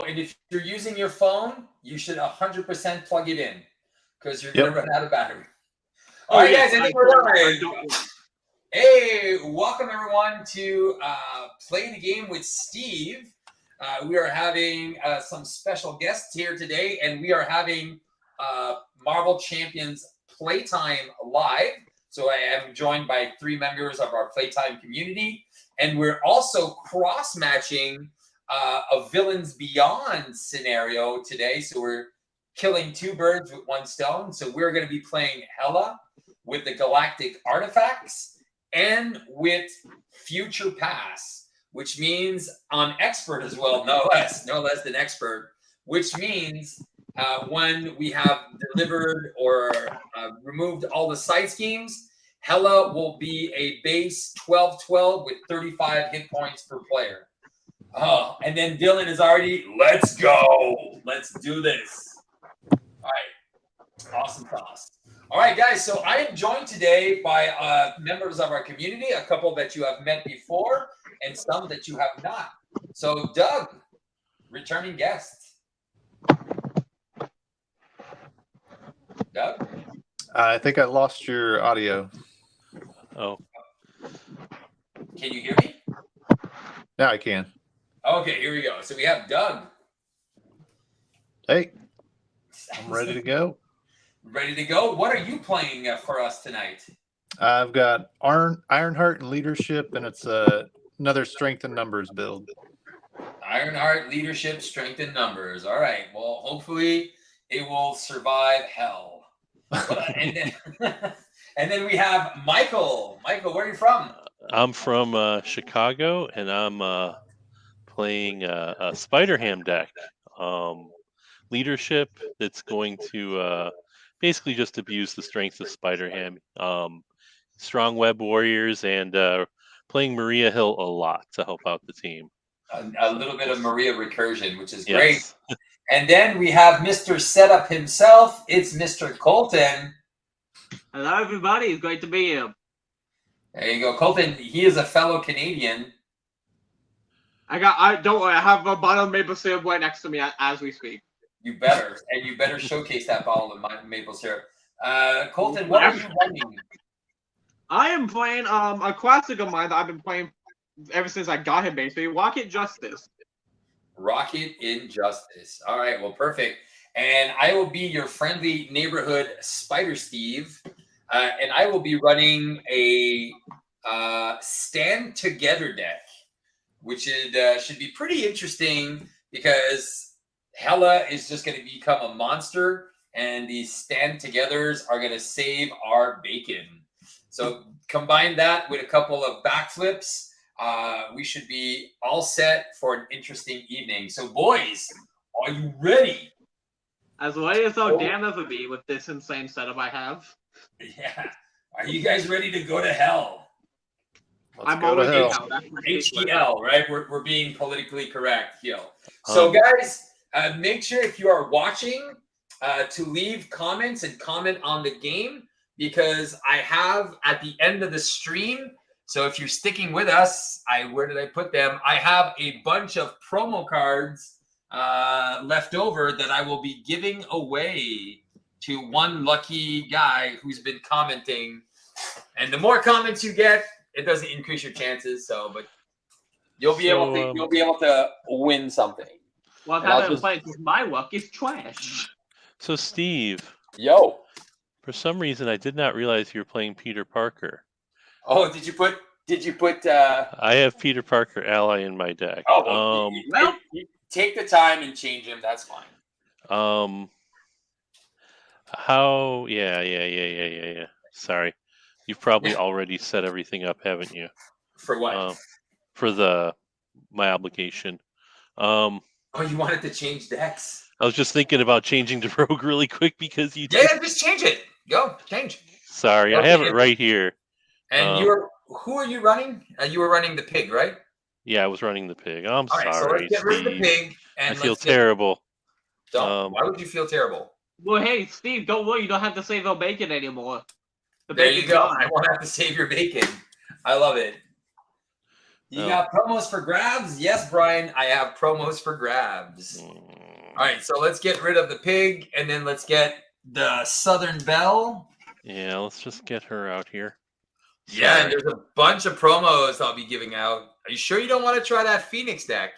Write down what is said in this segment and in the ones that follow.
And if you're using your phone, you should 100% plug it in because you're Yep. going to run out of battery. Oh, All right, yes, guys, I think I we're don't- live. Hey, welcome everyone to Play the Game with Steve. We are having some special guests here today, and we are having Marvel Champions Playtime Live. So I am joined by 3 members of our Playtime community, and we're also cross-matching a Villains Beyond scenario today. So we're killing 2 birds with 1 stone. So we're going to be playing HELA with the Galactic Artifacts and with Future Pass, which means on expert as well, no less than expert, which means when we have delivered or removed all the side schemes, HELA will be a base 12-12 with 35 hit points per player. Oh, and then Dylan is already, let's go. Let's do this. All right. Awesome sauce. All right, guys. So I am joined today by members of our community, a couple that you have met before and some that you have not. So Doug, returning guest. Doug? I think I lost your audio. Oh. Can you hear me? Now I can. Okay, here we go. So we have Doug. Hey, I'm ready to go. Ready to go? What are you playing for us tonight? I've got Ironheart and Leadership, and it's another Strength in Numbers build. Ironheart, Leadership, Strength in Numbers. All right. Well, hopefully it will survive hell. and then we have Michael. Michael, where are you from? I'm from Chicago, and I'm playing a Spider-Ham deck. Leadership that's going to basically just abuse the strength of Spider-Ham. Strong web warriors, and playing Maria Hill a lot to help out the team. A little bit of Maria recursion, which is great. Yes. And then we have Mr. Setup himself. It's Mr. Colton. Hello, everybody. It's great to be here. There you go. Colton, he is a fellow Canadian. Don't worry, I have a bottle of maple syrup right next to me as we speak. You better. And you better showcase that bottle of maple syrup. Colton, what are you running? I am playing a classic of mine that I've been playing ever since I got him, basically. Rocket Justice. Rocket Injustice. All right, well, perfect. And I will be your friendly neighborhood Spider Steve. And I will be running a Stand Together deck, which should be pretty interesting because HELA is just going to become a monster, and these Stand Togethers are going to save our bacon. So combine that with a couple of backflips, we should be all set for an interesting evening. So, boys, are you ready? As ready as I'll damn ever be with this insane setup I have. Yeah. Are you guys ready to go to hell? I'm always out. HEL, right? We're being politically correct. So, guys, make sure if you are watching to leave comments and comment on the game, because I have at the end of the stream. So if you're sticking with us, where did I put them? I have a bunch of promo cards left over that I will be giving away to one lucky guy who's been commenting. And the more comments you get, it doesn't increase your chances. But you'll be able to win something. Well, my luck is trash. So, Steve. Yo. For some reason, I did not realize you were playing Peter Parker. Oh, did you put? I have Peter Parker ally in my deck. Oh, well, take the time and change him. That's fine. How? Yeah. Sorry, you've probably already set everything up, haven't you? For what? For my obligation. Oh, you wanted to change decks? I was just thinking about changing to Rogue really quick because you. Yeah, just change it. Go change. Sorry, okay. I have it right here. And who are you running? You were running the pig, right? Yeah, I was running the pig. I'm sorry. So let's get rid of the pig. And I feel terrible. Why would you feel terrible? Well, hey, Steve, don't worry. You don't have to save our bacon anymore. There you go. I won't have to save your bacon. I love it. You Oh. got promos for grabs? Yes, Brian, I have promos for grabs. All right, so let's get rid of the pig, and then let's get the Southern Belle. Yeah, let's just get her out here. Yeah, and Sorry. there's a bunch of promos I'll be giving out. Are you sure you don't want to try that Phoenix deck?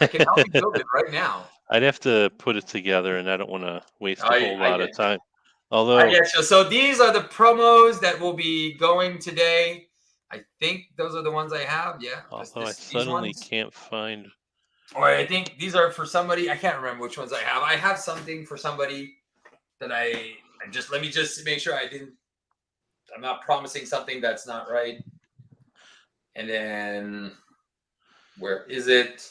I can help you build it right now. I'd have to put it together, and I don't want to waste a whole I lot get of you. time. I Although, get you. So these are the promos that will be going today. I think those are the ones I have. Yeah. although I these suddenly ones. can't find. Or I think these are for somebody. I can't remember which ones I have. I have something for somebody that I just let me just make sure I'm not promising something that's not right. And then where is it?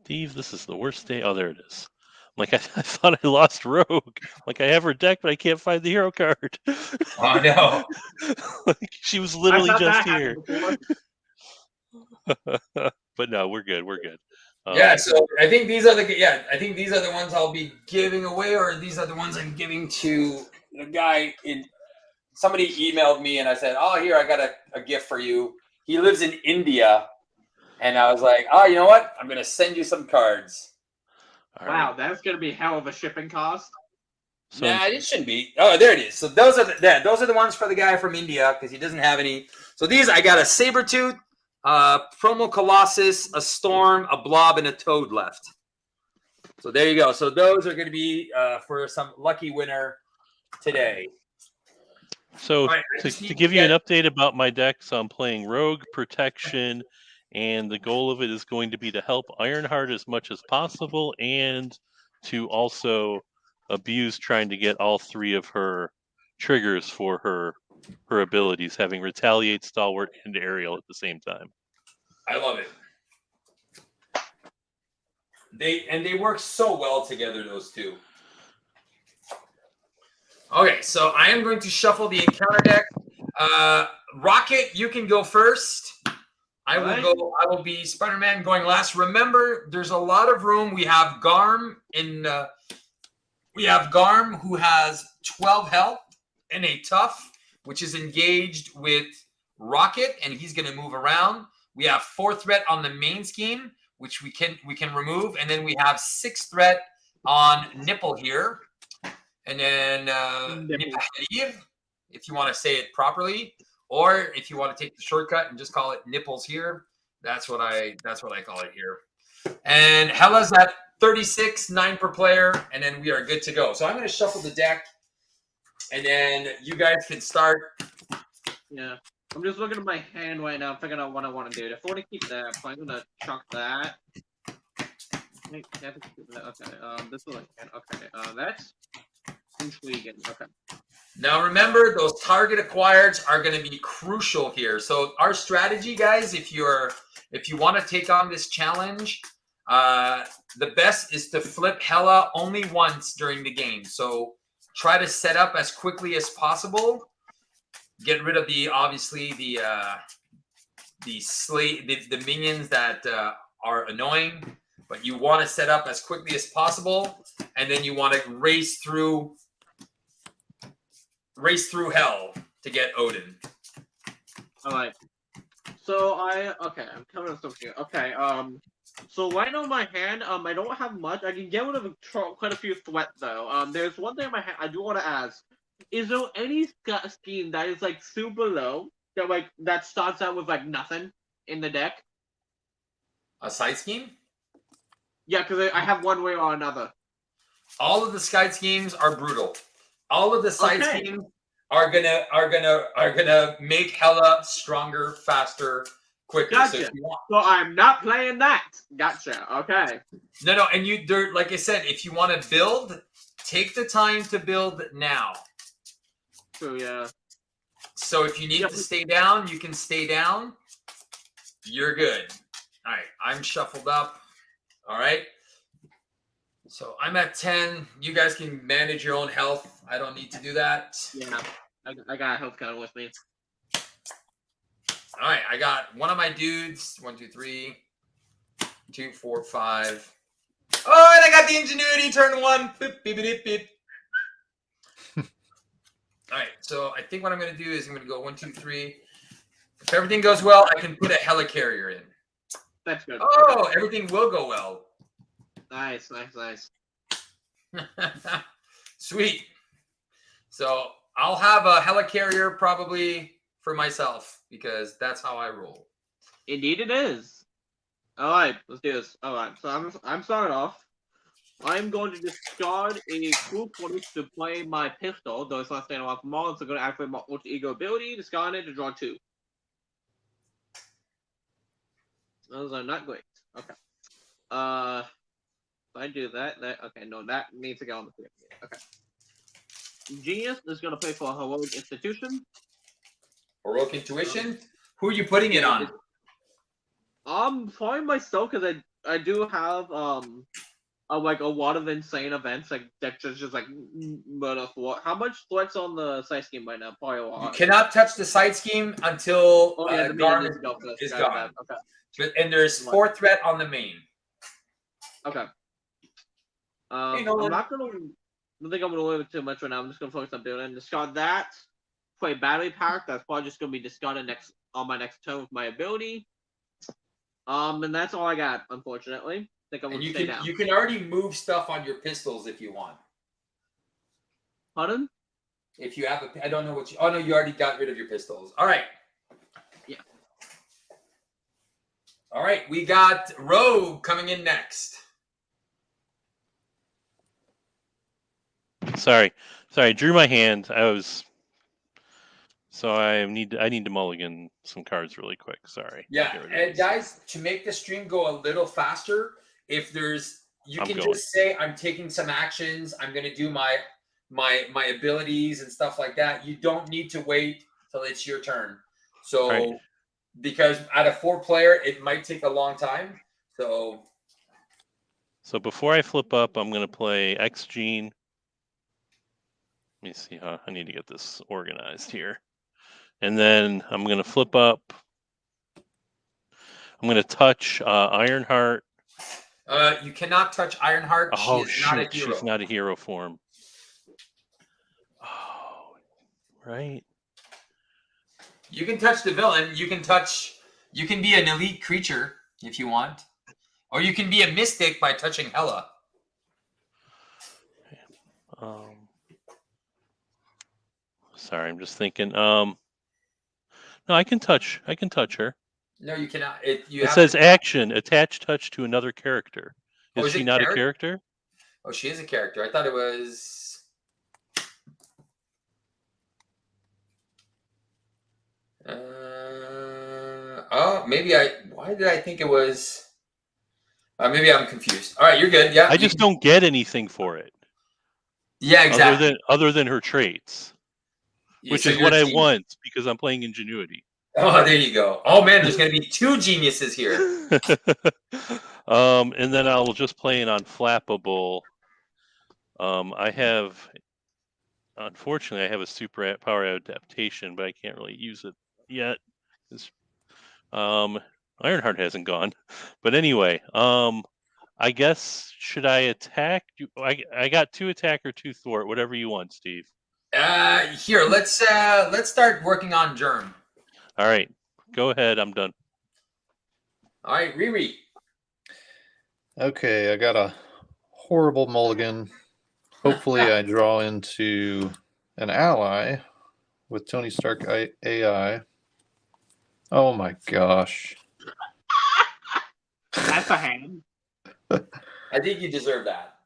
Steve, this is the worst day. Oh, there it is. Like I thought I lost Rogue. Like I have her deck, but I can't find the hero card. Oh no. Like, she was literally I thought just that here. happened before. But no, we're good. We're good. Yeah, so I think these are the ones I'll be giving away, or these are the ones I'm giving to the guy in. Somebody emailed me and I said, "Oh, here I got a gift for you." He lives in India, and I was like, "Oh, you know what? I'm gonna send you some cards." All Wow, right. that's gonna be hell of a shipping cost. So Nah, it shouldn't be. Oh, there it is. So those are the ones for the guy from India because he doesn't have any. So these I got a Sabertooth, Promo Colossus, a Storm, a Blob, and a Toad left. So there you go. So those are going to be for some lucky winner today. Right, to give you an update about my deck, so I'm playing Rogue, Protection, and the goal of it is going to be to help Ironheart as much as possible and to also abuse trying to get all three of her triggers for her abilities, having Retaliate, Stalwart, and Aerial at the same time. I love it. They work so well together, those two. Okay, so I am going to shuffle the encounter deck. Rocket, you can go first. I will be Spider-Man going last. Remember, there's a lot of room. We have Garm who has 12 health and a tough, which is engaged with Rocket, and he's going to move around. We have 4 threat on the main scheme, which we can remove, and then we have 6 threat on Nipple here. And then Nipple, if you want to say it properly, or if you want to take the shortcut and just call it Nipples here, that's what I call it here. And HELA's at 36, 9 per player, and then we are good to go. So I'm going to shuffle the deck, and then you guys can start. Yeah, I'm just looking at my hand right now, figuring out what I want to do. If I want to keep that, I'm going to chuck that. Okay, this is that's intriguing. Okay. Now remember, those target acquireds are going to be crucial here. So our strategy, guys, if you want to take on this challenge, the best is to flip HELA only once during the game. So try to set up as quickly as possible. Get rid of the minions that are annoying. But you want to set up as quickly as possible, and then you want to race through hell to get Odin. All right. So I'm coming up something. Okay. So right now in my hand, I don't have much. I can get rid of quite a few threats though. There's one thing in my hand I do want to ask: is there any scheme that is like super low that starts out with like nothing in the deck? A side scheme? Yeah, because I have one way or another. All of the side schemes are brutal. All of the side schemes are gonna make HELA stronger, faster, quicker. Gotcha. So I'm not playing that. Gotcha. Okay. No, and like I said, if you want to build, take the time to build now. So yeah. So if you need to stay down, you can stay down. You're good. All right, I'm shuffled up. All right. So I'm at 10. You guys can manage your own health. I don't need to do that. Yeah, I got a health counter with me. All right, I got one of my dudes. 1, 2, 3, 2, 4, 5. Oh, and I got the ingenuity. Turn 1. Beep, beep, beep, beep. All right, so I think what I'm going to do is I'm going to go 1, 2, 3. If everything goes well, I can put a helicarrier in. That's good. Oh, everything will go well. Nice, nice, nice. Sweet. So I'll have a helicarrier probably for myself because that's how I roll. Indeed, it is. All right, let's do this. All right, so I'm starting off. I'm going to discard a cool point to play my pistol, though it's not staying off from all. So I'm going to activate my ultra ego ability, discard it to draw 2. Those are not great. Okay. If I do that, okay, no, that needs to go on the field. Okay. Genius is going to play for Heroic Institution. Heroic Intuition? Who are you putting it on? Probably myself, because I do have a lot of insane events like that just like murder thwart. How much threats on the side scheme right now? Probably a lot. You cannot touch the side scheme until the Garm main is gone. that. Okay. And there's 4 threat on the main. Okay. Hey, Nolan. I'm not gonna. I don't think I'm gonna live it too much right now. I'm just gonna focus on building. Discard that. Play battery pack. That's probably just gonna be discarded on my next turn with my ability. And that's all I got, unfortunately. I think I'm gonna stay down. You can already move stuff on your pistols if you want. Pardon? If you have I don't know what you. Oh no, you already got rid of your pistols. All right. Yeah. All right, we got Rogue coming in next. Sorry, drew my hand. I need to mulligan some cards really quick. Sorry. Yeah, and guys, to make the stream go a little faster, if there's just say I'm taking some actions, I'm going to do my abilities and stuff like that. You don't need to wait till it's your turn. So right. Because at a 4-player, it might take a long time. So before I flip up, I'm going to play X-Gene. Let me see how I need to get this organized here. And then I'm going to flip up. I'm going to touch Ironheart. You cannot touch Ironheart. Oh, she is not a hero. She's not a hero form. Oh, right. You can touch the villain. You can be an elite creature if you want. Or you can be a mystic by touching HELA. Sorry, I'm just thinking. No, I can touch her. No, you cannot. It says action, attach touch to another character. Is she not a character? Oh, she is a character. I thought it was. Maybe why did I think it was? Maybe I'm confused. All right, you're good. Yeah. I just don't get anything for it. Yeah, exactly. Other than her traits, which is what I want because I'm playing Ingenuity. Oh, there you go. Oh man, there's going to be 2 geniuses here. And then I'll just play it on Flappable. Unfortunately, I have a super power adaptation, but I can't really use it yet. Ironheart hasn't gone. But anyway, I guess, should I attack? I got 2 attack or 2 thwart, whatever you want, Steve. Here, let's start working on Germ. All right, go ahead. I'm done. All right, Riri. Okay, I got a horrible mulligan. Hopefully, I draw into an ally with Tony Stark AI. Oh my gosh. That's a hand. I think you deserve that.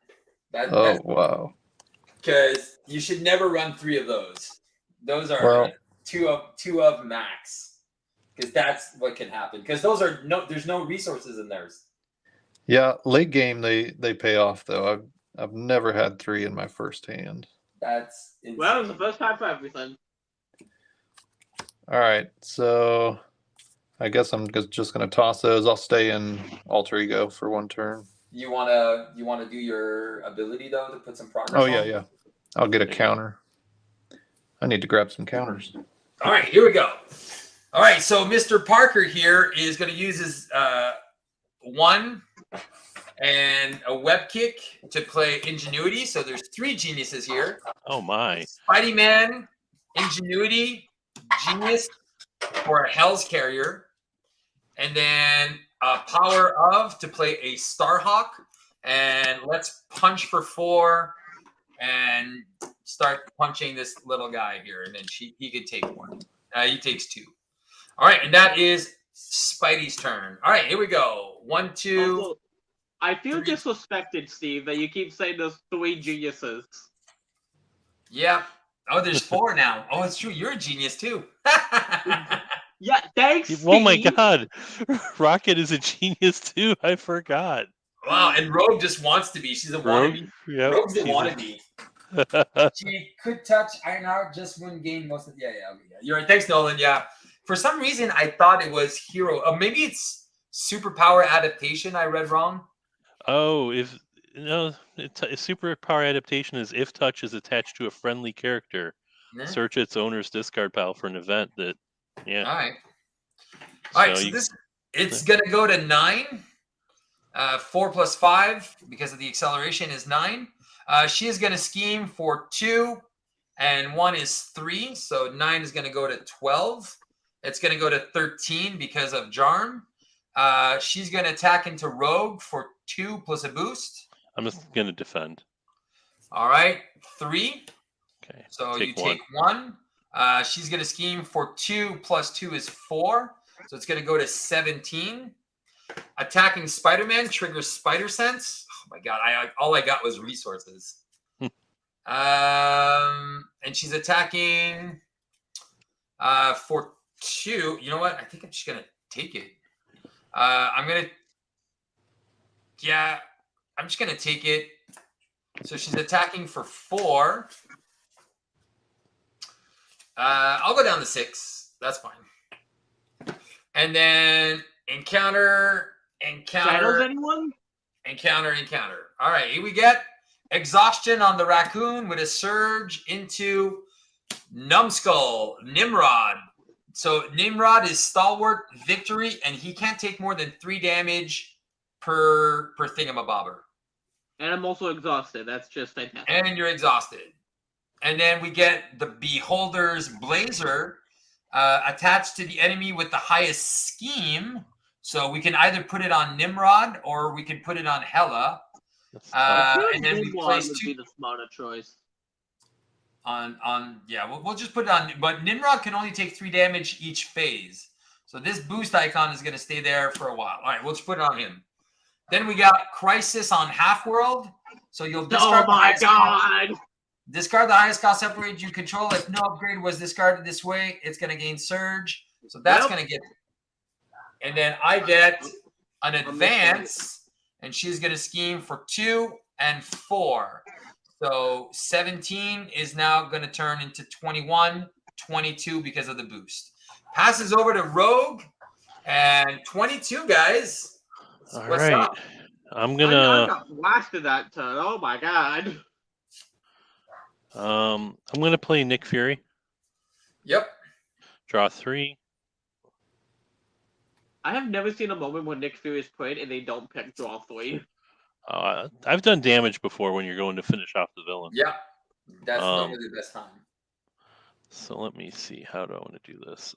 Wow. Because you should never run 3 of those. Those are two of max. Because that's what can happen. Because there's no resources in theirs. Yeah, late game they pay off though. I've never had 3 in my first hand. That's insane. Well, it was the first time for everything. All right, so I guess I'm just gonna toss those. I'll stay in alter ego for 1 turn. You wanna do your ability though to put some progress? Oh yeah. I'll get a counter. I need to grab some counters. All right, here we go. All right, so Mr. Parker here is going to use his 1 and a web kick to play Ingenuity. So there's 3 geniuses here. Oh my! Spidey Man, Ingenuity, Genius, for a Hell's Carrier, and then Power of to play a Starhawk, and let's punch for 4 and start punching this little guy here, and then he could take 1. He takes 2. All right, and that is Spidey's turn. All right, here we go. 1, 2. Also, I feel 3. disrespected, Steve, that you keep saying there's 3 geniuses. Yeah. Oh, there's 4 now. Oh, it's true. You're a genius too. Yeah, thanks, Steve. Oh my God, Rocket is a genius too. I forgot. Wow, and Rogue just wants to be. She's a Rogue, wannabe. yep, Rogue's a she's a- wannabe. She could touch Ironheart, just wouldn't gain most of. Yeah. You're right. Thanks, Nolan. Yeah. For some reason, I thought it was hero. Maybe it's superpower adaptation. I read wrong. Oh, if no, superpower adaptation is if touch is attached to a friendly character, Yeah. search its owner's discard pile for an event that. Yeah. All right. All right. So you- it's gonna go to 9. 4 plus 5 because of the acceleration is 9. She is going to scheme for 2, and 1 is 3. So 9 is going to go to 12. It's going to go to 13 because of Jarm. She's going to attack into Rogue for 2 plus a boost. I'm just gonna defend. All right, 3. Okay. So take you take 1. She's going to scheme for 2 plus 2 is 4. So it's going to go to 17. Attacking Spider-Man triggers Spider Sense. Oh my god! All I got was resources. And she's attacking for 2. You know what? I think I'm just gonna take it. I'm just gonna take it. So she's attacking for 4. I'll go down to 6. That's fine. And then encounter. Shadows anyone? Encounter. All right, here we get exhaustion on the raccoon with a surge into Numbskull, Nimrod. So Nimrod is stalwart, victory, and he can't take more than 3 damage per thingamabobber. And I'm also exhausted. That's just fantastic. And you're exhausted. And then we get the Beholder's Blazer attached to the enemy with the highest scheme. So we can either put it on Nimrod or we can put it on HELA. And then we place would 2 be the smarter choice. we'll just put it on. But Nimrod can only take 3 damage each phase. So this boost icon is going to stay there for a while. All right, we'll just put it on him. Then we got Crisis on Half World. So you'll discard discard the highest cost upgrade you control. If no upgrade was discarded this way, it's going to gain Surge. So that's going to get. And then I get an advance, and she's going to scheme for 2 and 4. So 17 is now going to turn into 21, 22 because of the boost. Passes over to Rogue, and 22, guys. All What's right. up? I'm I gonna. got blasted that turn. Oh my god. I'm gonna play Nick Fury. Yep. Draw 3. I have never seen a moment when Nick Fury is played and they don't pick draw 3. I've done damage before when you're going to finish off the villain. Yeah. That's normally the best time. So let me see. How do I want to do this?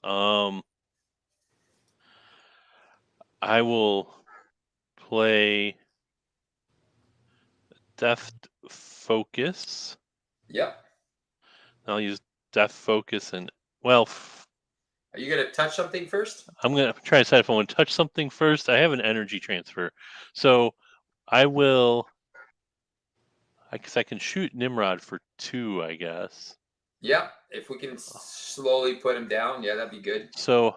I will play Deft Focus. Yep. I'll use Deft Focus and well. Are you gonna touch something first? I'm gonna try to decide if I want to touch something first. I have an energy transfer, so I will. I guess I can shoot Nimrod for 2. I guess. Yeah. If we can slowly put him down, yeah, that'd be good. So,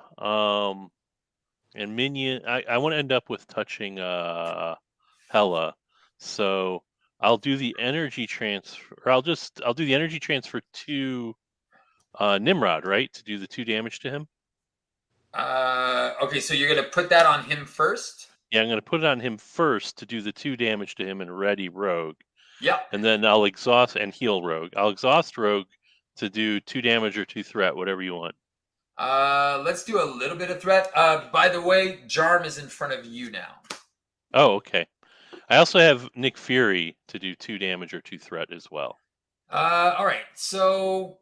and minion. I want to end up with touching HELA, so I'll do the energy transfer. Or I'll do the energy transfer to Nimrod, right, to do the 2 damage to him. Okay, so you're gonna put that on him first. Yeah, I'm gonna put it on him first to do the 2 damage to him and ready Rogue. Yep. And then I'll exhaust and heal Rogue. I'll exhaust Rogue to do 2 damage or 2 threat, whatever you want. Let's do a little bit of threat. By the way, Jarm is in front of you now. Oh, okay. I also have Nick Fury to do 2 damage or 2 threat as well. All right. So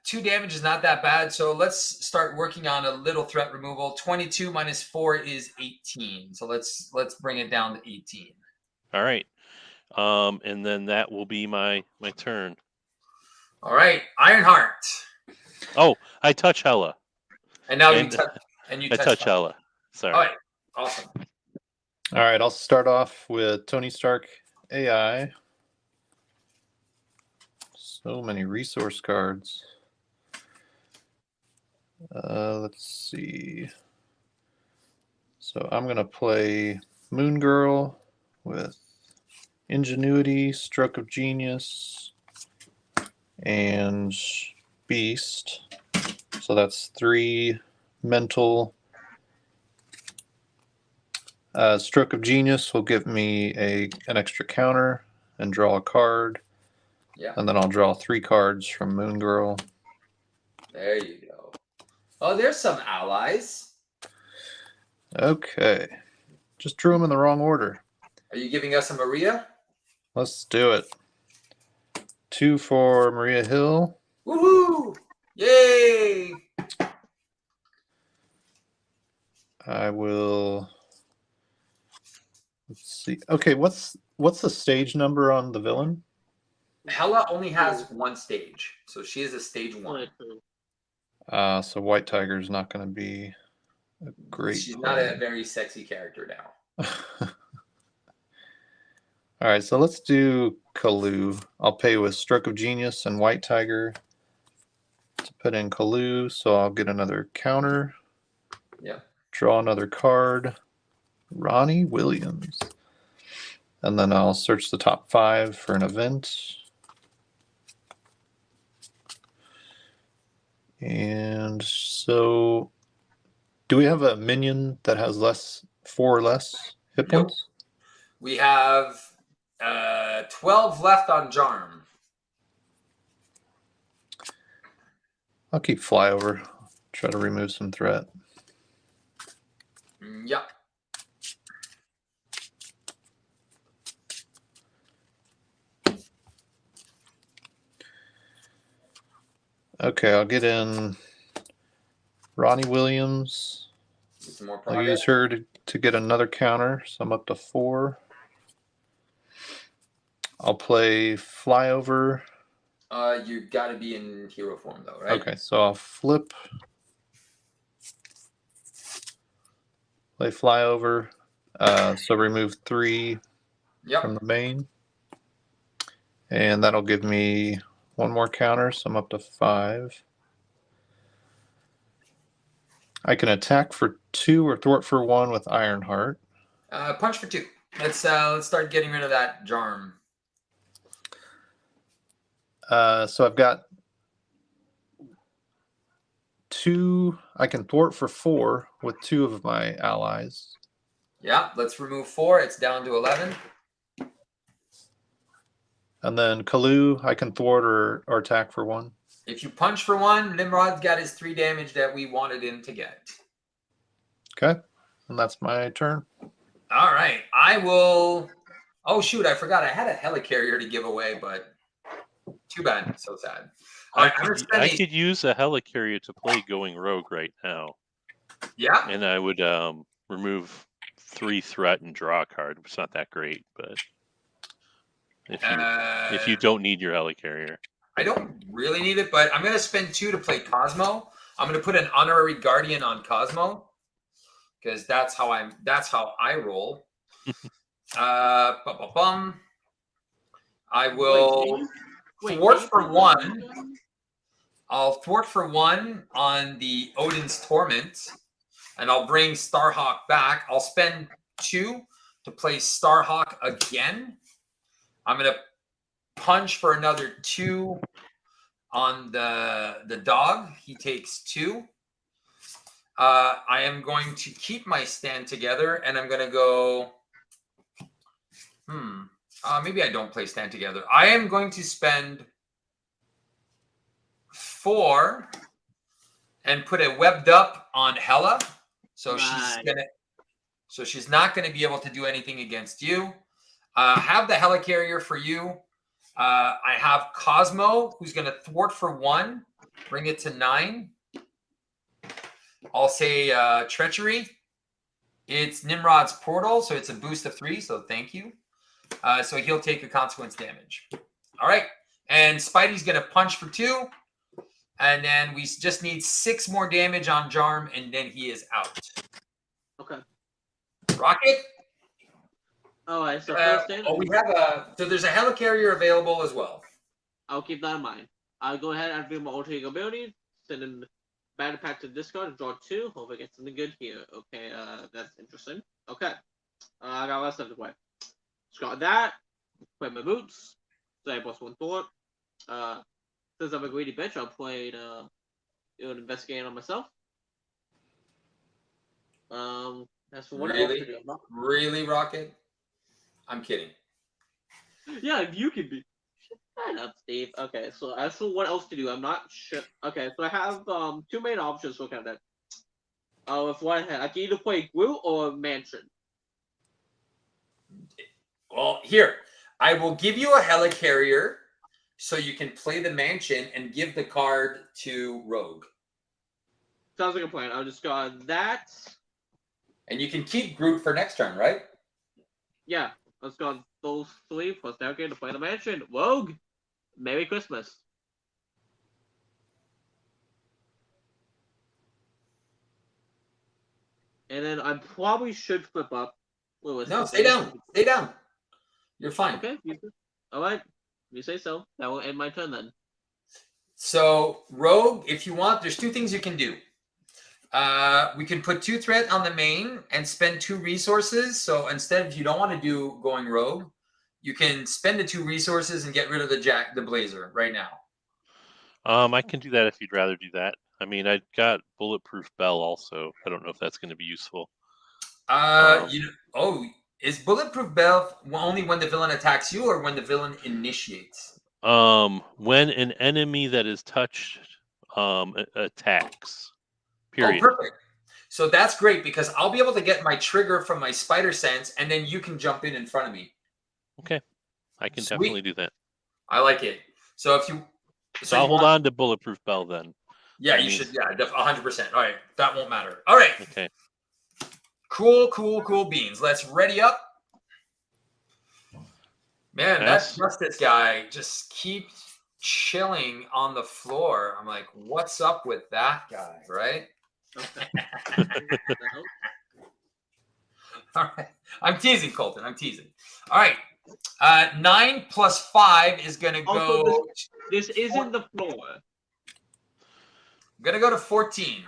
2 damage is not that bad, so let's start working on a little threat removal. 22 minus 4 is 18. So let's bring it down to 18. All right. And then that will be my turn. All right, Ironheart. Oh, I touch HELA. And now And you I touch HELA. HELA. Sorry. All right, awesome. All right, I'll start off with Tony Stark AI. So many resource cards. Let's see. So I'm going to play Moon Girl with Ingenuity, Stroke of Genius, and Beast. So that's 3 mental. Stroke of Genius will give me an extra counter and draw a card. Yeah. And then I'll draw 3 cards from Moon Girl. There you go. Oh, there's some allies. Okay. Just drew them in the wrong order. Are you giving us a Maria? Let's do it. 2 for Maria Hill. Woohoo! Yay! I will. Let's see. Okay, what's the stage number on the villain? HELA only has 1 stage, so she is a stage 1. So White Tiger's not going to be a great. She's not a very sexy character now. All right, so let's do Kalu. I'll pay with Stroke of Genius and White Tiger to put in Kalu, so I'll get another counter. Yeah. Draw another card. Ronnie Williams. And then I'll search the top 5 for an event. And so, do we have a minion that has 4 or less hit Nope. points? We have 12 left on Jarm. I'll keep Flyover. Try to remove some threat. Yep. Okay, I'll get in Ronnie Williams. Get some more I'll progress. use her to get another counter, so I'm up to 4. I'll play Flyover. You got to be in hero form though, right? Okay, so I'll flip. Play Flyover. So remove 3 Yep. from the main. And that'll give me 1 more counter, so I'm up to 5. I can attack for 2 or thwart for 1 with Ironheart. Punch for 2. Let's start getting rid of that Jarm. So I've got 2. I can thwart for 4 with 2 of my allies. Yeah, let's remove 4. It's down to 11. And then Kalu, I can thwart or attack for 1. If you punch for 1, Nimrod's got his 3 damage that we wanted him to get. Okay, and that's my turn. All right, I will. Oh shoot, I forgot I had a helicarrier to give away, but too bad. So sad. All right, I could use a helicarrier to play going rogue right now. Yeah. And I would remove 3 threat and draw a card. It's not that great, but if you don't need your helicarrier. I don't really need it, but I'm going to spend 2 to play Cosmo. I'm going to put an honorary guardian on Cosmo because that's how I roll. I will thwart for 1. I'll thwart for 1 on the Odin's Torment, and I'll bring Starhawk back. I'll spend 2 to play Starhawk again. I'm going to punch for another 2 on the dog. He takes 2. I am going to keep my stand together, and I'm going to go. Maybe I don't play stand together. I am going to spend 4 and put a webbed up on HELA, so she's not going to be able to do anything against you. Have the helicarrier for you. I have Cosmo, who's going to thwart for 1 Bring it to 9. I'll say treachery. It's Nimrod's portal, so it's a boost of 3. So thank you. So he'll take a consequence damage. All right, and Spidey's gonna punch for 2, and then we just need 6 more damage on Jarm, and then he is out. Okay. Rocket. All right. So first in, We have so there's a helicarrier available as well. I'll keep that in mind. I'll go ahead and activate my alter ego ability, send in battle pack to discard, and draw 2. Hope I get something good here. Okay, that's interesting. Okay. I got less stuff to play. Discard that. Play my boots. Say +1 thought. Since I'm a greedy bitch, I'll play investigate on myself. As for what else to do, Really, Rocket? I'm kidding. Yeah, you can be. Shut up, Steve. Okay, so as for what else to do, I'm not sure. Okay, so I have 2 main options for kind of that. With one hand, I can either play Groot or Mansion. Well, here, I will give you a helicarrier so you can play the Mansion and give the card to Rogue. Sounds like a plan. I'll just go that. And you can keep Groot for next turn, right? Yeah, let's go those 3 plus Navigate to play the Mansion. Rogue! Merry Christmas. And then I probably should flip up Lewis. No, stay down. Stay down. You're fine. Okay. Alright. You say so. That will end my turn then. So, Rogue, if you want, there's 2 things you can do. We can put 2 threat on the main and spend 2 resources. So instead, if you don't want to do going Rogue, you can spend the 2 resources and get rid of the Blazer right now. I can do that if you'd rather do that. I mean, I got Bulletproof Bell also. I don't know if that's going to be useful. Is Bulletproof Bell only when the villain attacks you or when the villain initiates? When an enemy that is touched attacks. Period. Oh, perfect. So that's great because I'll be able to get my trigger from my spider sense, and then you can jump in front of me. Okay, I can Sweet. definitely do that. I like it. So if you, so I'll hold on to Bulletproof Bell then. Yeah, you should. Yeah, 100%. All right, that won't matter. All right. Okay. Cool beans. Let's ready up. Man, that Justice guy just keeps chilling on the floor. I'm like, what's up with that guy, right? All right. I'm teasing, Colton. I'm teasing. All right. 9 plus 5 is going to go. This isn't the floor. I'm going to go to 14.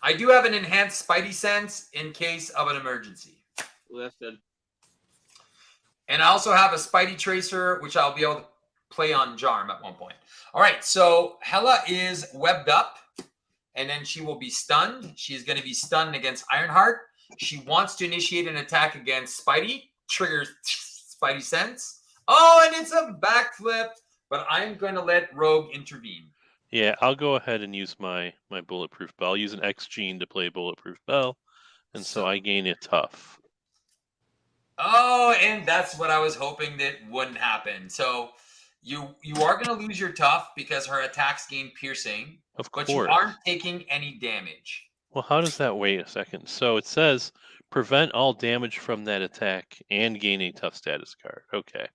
I do have an enhanced Spidey sense in case of an emergency. Well, that's good. And I also have a Spidey Tracer, which I'll be able to play on Jarm at one point. All right, so HELA is webbed up, and then she will be stunned. She's going to be stunned against Ironheart. She wants to initiate an attack against Spidey. Triggers Spidey sense. Oh, and it's a backflip, but I'm going to let Rogue intervene. Yeah, I'll go ahead and use my Bulletproof Bell. I'll use an X gene to play Bulletproof Bell, and so I gain a tough. Oh, and that's what I was hoping that wouldn't happen. So you are going to lose your tough because her attacks gain piercing. Of course. But you aren't taking any damage. Well, how does that wait a second? So it says prevent all damage from that attack and gain a tough status card. Okay.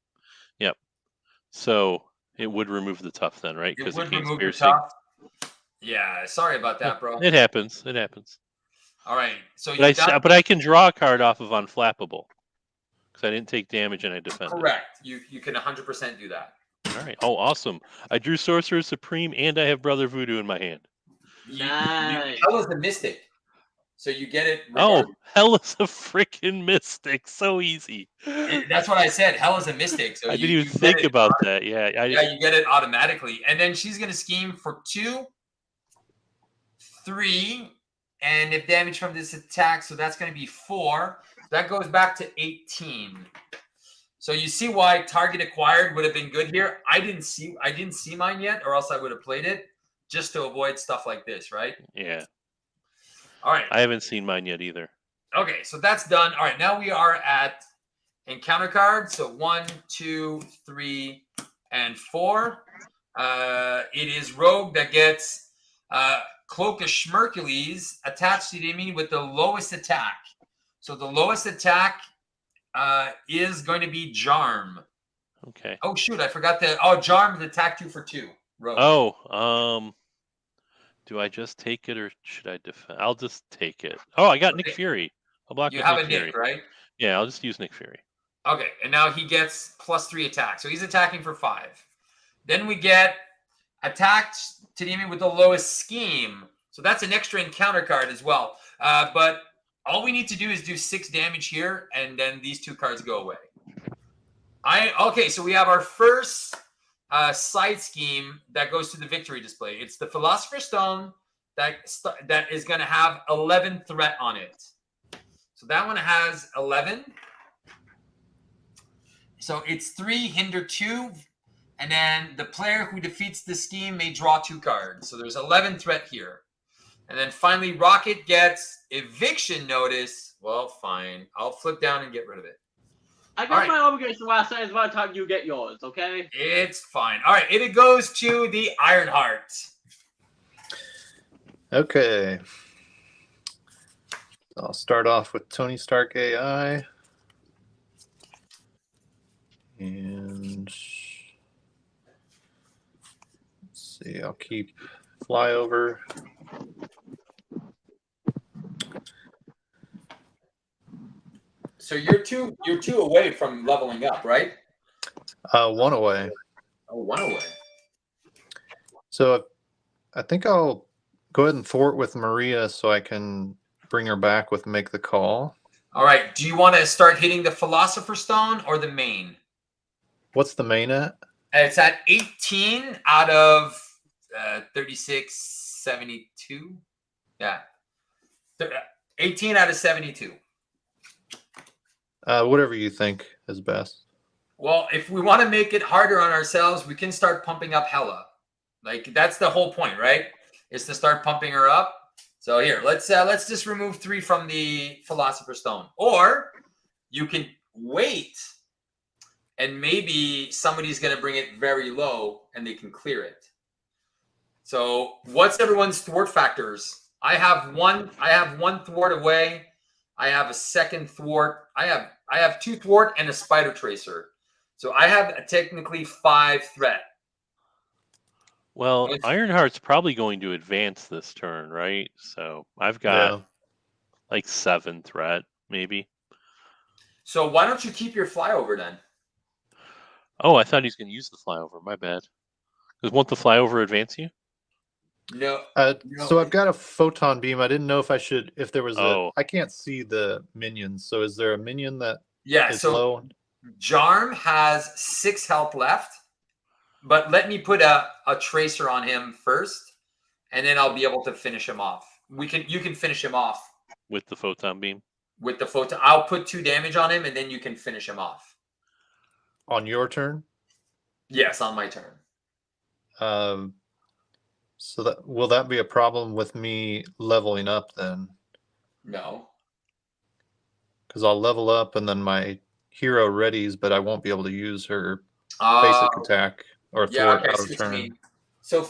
Yep. So it would remove the tough then, right? It would gains remove piercing. your tough. Yeah, sorry about that, bro. It happens. It happens. All right. So but I can draw a card off of Unflappable because I didn't take damage and I defended. Correct. You can 100% do that. All right. Oh, awesome. I drew Sorcerer Supreme and I have Brother Voodoo in my hand. Nice. HELA's a mystic. So you get it. Regardless. Oh, HELA's a freaking mystic. So easy. That's what I said. HELA's a mystic. So I didn't even think about that. Yeah. You get it automatically. And then she's going to scheme for 2, 3, and if damage from this attack, so that's going to be 4. That goes back to 18. So you see why target acquired would have been good here. I didn't see mine yet, or else I would have played it just to avoid stuff like this, right? Yeah. All right. I haven't seen mine yet either. Okay, so that's done. All right, now we are at encounter cards. So 1, 2, 3, and 4. It is Rogue that gets Cloak of Schmercules attached to the enemy with the lowest attack. So the lowest attack is going to be Jarm. Okay. Oh shoot, I forgot that. Oh, Jarm is attack 2 for 2. Rogue. Oh, do I just take it or should I defend? I'll just take it. Oh, I got Nick Okay. Fury. I'll block You with have Nick a Fury. Nick, right? Yeah, I'll just use Nick Fury. Okay, and now he gets +3 attack. So he's attacking for 5. Then we get attacked to the enemy with the lowest scheme. So that's an extra encounter card as well. But all we need to do is do 6 damage here, and then these 2 cards go away. Okay, so we have our first side scheme that goes to the victory display. It's the Philosopher's Stone that is going to have 11 threat on it. So that one has 11. So it's 3, hinder 2, and then the player who defeats the scheme may draw 2 cards. So there's 11 threat here. And then finally, Rocket gets eviction notice. Well, fine. I'll flip down and get rid of it. I got my obligation last night. It's about time you get yours, okay? It's fine. All right, it goes to the Ironheart. Okay. I'll start off with Tony Stark AI. And let's see, I'll keep Flyover. So you're two away from leveling up, right? 1 away. Oh, 1 away. So I think I'll go ahead and thwart with Maria so I can bring her back with Make the Call. All right. Do you want to start hitting the Philosopher's Stone or the main? What's the main at? It's at 18 out of 36, 72. Yeah. 18 out of 72. Whatever you think is best. Well, if we want to make it harder on ourselves, we can start pumping up HELA. Like, that's the whole point, right? Is to start pumping her up. So here, let's just remove 3 from the Philosopher's Stone. Or you can wait, and maybe somebody's going to bring it very low, and they can clear it. So what's everyone's thwart factors? I have one thwart away. I have a second thwart. I have 2 thwart and a spider tracer. So I have technically 5 threat. Well, Ironheart's probably going to advance this turn, right? So I've got like 7 threat, maybe. So why don't you keep your flyover then? Oh, I thought he's going to use the flyover. My bad. Because won't the flyover advance you? No. So I've got a photon beam. I didn't know if there was I can't see the minions. So is there a minion that is so low? Jarm has 6 health left, but let me put a tracer on him first, and then I'll be able to finish him off. You can finish him off with the photon beam. With the photon, I'll put 2 damage on him, and then you can finish him off. On your turn? Yes, on my turn. So will that be a problem with me leveling up then? No. Because I'll level up and then my hero readies, but I won't be able to use her basic attack or thwart out of turn. So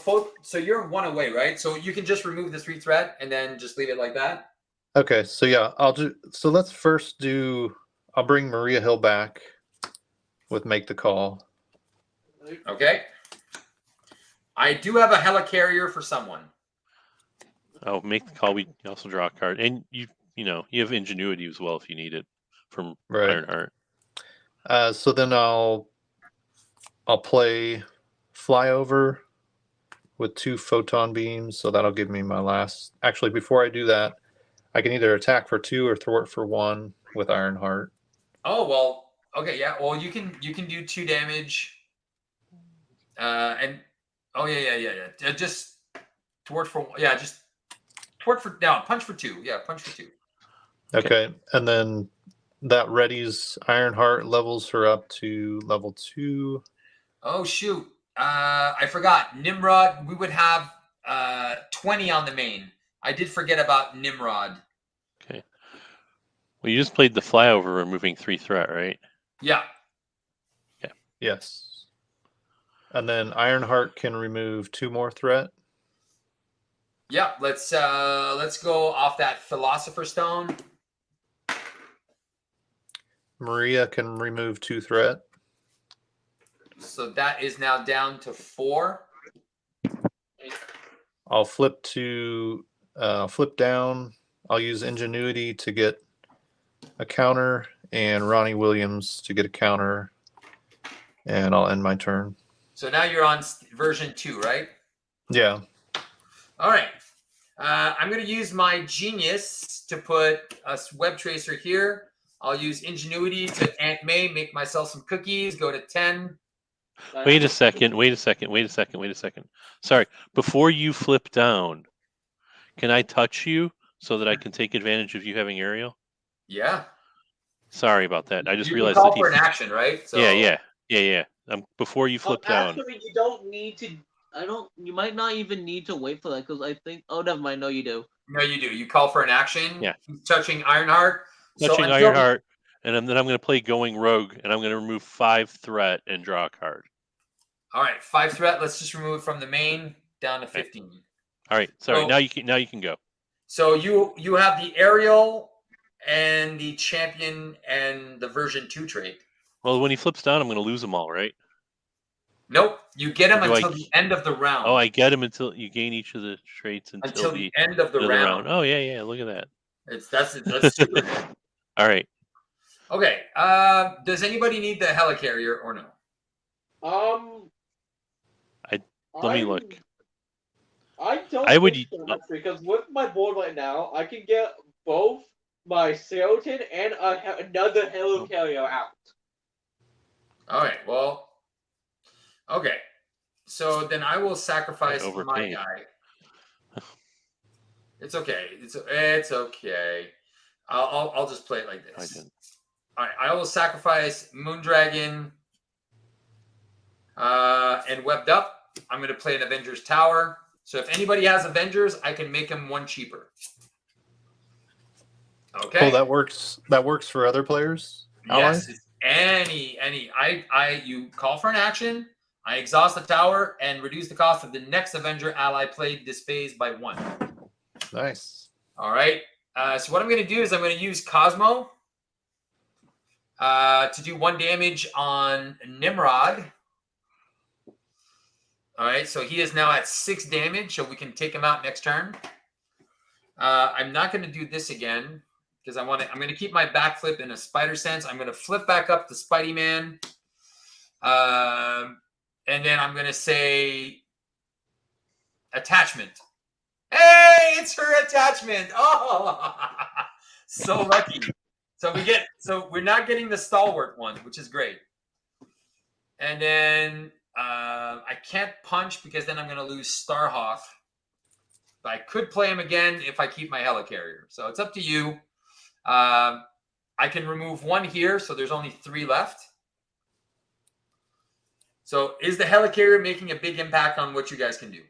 you're 1 away, right? So you can just remove the 3 threat and then just leave it like that? Okay, so yeah, so let's first I'll bring Maria Hill back with Make the Call. Okay. I do have a helicarrier for someone. Oh, Make the Call. We also draw a card, and you have Ingenuity as well if you need it from Ironheart. So then I'll play Flyover with 2 photon beams, so that'll give me my last. Actually, before I do that, I can either attack for 2 or thwart for 1 with Ironheart. Oh well, okay, yeah. Well, you can do 2 damage. And just thwart for punch for 2. Yeah, punch for 2. Okay, and then that readies Ironheart, levels her up to level 2. Oh shoot! I forgot Nimrod. We would have 20 on the main. I did forget about Nimrod. Okay. Well, you just played the flyover, removing 3 threat, right? Yeah. Okay. Yes. And then Ironheart can remove 2 more threat. Yeah, let's go off that Philosopher Stone. Maria can remove 2 threat. So that is now down to 4. I'll flip down. I'll use Ingenuity to get a counter, and Ronnie Williams to get a counter, and I'll end my turn. So now you're on version 2, right? Yeah. All right. I'm going to use my Genius to put a web tracer here. I'll use Ingenuity to Aunt May, make myself some cookies, go to 10. Wait a second. Sorry. Before you flip down, can I touch you so that I can take advantage of you having aerial? Yeah. Sorry about that. I just You realized call that he. for an action, right? So, Yeah. Before you flip down. Actually, you don't need to. You might not even need to wait for that because I think. Oh, never mind. No, you do. No, you do. You call for an action. Yeah. He's touching Ironheart. Touching Ironheart, and then I'm going to play Going Rogue, and I'm going to remove 5 threat and draw a card. All right, 5 threat. Let's just remove it from the main down to 15. All right. Sorry. Now you can go. So you have the aerial and the champion and the version 2 trait. Well, when he flips down, I'm going to lose them all, right? Nope, you get him until the end of the round. Oh, I get him until you gain each of the traits until the end of the round. Oh yeah. Look at that. That's super good. All right. Okay. Does anybody need the helicarrier or no? Let me look. I don't. I would think so much because with my board right now, I can get both my Skeleton and another helicarrier out. All right. Well. Okay. So then I will sacrifice my guy. It's okay. It's okay. I'll just play it like this. All right. I will sacrifice Moondragon and Webbed Up. I'm going to play an Avengers Tower. So if anybody has Avengers, I can make them 1 cheaper. Okay. Oh, that works. That works for other players. Yes. Any. You call for an action. I exhaust the tower and reduce the cost of the next Avenger ally played this phase by 1. Nice. All right. So what I'm going to do is I'm going to use Cosmo to do 1 damage on Nimrod. All right. So he is now at 6 damage, so we can take him out next turn. I'm not going to do this again because I'm going to keep my backflip in a spider sense. I'm going to flip back up to Spidey Man. And then I'm going to say attachment. Hey, it's her attachment. Oh, so lucky. So we're not getting the stalwart one, which is great. And then I can't punch because then I'm going to lose Starhawk. But I could play him again if I keep my helicarrier. So it's up to you. I can remove 1 here, so there's only 3 left. So is the helicarrier making a big impact on what you guys can do?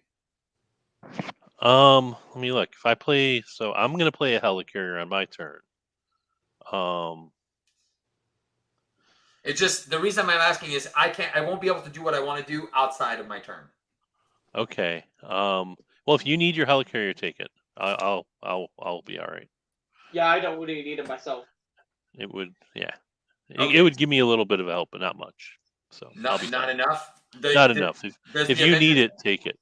Let me look. If I play, so I'm going to play a helicarrier on my turn. It's just the reason I'm asking is I won't be able to do what I want to do outside of my turn. Okay. Well, if you need your helicarrier, take it. I'll be all right. Yeah, I don't really need it myself. It would, yeah. Okay. It would give me a little bit of help, but not much. So not enough. Not enough. If you need it, take it.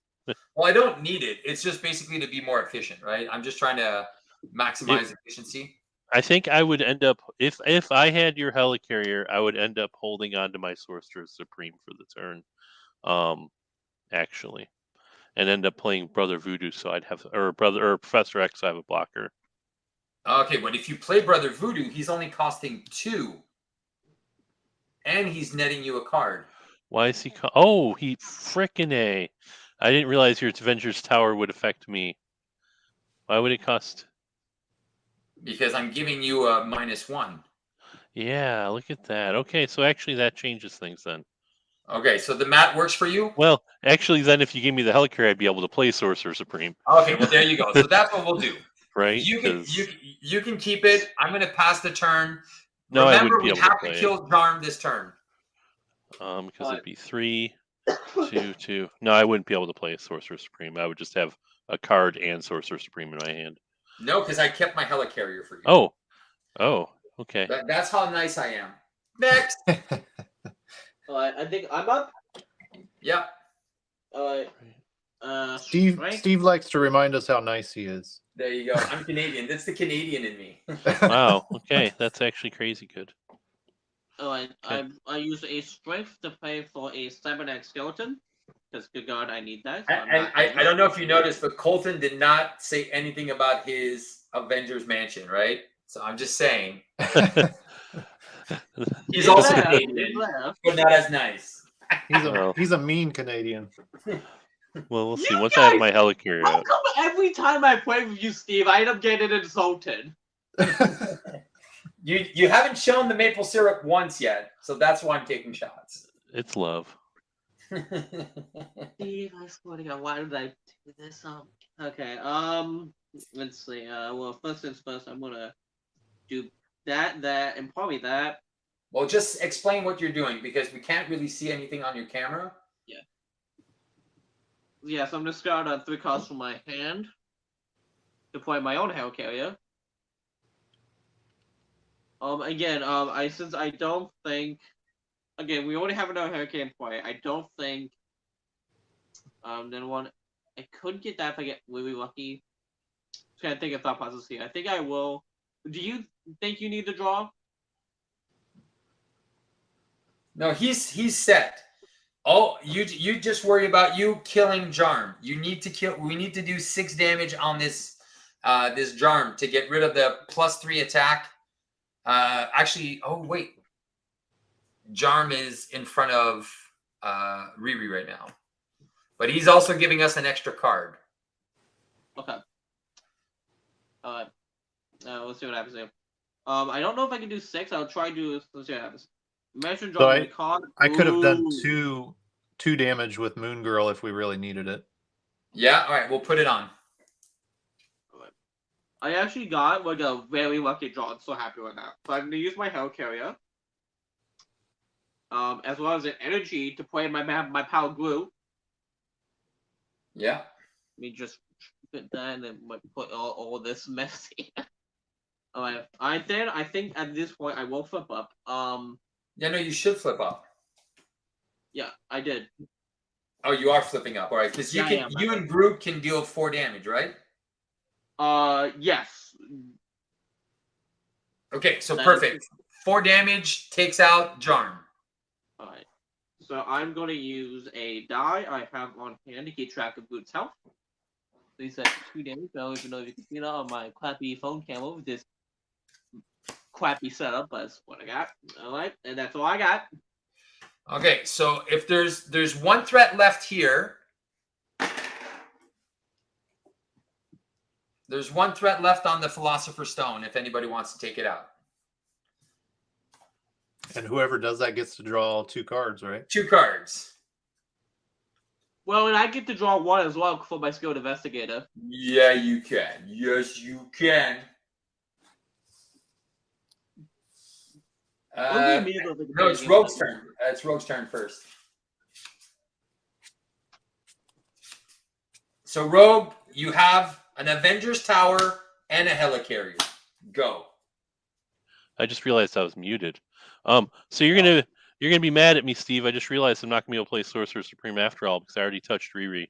Well, I don't need it. It's just basically to be more efficient, right? I'm just trying to maximize efficiency. I think I would end up if I had your helicarrier, I would end up holding on to my Sorcerer Supreme for the turn, actually, and end up playing Brother Voodoo. So I'd have or Professor X. I have a blocker. Okay, but if you play Brother Voodoo, he's only costing 2, and he's netting you a card. Why is he? Oh, he frickin' A! I didn't realize your Avengers Tower would affect me. Why would it cost? Because I'm giving you a -1. Yeah, look at that. Okay, so actually that changes things then. Okay, so the mat works for you? Well, actually, then if you gave me the helicarrier, I'd be able to play Sorcerer Supreme. Okay, well there you go. So that's what we'll do. Right? You can keep it. I'm going to pass the turn. No, Remember, I wouldn't be we able have to to play kill Charm this turn. because it'd be 3. 2. No, I wouldn't be able to play Sorcerer Supreme. I would just have a card and Sorcerer Supreme in my hand. No, because I kept my helicarrier for you. Oh, okay. That's how nice I am. Next. I think I'm up. Yep. Steve likes to remind us how nice he is. There you go. I'm Canadian. That's the Canadian in me. Wow. Okay, that's actually crazy good. I use a strength to pay for a 7X skeleton. Because good God, I need that. So I don't know if you noticed, but Colton did not say anything about his Avengers mansion, right? So I'm just saying. He's also Canadian, but not as nice. He's a mean Canadian. Well, we'll see. Once I have my helicarrier How out. come every time I play with you, Steve, I end up getting insulted? You haven't shown the maple syrup once yet, so that's why I'm taking shots. It's love. Steve, I swear to God, why did I do this? Okay, let's see. Well, first things first, I'm gonna do that, and probably that. Well, just explain what you're doing because we can't really see anything on your camera. Yeah, so I'm just going to 3 cards from my hand to play my own helicarrier. Again, since I don't think, again, we already have another hurricane play. I don't think, then one, I could get that if I get really lucky. Trying to think of thought process here. I think I will. Do you think you need the draw? No, he's set. Oh, you just worry about you killing Jarm. You need to kill. We need to do 6 damage on this this Jarm to get rid of the +3 attack. Actually, oh wait, Jarm is in front of Riri right now, but he's also giving us an extra card. Okay. Let's see what happens here. I don't know if I can do 6. I'll try to do. Let's see what happens. Mention So card. I could have done two damage with Moon Girl if we really needed it. Yeah, all right, we'll put it on. I actually got like a very lucky draw. I'm so happy with that. So I'm gonna use my helicarrier, as well as an energy to play my power glue. Yeah. Let me just put that and then put all this mess here. Alright. I think at this point I will flip up. Yeah, no, you should flip up. Yeah, I did. Oh, you are flipping up, all right? Because you and Groot can deal 4 damage, right? Yes. Okay, so perfect. 4 damage takes out Jarm. Alright. So I'm going to use a die I have on hand to keep track of Groot's health. Please set 2 damage. I don't even know if you can see that on my crappy phone camera with this crappy setup, but that's what I got. Alright, and that's all I got. Okay, so if there's 1 threat left here. There's 1 threat left on the Philosopher's Stone if anybody wants to take it out. And whoever does that gets to draw 2 cards, right? 2 cards. Well, and I get to draw 1 as well for my skilled investigator. Yeah, you can. Yes, you can. No, it's Rogue's turn. It's Rogue's turn first. So, Rogue, you have an Avengers Tower and a helicarrier. Go. I just realized I was muted. So you're gonna be mad at me, Steve. I just realized I'm not gonna be able to play Sorcerer Supreme after all because I already touched Riri.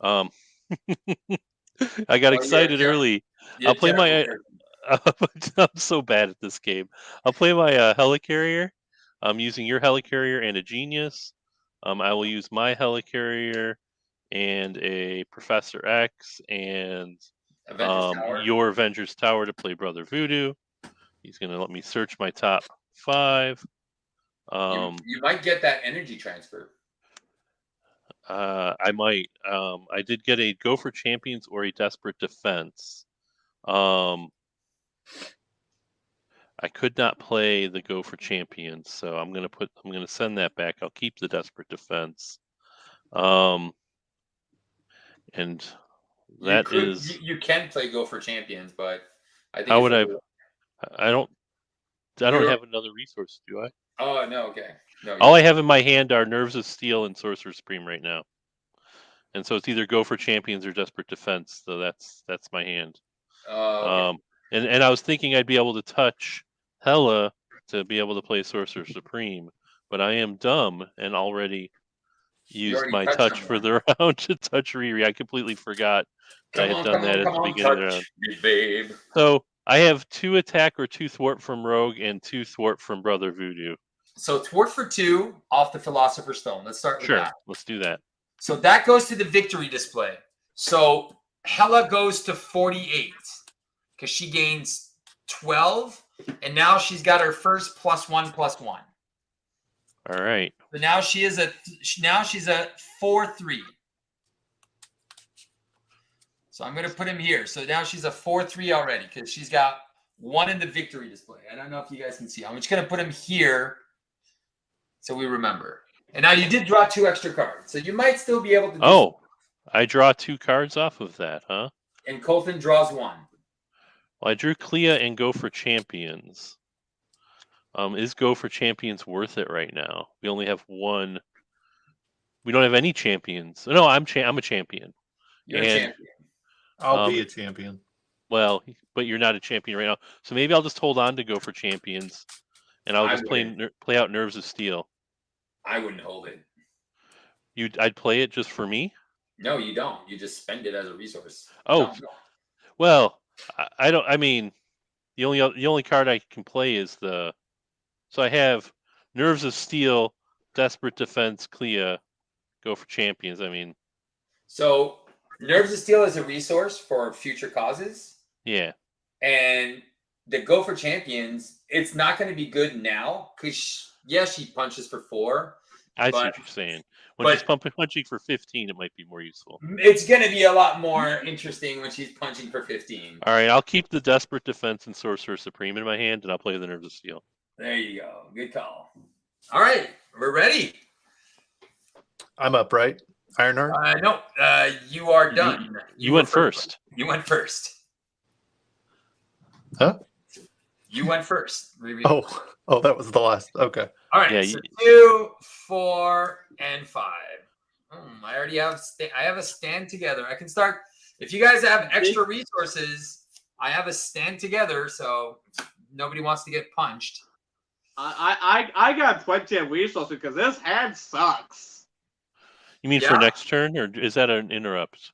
I got excited early. I'll play my. I'm so bad at this game. I'll play my helicarrier. I'm using your helicarrier and a genius. I will use my helicarrier and a Professor X and your Avengers Tower to play Brother Voodoo. He's gonna let me search my top 5. You might get that energy transfer. I might. I did get a Go for Champions or a Desperate Defense. I could not play the Go for Champions, so I'm gonna send that back. I'll keep the Desperate Defense. And that you can play Go for Champions, but I think how would I don't have another resource, do I? Oh no, okay. No, All I have in my hand are Nerves of Steel and Sorcerer Supreme right now. And so it's either Go for Champions or Desperate Defense. So that's my hand. okay. And I was thinking I'd be able to touch HELA to be able to play Sorcerer Supreme, but I am dumb and already You used already my touched touch on for one. the round to touch Riri. I completely forgot that I Come had on, done come that on, at come the on, beginning of the round. touch me, babe. So I have 2 attack or 2 thwart from Rogue and 2 thwart from Brother Voodoo. So thwart for 2 off the Philosopher's Stone. Let's start with Sure, that. let's do that. So that goes to the victory display. So HELA goes to 48 because she gains 12, and now she's got her first +1/+1. All right. So now she's a 4/3. So I'm going to put him here. So now she's a 4/3 already because she's got 1 in the victory display. I don't know if you guys can see. I'm just going to put him here so we remember. And now you did draw 2 extra cards, so you might still be able to do Oh, I draw 2 cards off of that, huh? And Colton draws 1. Well, I drew Clea and Go for Champions. Is Go for Champions worth it right now? We only have 1. We don't have any champions. No, I'm a champion. You're a And- champion. I'll be a champion. Well, but you're not a champion right now. So maybe I'll just hold on to Go for Champions, and I'll I just play out Nerves of Steel. I wouldn't hold it. I'd play it just for me. No, you don't. You just spend it as a resource. Oh, No. well, I don't. I mean, the only card I can play is the. So I have Nerves of Steel, Desperate Defense, Clea, Go for Champions. I mean, So Nerves of Steel is a resource for future causes. yeah. And the Go for Champions, it's not going to be good now because, she punches for 4. I see But- what you're saying. When but- she's punching for 15, it might be more useful. It's going to be a lot more interesting when she's punching for 15. All right, I'll keep the Desperate Defense and Sorcerer Supreme in my hand, and I'll play the Nerves of Steel. There you go. Good call. All right. We're ready. I'm up, right? Ironheart? No, you are done. You went first. You went first. Huh? You went first. Riri. Oh, that was the last. Okay. All right. Yeah, So 2, 4, and 5. I already have. I have a stand together. I can start. If you guys have extra resources, I have a stand together, so nobody wants to get punched. I got plenty of resources because this hand sucks. You mean Yeah. for next turn, or is that an interrupt?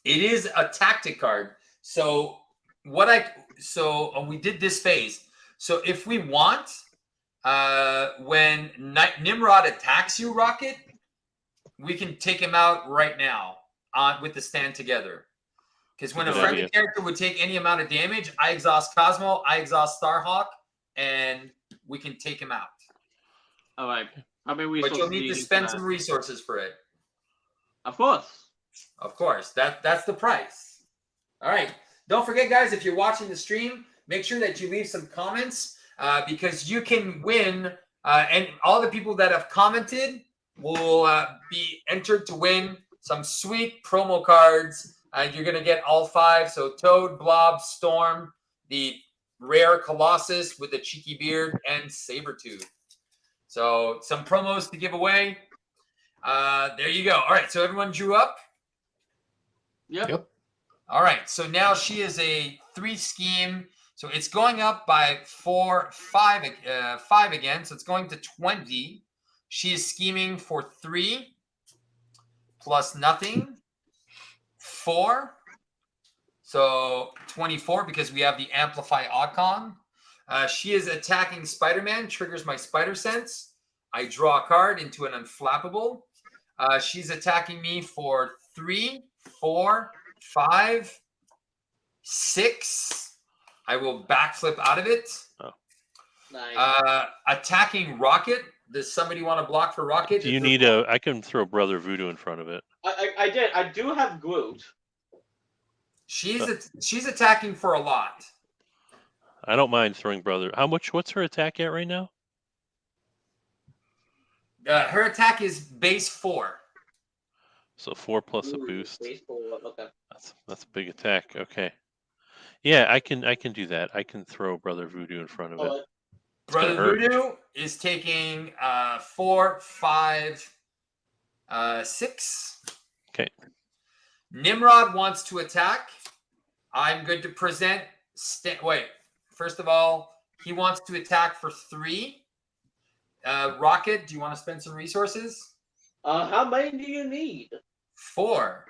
It is a tactic card. So we did this phase. So if we want, when Nimrod attacks you, Rocket, we can take him out right now with the stand together. Because when a Good friendly idea. character would take any amount of damage, I exhaust Cosmo, I exhaust Starhawk, and we can take him out. All right. How many But resources you'll do you need to for spend that? some resources for it. Of course. Of course, that's the price. All right. Don't forget, guys, if you're watching the stream, make sure that you leave some comments because you can win. And all the people that have commented will be entered to win some sweet promo cards. You're going to get all 5. So Toad, Blob, Storm, the rare Colossus with the cheeky beard, and Sabretooth. So some promos to give away. There you go. All right. So everyone drew up. Yep. All right, so now she is a 3 scheme. So it's going up by 5 again. So it's going to 20. She is scheming for 3 plus nothing, 4. So 24 because we have the Amplify Oddcon. She is attacking Spider-Man, triggers my Spider Sense. I draw a card into an Unflappable. She's attacking me for 3, 4, 5, 6. I will backflip out of it. Nice. Attacking Rocket. Does somebody want to block for Rocket? Do you If need I can throw Brother Voodoo in front of it. I did. I do have Groot. She's attacking for a lot. I don't mind throwing Brother. What's her attack at right now? Her attack is base 4. So 4 plus a Ooh, boost. baseball, okay. That's a big attack. Okay. Yeah, I can do that. I can throw Brother Voodoo in front of it. Brother hurt. Voodoo is taking 4, 5, 6. Okay. Nimrod wants to attack. I'm going to present. Wait. First of all, he wants to attack for 3. Rocket, do you want to spend some resources? How many do you need? 4.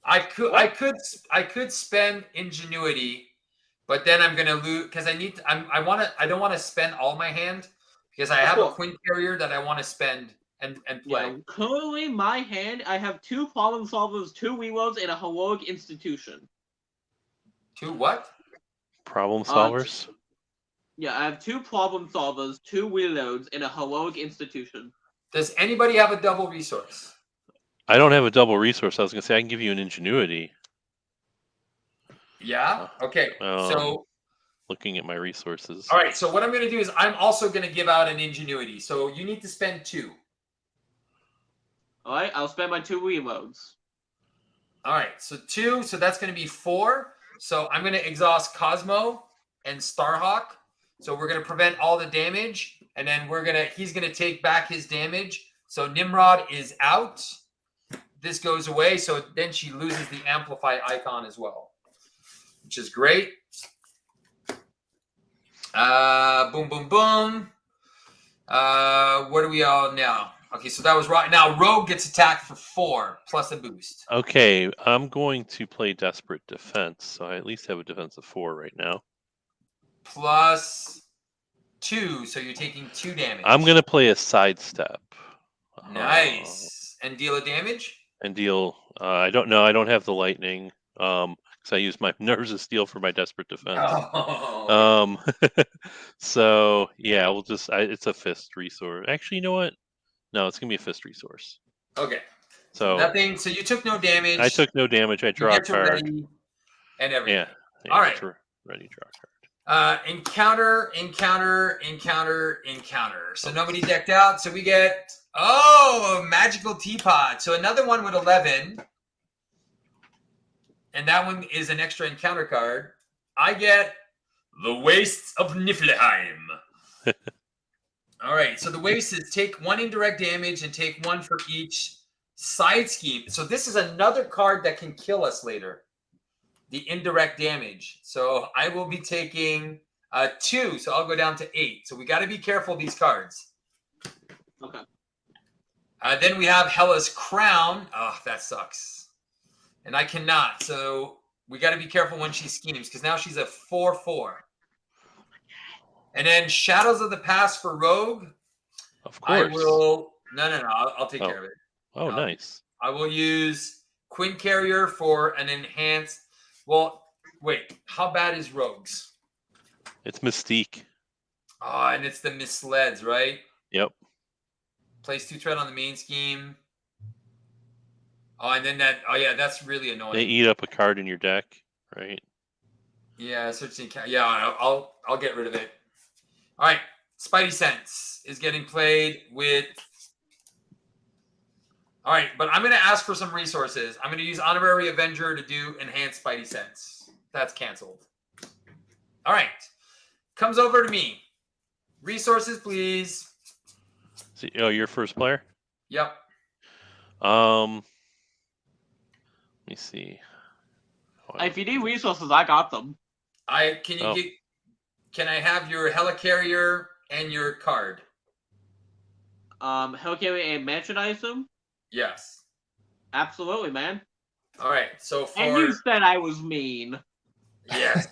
I could spend ingenuity, but then I'm gonna lose because I don't want to spend all my hand because I have a Queen Carrier that I want to spend and play. Yeah, currently, my hand, I have 2 problem solvers, 2 reloads, and a heroic institution. 2 what? Problem solvers. Yeah, I have 2 problem solvers, 2 reloads, and a heroic institution. Does anybody have a double resource? I don't have a double resource. I was gonna say I can give you an ingenuity. Yeah. Okay. So looking at my resources. All right. So what I'm going to do is I'm also going to give out an ingenuity. So you need to spend 2. All right. I'll spend my 2 reloads. All right. So 2. So that's going to be 4. So I'm going to exhaust Cosmo and Starhawk. So we're going to prevent all the damage, and then he's going to take back his damage. So Nimrod is out. This goes away. So then she loses the amplify icon as well, which is great. Boom, boom, boom. What are we all now? Okay, so that was right. Now Rogue gets attacked for 4 plus a boost. Okay, I'm going to play Desperate Defense, so I at least have a defense of 4 right now. Plus 2, so you're taking 2 damage. I'm going to play a Sidestep. Nice. And deal a damage? And deal... I don't know. I don't have the lightning. Because I use my Nerves of Steel for my Desperate Defense. Oh. So, yeah, we'll just... it's a Fist resource. Actually, you know what? No, it's going to be a Fist resource. Okay. So nothing. So you took no damage. I took no damage. I draw a card. Ready and everything. Yeah. All right. Ready, draw a card. Encounter. So nobody decked out. So we get, a magical teapot. So another one with 11. And that one is an extra encounter card. I get the Wastes of Niflheim. All right. So the waste is take 1 indirect damage and take 1 for each side scheme. So this is another card that can kill us later. The indirect damage. So I will be taking 2. So I'll go down to 8. So we got to be careful of these cards. Okay. Then we have HELA's Crown. Oh, that sucks. And I cannot. So we got to be careful when she schemes because now she's a 4/4. And then Shadows of the Past for Rogue. Of course. I will. No. I'll take care of it. Oh, nice. I will use Queen Carrier for an enhanced. Well, wait. How bad is Rogue's? It's Mystique. Oh, and it's the Misleds, right? Yep. Place 2 threat on the main scheme. Oh, and then that. Oh, yeah, that's really annoying. They eat up a card in your deck, right? Yeah, searching. Yeah, I'll get rid of it. All right, Spidey Sense is getting played with. All right, but I'm going to ask for some resources. I'm going to use Honorary Avenger to do Enhanced Spidey Sense. That's canceled. All right, comes over to me. Resources, please. So, you're first player? Yep. Let me see. If you need resources, I got them. Can I have your HELA carrier and your card? HELA carrier and mansion item? Yes. Absolutely, man. All right. So And you said I was mean. Yes.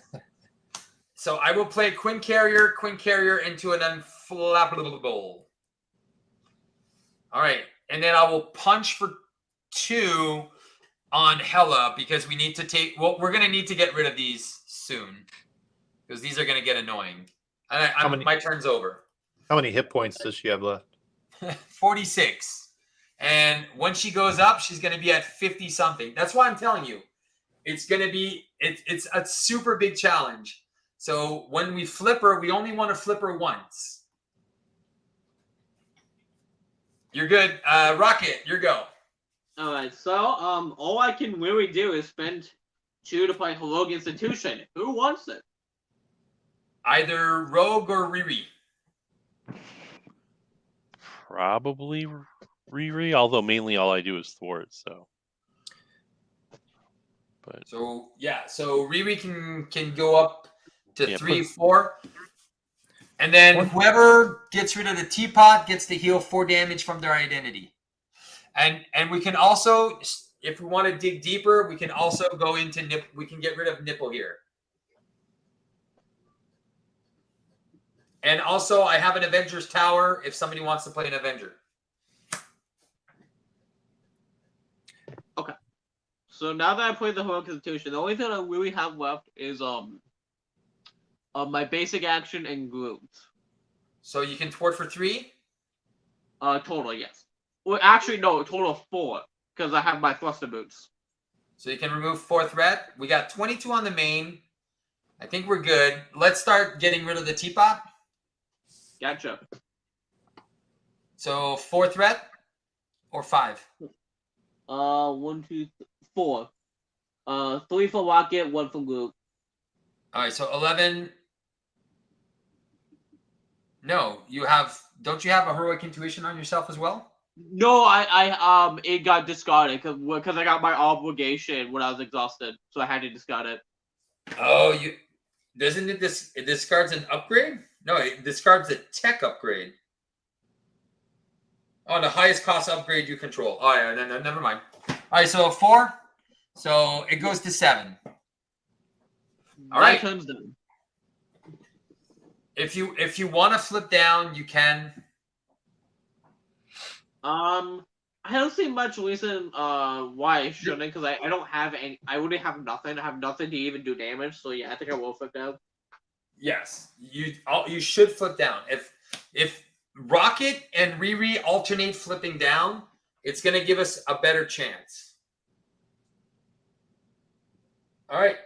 So I will play Queen Carrier into an unflappable. All right. And then I will punch for 2 on HELA because we need to take. Well, we're going to need to get rid of these soon because these are going to get annoying. My turn's over. How many hit points does she have left? 46. And when she goes up, she's going to be at 50 something. That's why I'm telling you, it's going to be it's a super big challenge. So when we flip her, we only want to flip her once. You're good. Rocket, your go. Alright, so all I can really do is spend 2 to play Heroic Institution. Who wants it? Either Rogue or Riri. Probably Riri, although mainly all I do is thwart, so. But So yeah, so Riri can go up to Yeah, 3, 4. And then whoever gets rid of the teapot gets to heal 4 damage from their identity. And we can also, if we want to dig deeper, we can also go into nip. We can get rid of nipple here. And also, I have an Avengers Tower if somebody wants to play an Avenger. Okay. So now that I played the Heroic Constitution, the only thing I really have left is my basic action and groups. So you can thwart for 3? Total, yes. Well, actually, no, total of 4, because I have my thruster boots. So you can remove 4 threat. We got 22 on the main. I think we're good. Let's start getting rid of the teapot. Gotcha. So 4 threat or 5? 1, 2, 4. 3 for rocket, 1 for group. All right, so 11. No, you have. Don't you have a heroic intuition on yourself as well? No, it got discarded because I got my obligation when I was exhausted, so I had to discard it. Oh, doesn't it discards an upgrade? No, it discards a tech upgrade. Oh, the highest cost upgrade you control. Oh yeah, no, never mind. All right, so 4. So it goes to 7. All right. Turns done. If you want to flip down, you can. I don't see much reason why I shouldn't, because I don't have any. I really have nothing. I have nothing to even do damage. So yeah, I think I will flip down. Yes, you should flip down. If Rocket and Riri alternate flipping down, it's going to give us a better chance. All right.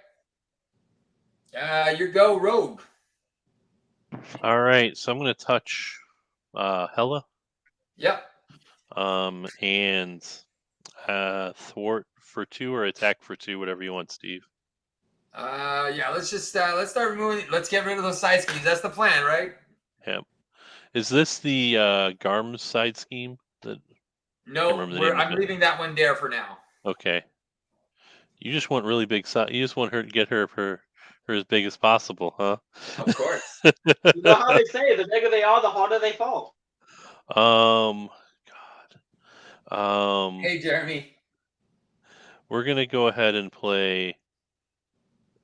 You go, Rogue. all right, so I'm going to touch HELA. Yep. And thwart for 2 or attack for 2, whatever you want, Steve. Yeah. Let's start removing. Let's get rid of those side schemes. That's the plan, right? Yeah. Is this the Garm's side scheme? No, I'm leaving that one there for now. Okay. You just want really big size. You just want her to get her as big as possible, huh? Of course. You know how they say, the bigger they are, the harder they fall. God. Hey, Jeremy. We're gonna go ahead and play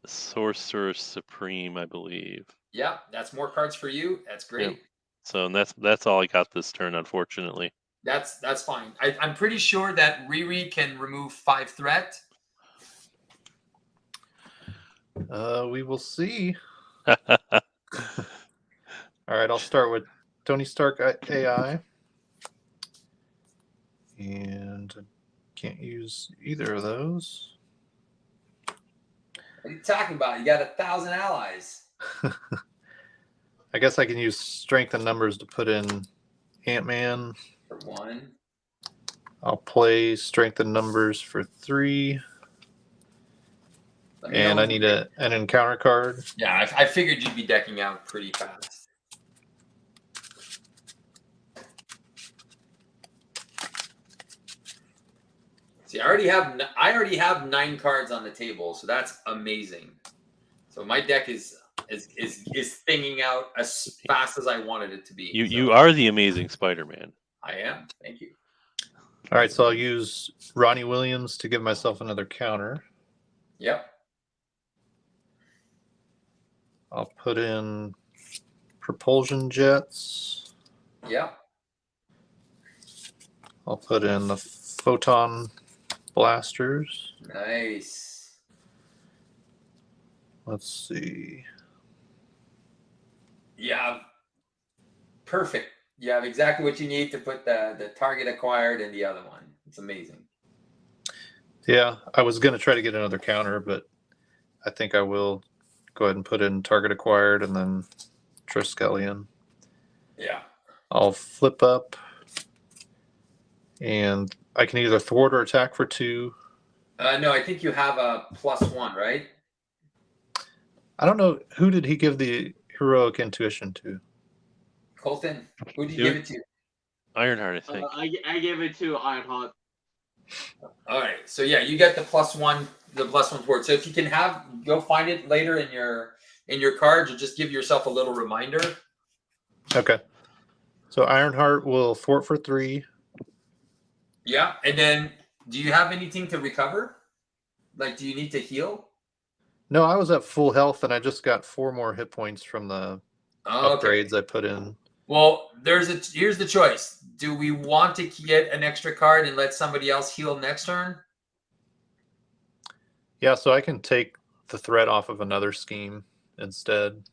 Sorcerer Supreme, I believe. Yeah, that's more cards for you. That's great. Yep. So that's all I got this turn, unfortunately. That's fine. I'm pretty sure that Riri can remove 5 threat. We will see. All right, I'll start with Tony Stark AI. And can't use either of those. What are you talking about? You got 1,000 allies. I guess I can use strength and numbers to put in Ant-Man. For 1. I'll play strength and numbers for 3. And I need an encounter card. Yeah, I figured you'd be decking out pretty fast. See, I already have 9 cards on the table, so that's amazing. So my deck is thinging out as fast as I wanted it to be. You are the Amazing Spider-Man. I am. Thank you. All right, so I'll use Ronnie Williams to give myself another counter. Yep. I'll put in propulsion jets. Yep. I'll put in the photon blasters. Nice. Let's see. Yeah. Perfect. You have exactly what you need to put the target acquired in the other one. It's amazing. Yeah, I was going to try to get another counter, but I think I will go ahead and put in target acquired and then Triskelion. Yeah. I'll flip up, and I can either thwart or attack for 2. No, I think you have a +1, right? I don't know, who did he give the heroic intuition 2. Colton, who do you Do give it. it to? Ironheart, I think. I gave it to Ironheart. All right. So yeah, you get the +1 toward. So if you can go find it later in your cards, or just give yourself a little reminder. Okay. So Ironheart will fort for 3. Yeah. And then do you have anything to recover? Like, do you need to heal? No, I was at full health, and I just got 4 more hit points from the Okay. upgrades I put in. Well, here's the choice. Do we want to get an extra card and let somebody else heal next turn? Yeah, so I can take the threat off of another scheme instead.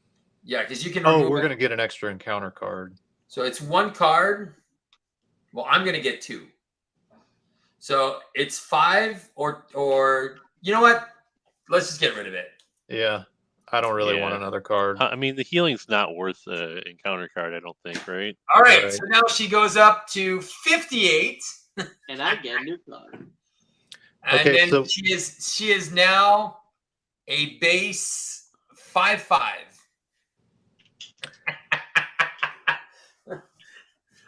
Yeah, because you can Oh, remove we're it. going to get an extra encounter card. So it's 1 card. Well, I'm going to get 2. So it's 5 or you know what? Let's just get rid of it. Yeah, I don't really want Yeah. another card. I mean, the healing's not worth an encounter card, I don't think, right? All right, Right. so now she goes up to 58. And I get a new card. And Okay, then so- she is now a base 5/5.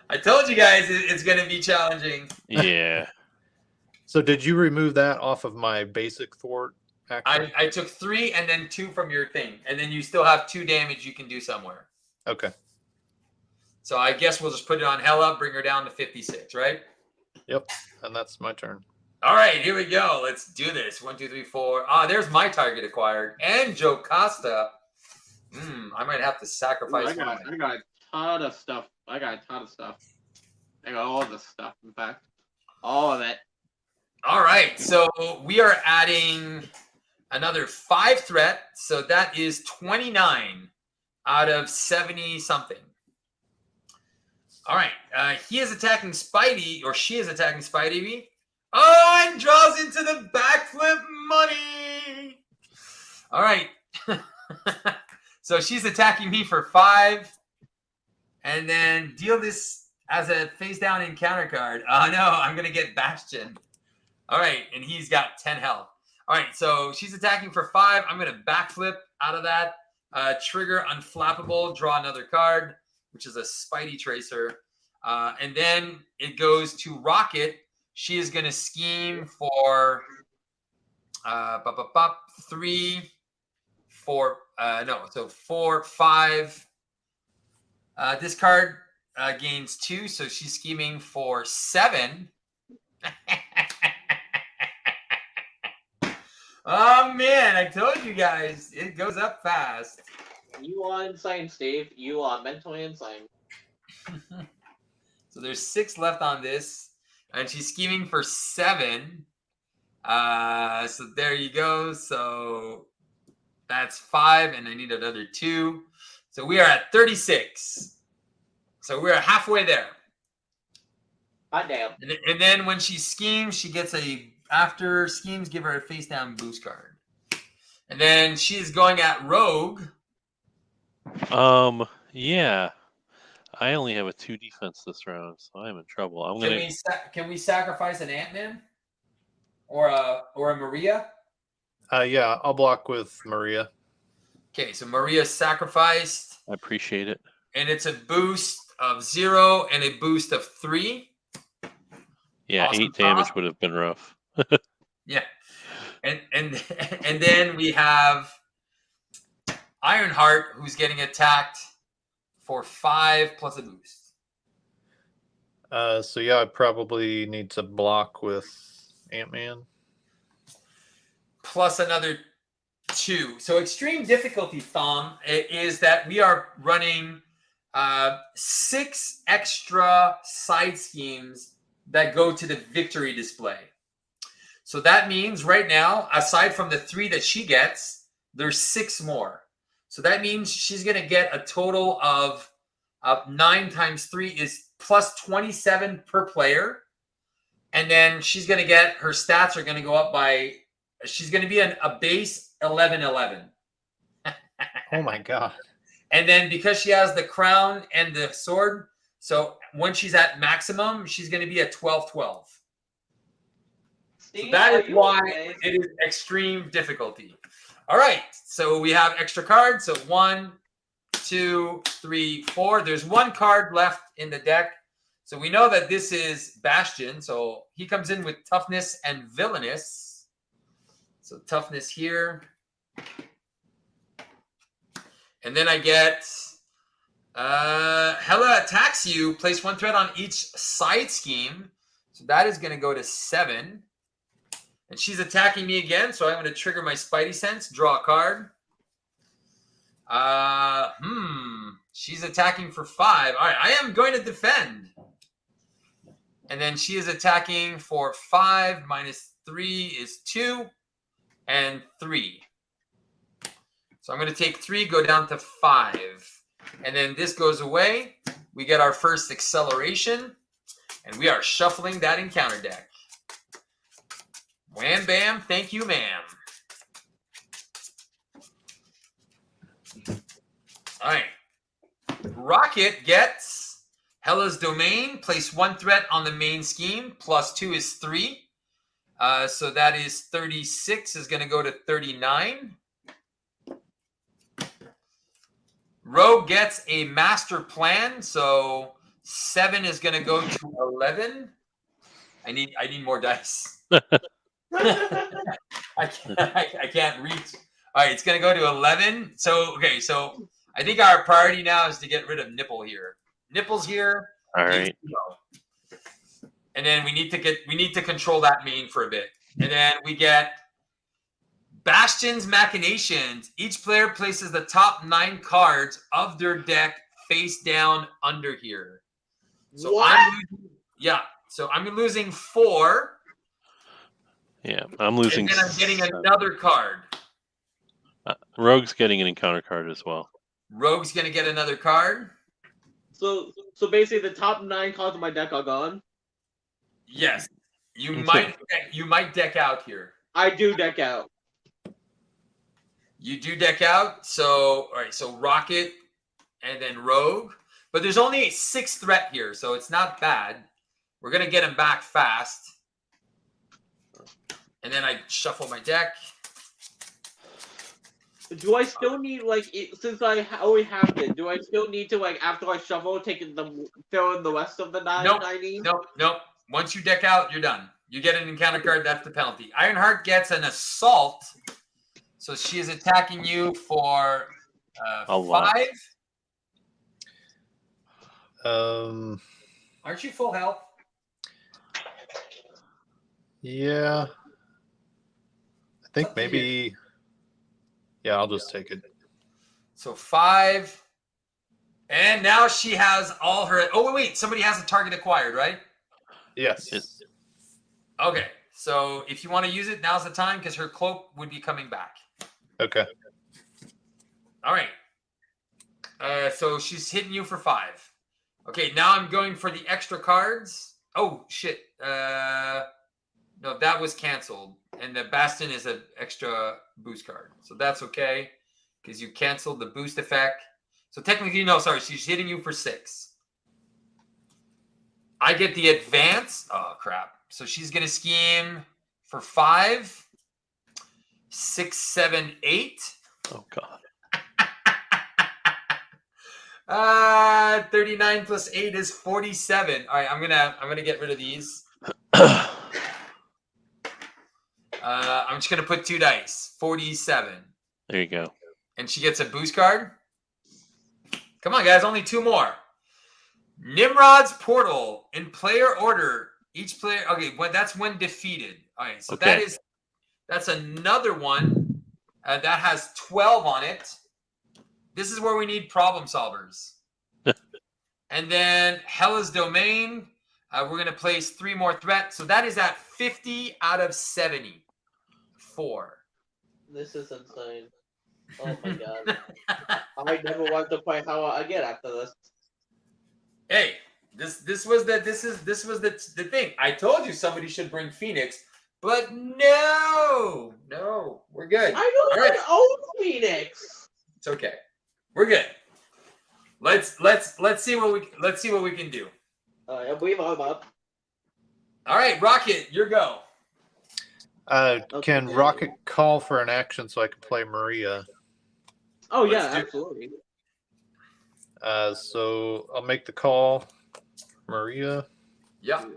I told you guys it's going to be challenging. Yeah. So did you remove that off of my basic thwart action? I took 3 and then 2 from your thing, and then you still have 2 damage you can do somewhere. Okay. So I guess we'll just put it on HELA, bring her down to 56, right? Yep, and that's my turn. All right, here we go. Let's do this. 1, 2, 3, 4. Ah, there's my target acquired. And Joe Costa. I might have to sacrifice I got a ton of stuff. I got all the stuff, in fact. All of it. All right, so we are adding another 5 threat. So that is 29 out of 70 something. All right, he is attacking Spidey, or she is attacking Spidey. Oh, and draws into the backflip money. All right. So she's attacking me for 5. And then deal this as a face down encounter card. Oh, no, I'm going to get Bastion. All right, and he's got 10 health. All right, so she's attacking for 5. I'm going to backflip out of that. Trigger unflappable, draw another card, which is a Spidey Tracer. And then it goes to Rocket. She is going to scheme for 3, 4, so 4, 5. This card gains 2, so she's scheming for 7. Oh, man, I told you guys, it goes up fast. You are insane, Steve. You are mentally insane. So there's 6 left on this, and she's scheming for 7. So there you go. So that's 5, and I need another 2. So we are at 36. So we're halfway there. Hot damn. And then when she schemes, she gets after schemes, give her a face down boost card. And then she is going at Rogue. Yeah. I only have a 2 defense this round, so I'm in trouble. Can we sacrifice an Ant-Man or a Maria? Yeah, I'll block with Maria. Okay, so Maria's sacrificed. I appreciate it. And it's a boost of 0 and a boost of 3. Yeah, Awesome 8 damage top. would have been rough. Yeah. And then we have Ironheart, who's getting attacked for 5 plus a boost. So yeah, I probably need to block with Ant-Man. Plus another 2. So extreme difficulty, Thom, is that we are running 6 extra side schemes that go to the victory display. So that means right now, aside from the 3 that she gets, there's 6 more. So that means she's going to get a total of 9 times 3 is plus 27 per player. And then she's going to get, her stats are going to go up by, she's going to be a base 11-11. Oh my god. And then because she has the crown and the sword, so when she's at maximum, she's going to be a 12-12. So that is why it is extreme difficulty. All right, so we have extra cards. So 1, 2, 3, 4. There's one card left in the deck. So we know that this is Bastion. So he comes in with toughness and villainous. So toughness here. And then I get HELA attacks you. Place 1 threat on each side scheme. So that is going to go to 7. And she's attacking me again. So I'm going to trigger my Spidey Sense. Draw a card. She's attacking for 5. All right, I am going to defend. And then she is attacking for 5. Minus 3 is 2. And 3. So I'm going to take 3, go down to 5. And then this goes away. We get our first acceleration. And we are shuffling that encounter deck. Wham, bam, thank you, ma'am. All right. Rocket gets HELA's Domain. Place 1 threat on the main scheme. Plus 2 is 3. So that is 36 is going to go to 39. Rogue gets a master plan. So 7 is going to go to 11. I need more dice. I can't reach. All right, it's going to go to 11. So, okay, so I think our priority now is to get rid of Nipple here. Nipple's here. All right. And then we need to control that main for a bit. And then we get Bastion's Machinations. Each player places the top 9 cards of their deck face down under here. So What? So I'm losing 4. Yeah, I'm losing. And then I'm getting another card. Rogue's getting an encounter card as well. Rogue's gonna get another card. So basically, the top 9 cards of my deck are gone. Yes, you Okay. might deck out here. I do deck out. You do deck out. So all right. So Rocket and then Rogue, but there's only a 6 threat here, so it's not bad. We're gonna get him back fast. And then I shuffle my deck. Do I still need since I already have it? Do I still need to after I shuffle, fill in the rest of the 9 I need? Nope. Once you deck out, you're done. You get an encounter card. That's the penalty. Ironheart gets an assault, so she is attacking you for 5. Aren't you full health? Yeah. I think maybe. Yeah, I'll just take it. So 5. And now she has all her. Oh, wait. Somebody has a target acquired, right? Yes. Okay. So if you want to use it, now's the time because her cloak would be coming back. Okay. All right. So she's hitting you for 5. Okay. Now I'm going for the extra cards. Oh, shit. No, that was canceled. And the Bastion is an extra boost card. So that's okay because you canceled the boost effect. So technically, no, sorry. She's hitting you for 6. I get the advance. Oh, crap. So she's going to scheme for 5, 6, 7, 8. Oh, God. 39 plus 8 is 47. All right, I'm gonna get rid of these. I'm just gonna put 2 dice. 47. There you go. And she gets a boost card. Come on, guys, only 2 more. Nimrod's Portal in player order. Each player. Okay, that's when defeated. All right, so Okay. that's another one that has 12 on it. This is where we need problem solvers. And then HELA's Domain. We're going to place 3 more threats. So that is at 50 out of 74. This is insane. Oh my god. I never want to play HELA again after this. Hey, this was the thing. I told you somebody should bring Phoenix, but no, we're good. I don't All right. even own Phoenix. It's okay. We're good. Let's see what we can do. I believe I'm up. All right, Rocket, your go. Can Rocket call for an action so I can play Maria? Oh Let's yeah, do- absolutely. So I'll make the call. Maria. Yep.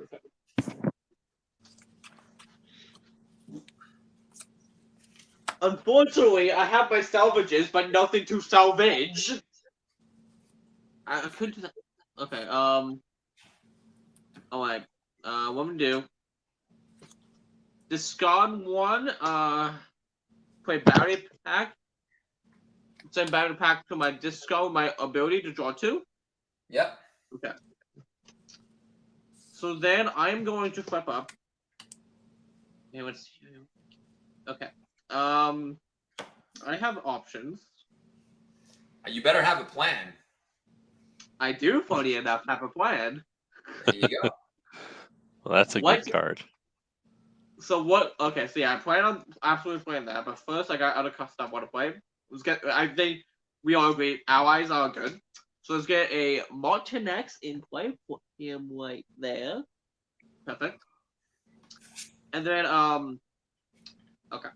Unfortunately, I have my salvages, but nothing to salvage. I could do that. Okay, alright. What I'm gonna do. Discard one, play battery pack. Send battery pack to my discard my ability to draw 2. Yep. Okay. So then I'm going to flip up. Okay. I have options. You better have a plan. I do, funny enough, have a plan. There you go. Well, that's a What? good card. So what? Okay, so yeah, I plan on absolutely playing that, but first I got other stuff I want to play. Let's get. I think we all agree allies are good. So let's get a Martinex in play. Put him right there. Perfect. And then okay.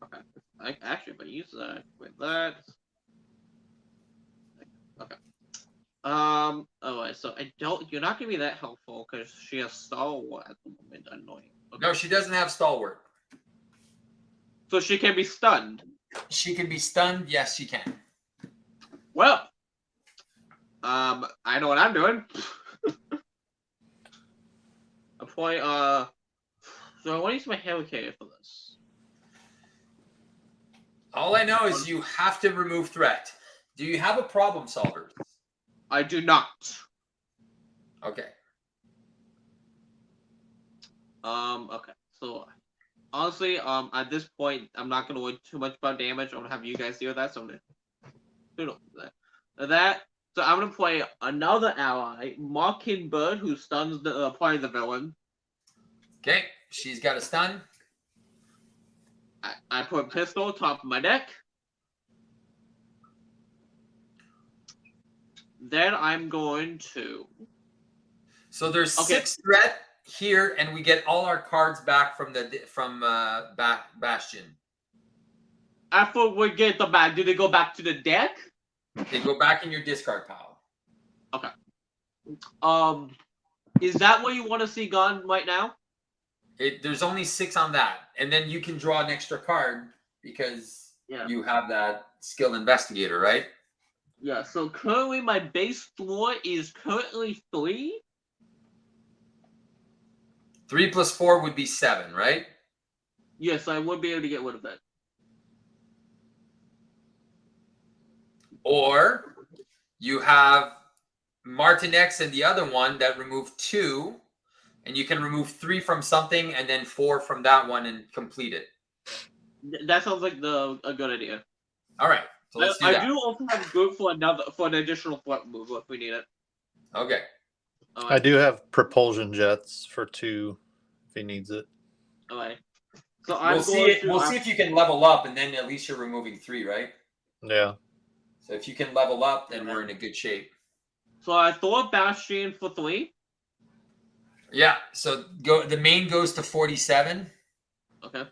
Okay. Actually, if I use that with that. Okay. Alright, so I don't. You're not gonna be that helpful because she has stalwart at the moment. Annoying. Okay. No, she doesn't have stalwart. So she can be stunned. She can be stunned. Yes, she can. Well, I know what I'm doing. Apply. So I want to use my helicarrier for this. All I know is you have to remove threat. Do you have a problem solver? I do not. Okay. Okay. So honestly, at this point, I'm not gonna worry too much about damage. I'm gonna have you guys deal with that. So I'm gonna do that. So I'm gonna play another ally, Mockingbird, who stuns the probably the villain. Okay. She's got a stun. I put pistol top of my deck. Then I'm going to. So there's Okay. 6 threat here, and we get all our cards back from Bastion. After we get them back, do they go back to the deck? They go back in your discard pile. Okay. Is that what you want to see gone right now? There's only 6 on that, and then you can draw an extra card because you have that skilled investigator, right? Yeah. So currently, my base floor is currently 3. 3 plus 4 would be 7, right? Yes, I would be able to get rid of that. Or you have Martinex and the other one that remove 2, and you can remove 3 from something and then 4 from that one and complete it. That sounds like a good idea. All right, so let's do that. I do also have good for an additional threat move if we need it. Okay. All I right. do have propulsion jets for 2 if he needs it. All right. So We'll see if you can level up, and then at least you're removing 3, right? Yeah. So if you can level up, then we're in a good shape. So I throw a Bastion for 3. Yeah. So the main goes to 47. Okay.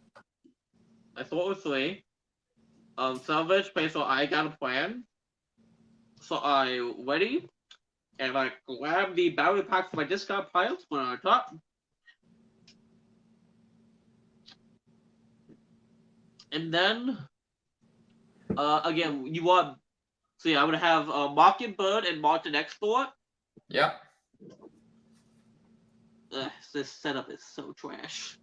I throw it with 3. Salvage pay, so I got a plan. So I ready, and I grab the battery pack for my discard pile, put it on top. And then, again, you want. So yeah, I'm gonna have Mockingbird and Martinex for it. Yep. This setup is so trash.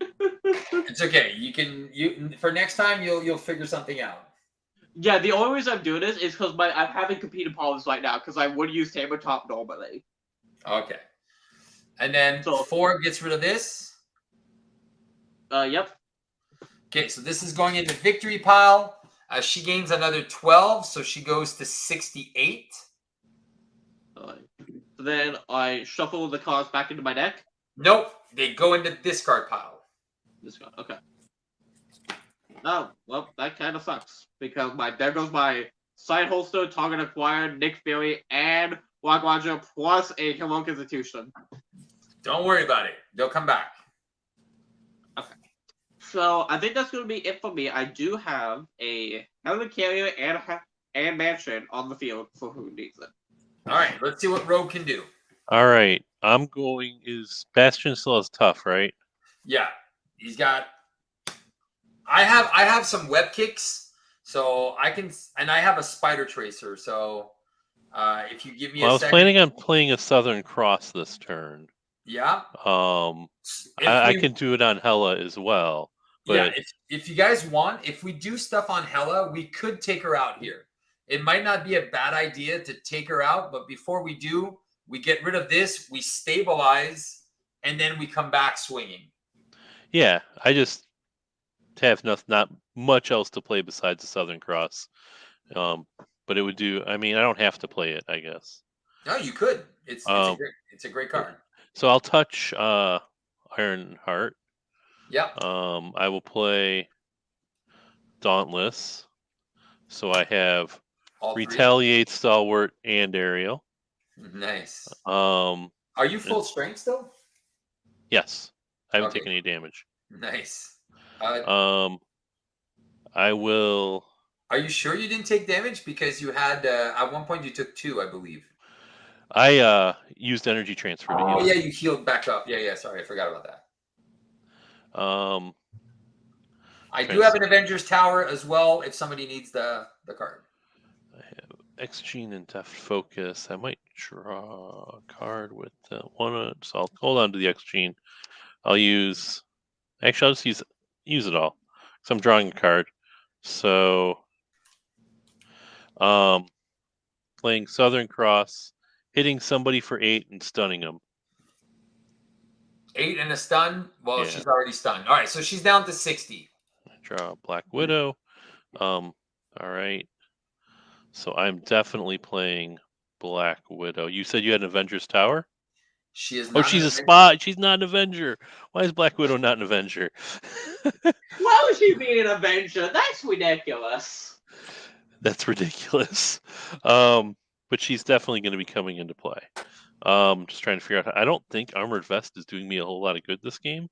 It's okay. You for next time you'll figure something out. Yeah, the only reason I'm doing this is because I'm having competing problems right now because I would use tabletop normally. Okay. And then 4 gets rid of this. Yep. Okay, so this is going into victory pile. She gains another 12, so she goes to 68. So then I shuffle the cards back into my deck. Nope, they go into discard pile. Discard. Okay. Oh, well, that kind of sucks because there goes my side holster, target acquired, Nick Fury, and Rock Roger plus a heroic institution. Don't worry about it. They'll come back. Okay. So I think that's going to be it for me. I do have a helicarrier and mansion on the field for who needs it. All right, let's see what Rogue can do. All right, I'm going. Is Bastion still as tough, right? Yeah, he's got. I have some web kicks, so I can, and I have a spider tracer. So if you give me Well, I a was second, planning on playing a Southern Cross this turn. yeah. I can do it on HELA as well. Yeah, But if you guys want, if we do stuff on HELA, we could take her out here. It might not be a bad idea to take her out, but before we do, we get rid of this, we stabilize, and then we come back swinging. yeah, I just have not much else to play besides the Southern Cross. But it would do. I mean, I don't have to play it, I guess. No, you could. It's a great card. So I'll touch Ironheart. Yeah. I will play Dauntless. So I have All three. Retaliate, Stalwart, and Aerial. Nice. Are you full strength still? Yes. I haven't taken any damage. Nice. I will. Are you sure you didn't take damage? Because you had at one point you took 2, I believe. I used energy transfer to heal. Oh yeah, you healed back up. Yeah. Sorry, I forgot about that. I do have an Avengers Tower as well. If somebody needs the card. I have X-Gene and Deft Focus. I might draw a card with one. So I'll hold on to the X-Gene. I'll use. Actually, I'll just use it all. So I'm drawing a card. So, playing Southern Cross, hitting somebody for 8 and stunning them. 8 and a stun? Well, Yeah. she's already stunned. All right, so she's down to 60. Draw Black Widow. All right. So I'm definitely playing Black Widow. You said you had an Avengers Tower? She is Oh, not. she's a spy. She's not an Avenger. Why is Black Widow not an Avenger? Why would she be an Avenger? That's ridiculous. That's ridiculous. But she's definitely going to be coming into play. Just trying to figure out. I don't think Armored Vest is doing me a whole lot of good this game.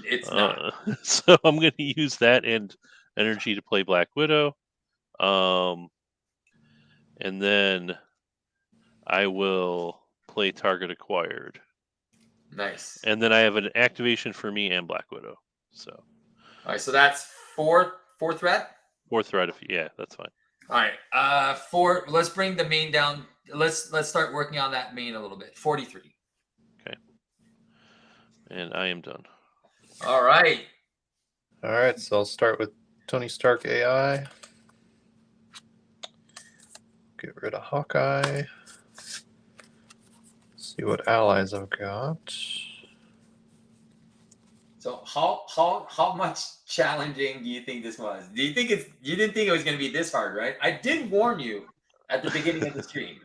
It's not. So I'm going to use that and energy to play Black Widow. And then I will play Target Acquired. Nice. And then I have an activation for me and Black Widow. So. All right, so that's four threat. 4 threat. Yeah, that's fine. All right. 4. Let's bring the main down. Let's start working on that main a little bit. 43. Okay. And I am done. All right. All right, so I'll start with Tony Stark AI. Get rid of Hawkeye. See what allies I've got. So how much challenging do you think this was? Do you think you didn't think it was going to be this hard, right? I did warn you at the beginning of the stream.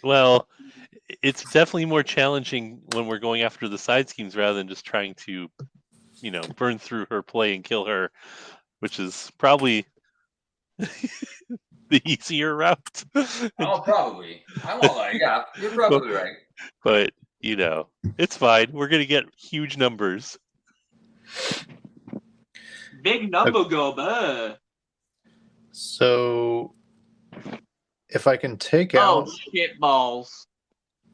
Well, it's definitely more challenging when we're going after the side schemes rather than just trying to, burn through her play and kill her, which is probably the easier route. Oh, probably. I won't lie. Yeah, you're probably right. But, it's fine. We're going to get huge numbers. Big number go, So, if I can take Oh, out... shit balls.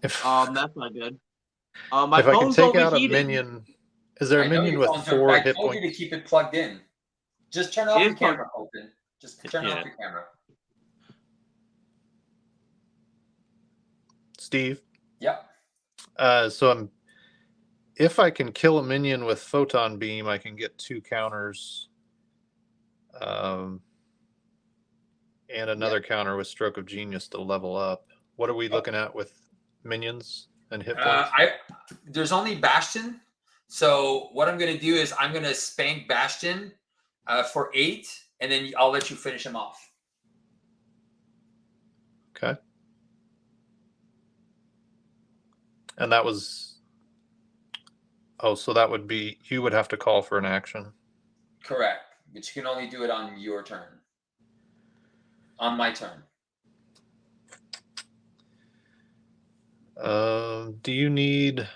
If, That's not good. My if I can phone's take out a overheated. minion... Is there a I know minion your with phone's on, 4 I hit told you points? to keep it plugged in. Just turn off It your is plugged- camera, Colton. Just turn off your camera. Steve? Yep. If I can kill a minion with Photon Beam, I can get 2 counters. And another counter with Stroke of Genius to level up. What are we looking at with minions and hit points? There's only Bastion. So what I'm going to do is I'm going to spank Bastion for 8, and then I'll let you finish him off. Okay. And that was... Oh, so that would be... You would have to call for an action. Correct. But you can only do it on your turn. On my turn. Do you need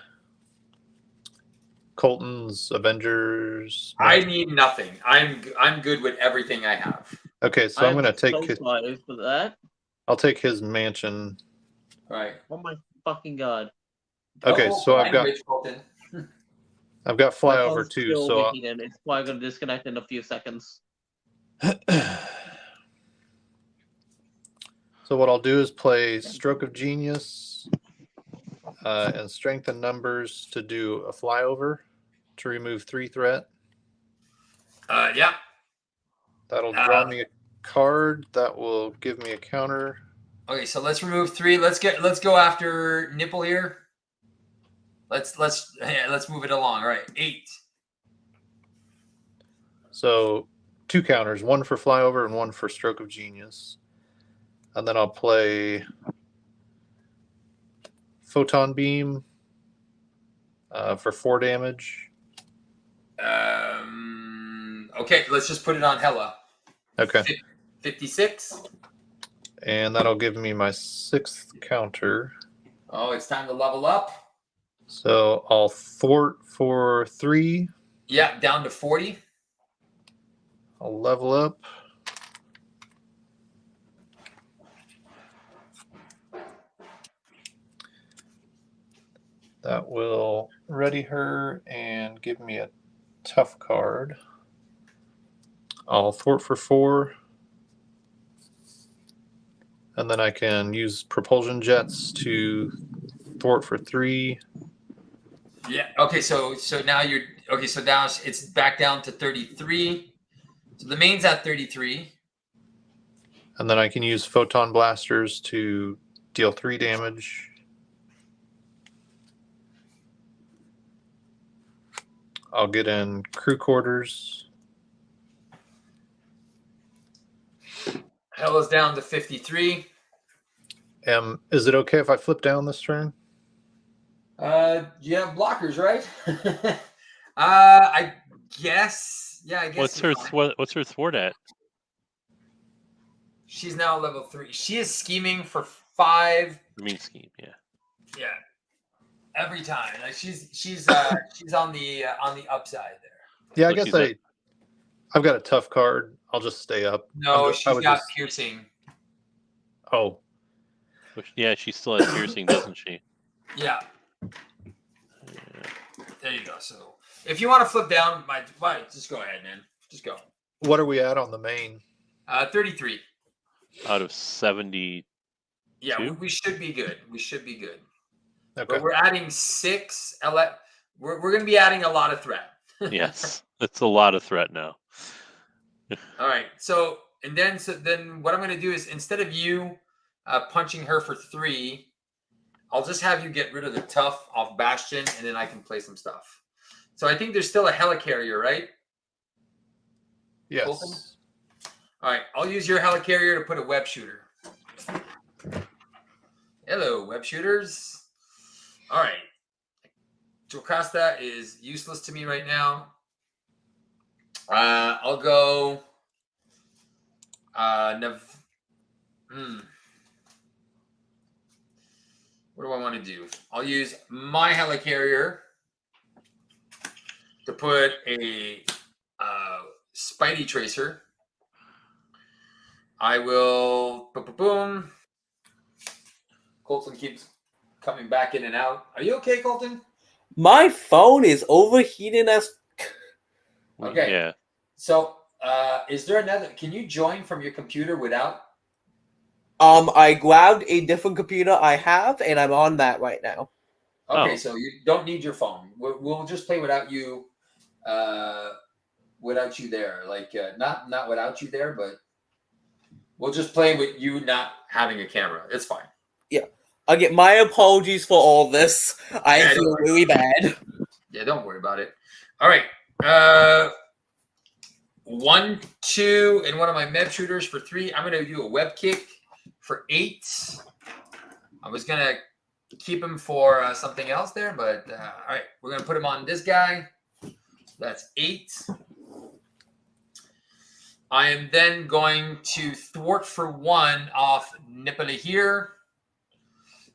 Colton's Avengers? I need nothing. I'm good with everything I have. Okay, so I'm going to take his, sorry for that. I'll take his mansion. All right. Oh my fucking god. Okay, so I've got Colton. I've got My flyover phone's too. still So overheated. It's probably gonna disconnect in a few seconds. so what I'll do is play Stroke of Genius and Strength in Numbers to do a flyover to remove 3 threat. Yeah. That'll draw me a card. That will give me a counter. Okay, so let's remove 3. Let's go after Nipple here. Let's move it along. All right, 8. So 2 counters, 1 for flyover and 1 for Stroke of Genius. And then I'll play Photon Beam for 4 damage. Okay, let's just put it on HELA. Okay. 56. And that'll give me my 6th counter. Oh, it's time to level up. So I'll thwart for 3. Yeah, down to 40. I'll level up. That will ready her and give me a tough card. I'll thwart for 4. And then I can use propulsion jets to thwart for 3. Yeah. Okay. So now you're okay. So now it's back down to 33. So the main's at 33. And then I can use photon blasters to deal 3 damage. I'll get in crew quarters. HELA's down to 53. Is it okay if I flip down this turn? You have blockers, right? I guess. Yeah, I guess. What's her thwart at? She's now level 3. She is scheming for 5. I mean, scheme, yeah. Yeah. Every time, like she's on the upside there. Yeah, I So guess I've got a tough card. I'll just stay up. No, she's got piercing. Oh. Yeah, she still has piercing, doesn't she? Yeah. There you go. So if you want to flip down, just go ahead, man. Just go. What are we at on the main? 33. Out of 70. Yeah, we should be good. We should be good. Okay. But we're adding 6. We're going to be adding a lot of threat. Yes, it's a lot of threat now. All right. So then what I'm going to do is instead of you punching her for 3, I'll just have you get rid of the tough off Bastion, and then I can play some stuff. So I think there's still a helicarrier, right? Yes. Colton? All right. I'll use your helicarrier to put a web shooter. Hello, web shooters. All right. Jocasta is useless to me right now. I'll go. What do I want to do? I'll use my helicarrier to put a Spidey tracer. I will. Boom. Colton keeps coming back in and out. Are you okay, Colton? My phone is overheating as. Okay. Yeah. So, is there another? Can you join from your computer without? I grabbed a different computer I have, and I'm on that right now. Okay, Oh. so you don't need your phone. We'll just play without you. Without you there, like not without you there, but we'll just play with you not having a camera. It's fine. Yeah. Again, my apologies for all this. I feel really bad. Yeah, don't worry about it. All right. 1, 2, and one of my med shooters for 3. I'm gonna do a web kick for 8. I was gonna keep him for something else there, but all right, we're gonna put him on this guy. That's 8. I am then going to thwart for 1 off Nipple here.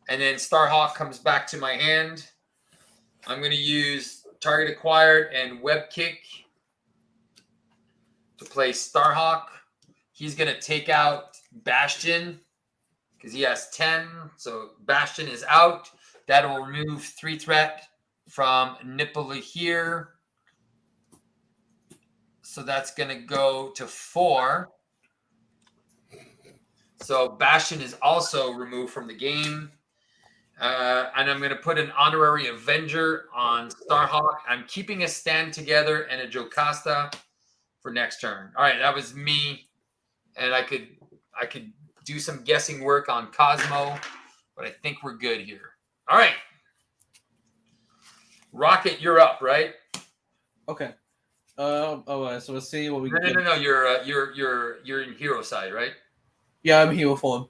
And then Starhawk comes back to my hand. I'm going to use target acquired and web kick to play Starhawk. he's going to take out Bastion because he has 10. So Bastion is out. That will remove 3 threat from Nipple here. So that's going to go to 4. So Bastion is also removed from the game. And I'm going to put an Honorary Avenger on Starhawk. I'm keeping a Stand Together and a Jocasta for next turn. All right, that was me. And I could do some guessing work on Cosmo, but I think we're good here. All right. Rocket, you're up, right? Okay. So let's see what we can. No. You're in hero side, right? Yeah, I'm hero form.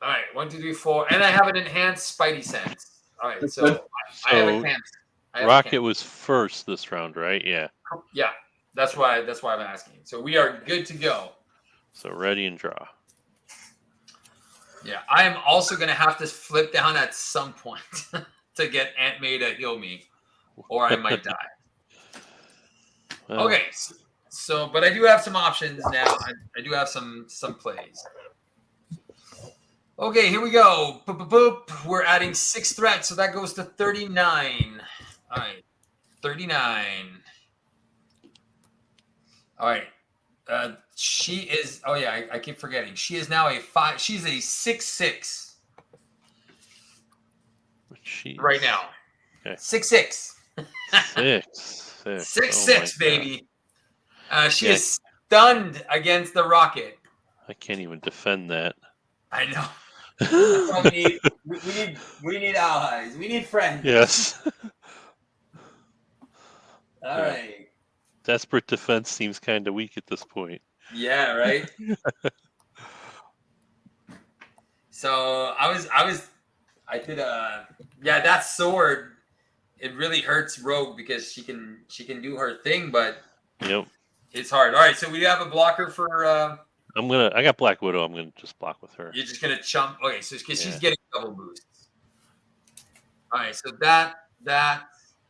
All right, 1, 2, 3, 4, and I have an enhanced Spidey sense. All right, That's so good. I have a So cancer. Rocket was first this round, right? Yeah. Yeah, that's why I'm asking. So we are good to go. So ready and draw. Yeah, I am also going to have to flip down at some point to get Aunt May to heal me, or I might die. Well, Okay, so but I do have some options now. I do have some plays. Okay, here we go. Boop, boop, boop. We're adding 6 threats, so that goes to 39. All right, 39. All right. She is. Oh yeah, I keep forgetting. She is now a 5. She's a 6/6 right now. Okay. 6/6. 6. 6/6, baby. She Yeah. is stunned against the Rocket. I can't even defend that. I know. That's why we need allies. We need friends. Yes. All Yeah. right. Desperate defense seems kind of weak at this point. Yeah, right. So I did that sword. It really hurts Rogue because she can do her thing, but Yep. it's hard. All right, so we have a blocker for. I got Black Widow. I'm gonna just block with her. You're just gonna chump. Okay, so because she's Yeah. getting double boosts. All right, so that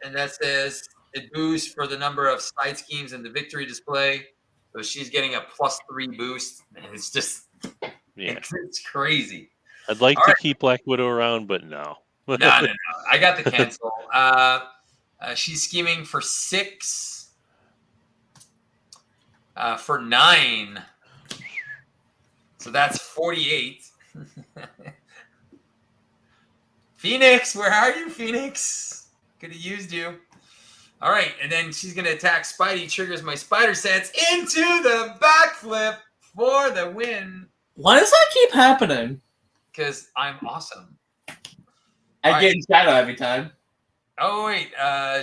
and that says it boosts for the number of side schemes in the victory display. So she's getting a +3 boost, and it's just it's crazy. I'd like All to right. keep Black Widow around, but no. No. I got the cancel. She's scheming for 6. For 9. So that's 48. Phoenix, where are you, Phoenix? Could have used you. All right, and then she's going to attack Spidey, triggers my spider sense into the backflip for the win. Why does that keep happening? Because I'm awesome. I get in shadow every time. Oh, wait.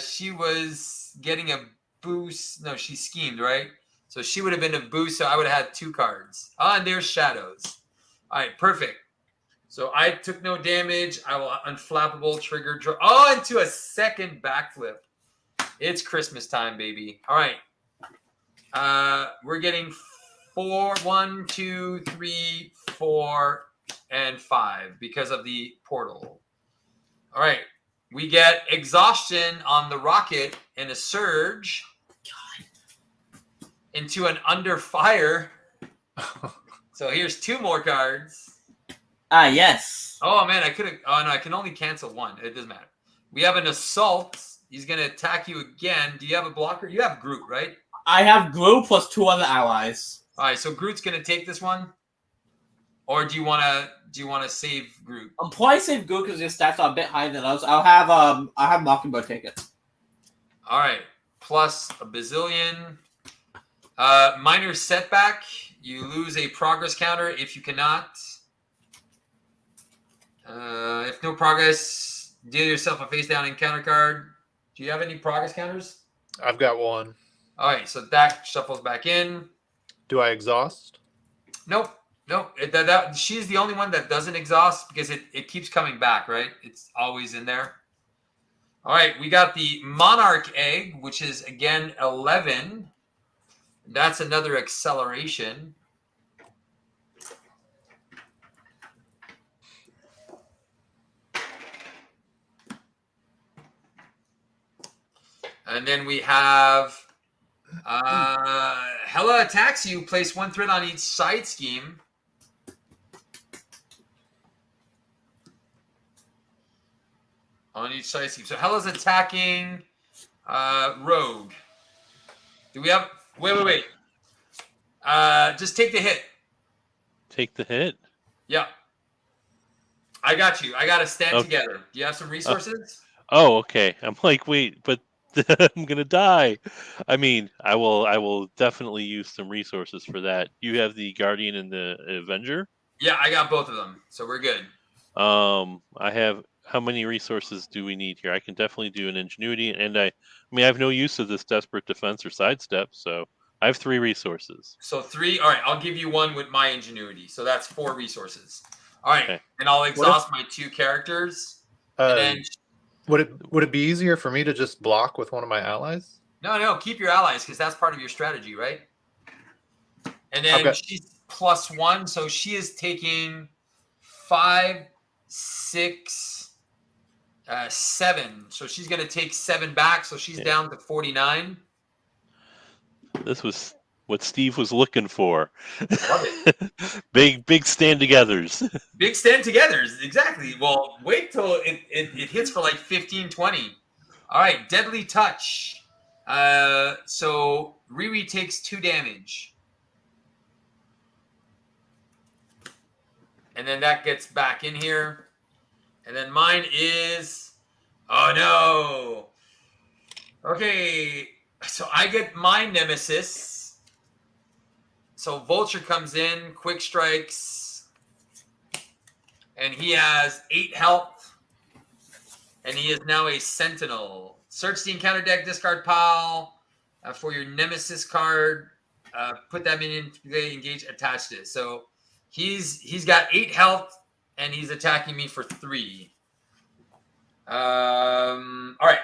She was getting a boost. No, she schemed, right? So she would have been a boost, so I would have had 2 cards. And there's shadows. All right, perfect. So I took no damage. I will unflappable trigger draw. Oh, into a second backflip. It's Christmas time, baby. All right. We're getting 4, 1, 2, 3, 4, and 5 because of the portal. All right. We get exhaustion on the Rocket and a surge into an under fire. So here's 2 more cards. Yes. Oh man, I could have. Oh no, I can only cancel 1. It doesn't matter. We have an assault. He's gonna attack you again. Do you have a blocker? You have Groot, right? I have Groot plus 2 other allies. All right, so Groot's gonna take this one, or do you wanna save Groot? I'm probably save Groot because his stats are a bit higher than us. I'll have Mockingbird take it. All right, plus a bazillion. Minor setback. You lose a progress counter if you cannot. If no progress, deal yourself a face down encounter card. Do you have any progress counters? I've got 1. All right, so that shuffles back in. Do I exhaust? Nope. She's the only one that doesn't exhaust because it keeps coming back, right? It's always in there. All right, we got the Monarch Egg, which is, again, 11. That's another acceleration. And then we have Hela attacks you. Place 1 threat on each side scheme. On each side scheme. So Hela's attacking Rogue. Do we have... Wait. Just take the hit. Take the hit? Yeah. I got you. I got to stand together. Do you have some resources? Oh, okay. I'm like, wait, but I'm gonna die. I mean, I will definitely use some resources for that. You have the Guardian and the Avenger? Yeah, I got both of them. So we're good. I have... How many resources do we need here? I can definitely do an ingenuity, and I mean, I have no use of this desperate defense or sidestep, so I have 3 resources. So 3. All right, I'll give you 1 with my ingenuity. So that's 4 resources. All right, Okay. and I'll exhaust my 2 characters. And then would it be easier for me to just block with one of my allies? no, keep your allies because that's part of your strategy, right? And then she's +1, so she is taking 5, 6, 7. So she's going to take 7 back, so she's down to 49. This was what Steve was looking for. Love it. big stand-togethers. Big stand-togethers, exactly. Well, wait till it hits for like 15, 20. All right, Deadly Touch. So Riri takes 2 damage. And then that gets back in here. And then mine is... Oh, no. Okay. So I get my nemesis. So Vulture comes in, quick strikes. And he has 8 health. And he is now a Sentinel. Search the encounter deck, discard pile for your nemesis card. Put that minion to engage, attach this. So he's got 8 health, and he's attacking me for 3. All right,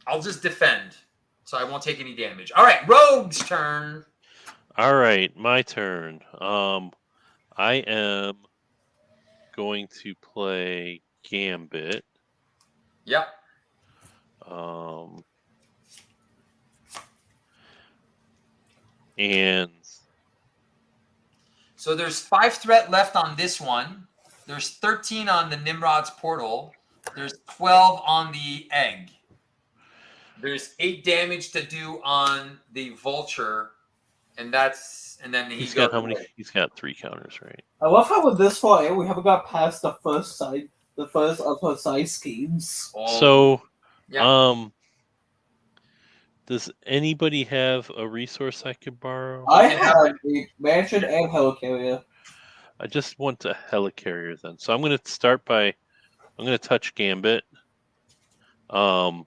I'll just defend, so I won't take any damage. All right, Rogue's turn. All right, my turn. I am going to play Gambit. Yep. And so there's 5 threat left on this one. There's 13 on the Nimrod's portal. There's 12 on the egg. There's 8 damage to do on the vulture, and then he's got how many? He's got 3 counters, right? I love how with this far we haven't got past the first side schemes. So, yeah. Does anybody have a resource I could borrow? I have a mansion and helicarrier. I just want a helicarrier then. So I'm going to start by, I'm going to touch Gambit. And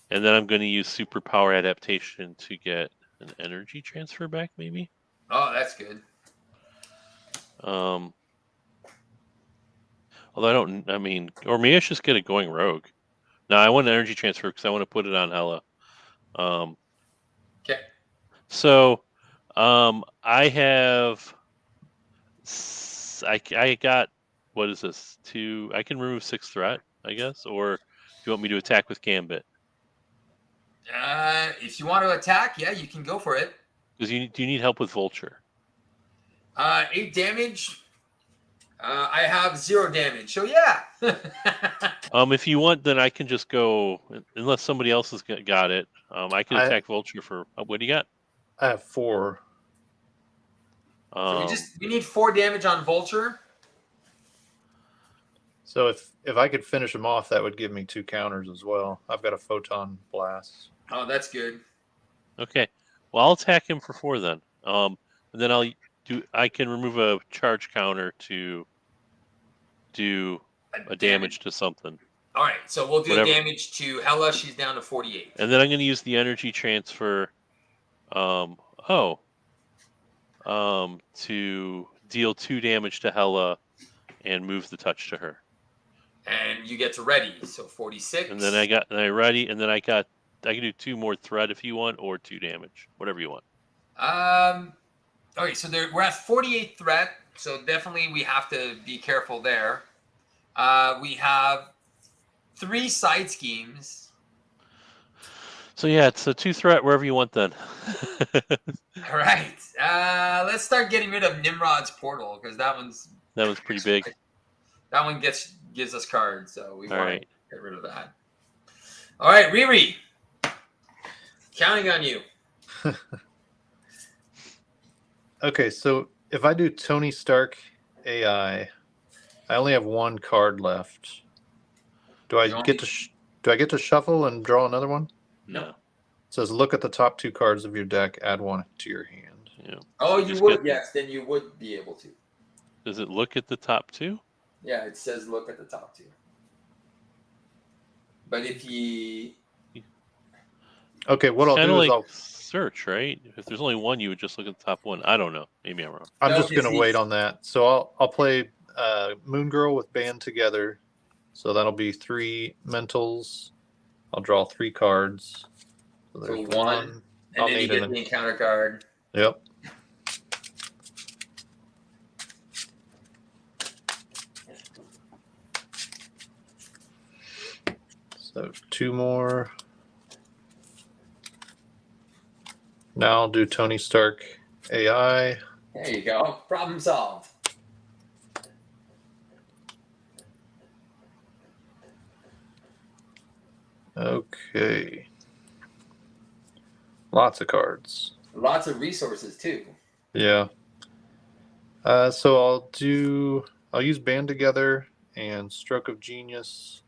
then I'm going to use superpower adaptation to get an energy transfer back, maybe. Oh, that's good. Although I mean, or maybe I should just get it going rogue. No, I want an energy transfer because I want to put it on Hela. Okay. So, I have, I got, what is this? 2, I can remove 6 threat, I guess, or do you want me to attack with Gambit? If you want to attack, yeah, you can go for it. Because do you need help with Vulture? 8 damage. I have 0 damage, so yeah. If you want, then I can just go, unless somebody else has got it. I can attack Vulture for, what do you got? I have 4. So we need 4 damage on Vulture. So if I could finish him off, that would give me 2 counters as well. I've got a photon blast. Oh, that's good. Okay. Well, I'll attack him for 4 then. And then I can remove a charge counter to do a damage to something. All right, so we'll do damage to Hela. She's down to 48. And then I'm going to use the energy transfer to deal 2 damage to Hela and move the touch to her. And you get to ready, so 46. And then I ready, and then I can do 2 more threat if you want, or 2 damage, whatever you want. Okay, so we're at 48 threat, so definitely we have to be careful there. We have 3 side schemes. So yeah, it's a 2-threat wherever you want then. All right. Let's start getting rid of Nimrod's portal because that one's pretty big. That one gives us cards, so we All want right. to get rid of that. All right, Riri. Counting on you. Okay, so if I do Tony Stark AI, I only have one card left. Do I get to shuffle and draw another one? No. It says look at the top 2 cards of your deck, add one to your hand. Yeah. Oh, So you would? Yes, then you would be able to. Does it look at the top 2? Yeah, it says look at the top 2. But if you... Okay, what I'll Kind do of is like search, right? If there's only one, you would just look at the top one. I don't know. Maybe I'm wrong. I'm No, just going to because wait on that. So I'll play Moon Girl with Band Together. So that'll be 3 mentals. I'll draw 3 cards. So So there's one, and I'll then you need get the encounter card. Yep. So 2 more. Now I'll do Tony Stark AI. There you go. Problem solved. Okay. Lots of cards. Lots of resources too. Yeah. So I'll use Band Together and Stroke of Genius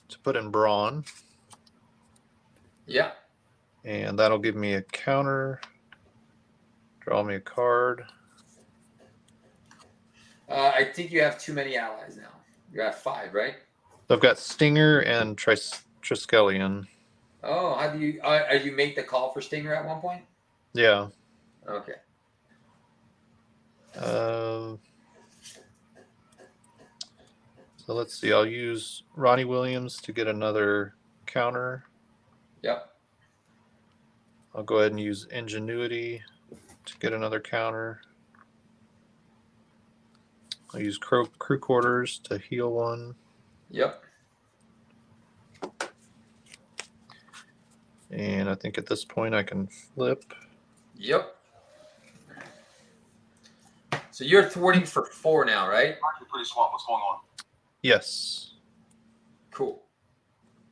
to put in Brawn. Yeah. And that'll give me a counter. Draw me a card. I think you have too many allies now. You have 5, right? So I've got Stinger and Triskelion. Oh, how do you make the call for Stinger at one point? Yeah. Okay. So let's see. I'll use Ronnie Williams to get another counter. Yep. I'll go ahead and use Ingenuity to get another counter. I'll use Crew Quarters to heal 1. Yep. And I think at this point I can flip. Yep. So you're thwarting for 4 now, right? You're pretty swamped. What's going on? Yes. Cool.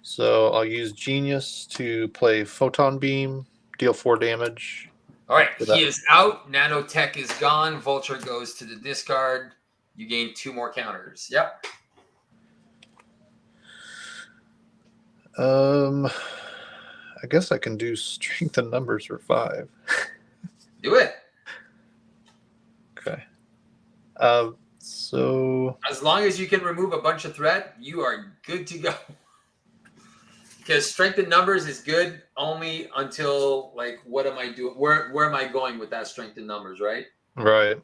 So I'll use Genius to play Photon Beam, deal 4 damage. All right. So that- He is out. Nanotech is gone. Vulture goes to the discard. You gain 2 more counters. Yep. I guess I can do Strength and Numbers for 5. Do it. Okay. So As long as you can remove a bunch of threat, you are good to go. Because strength in numbers is good only until, like, what am I doing? Where am I going with that strength in numbers, right? right.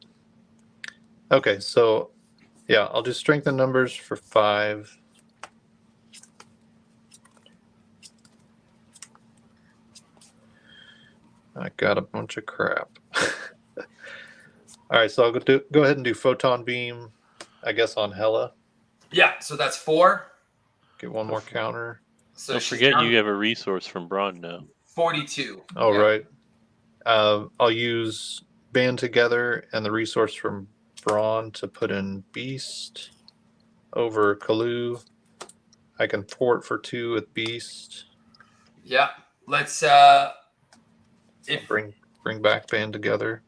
Okay, so yeah, I'll do Strength and Numbers for 5. I got a bunch of crap. All right, so I'll go ahead and do Photon Beam, I guess, on HELA. Yeah, so that's 4. Get 1 more counter. So Don't she's forget down you have a resource from Braun now. 42. Oh, Yeah. right. I'll use Band Together and the resource from Braun to put in Beast over Kalu. I can thwart for 2 with Beast. Yeah. Let's Bring back Band Together.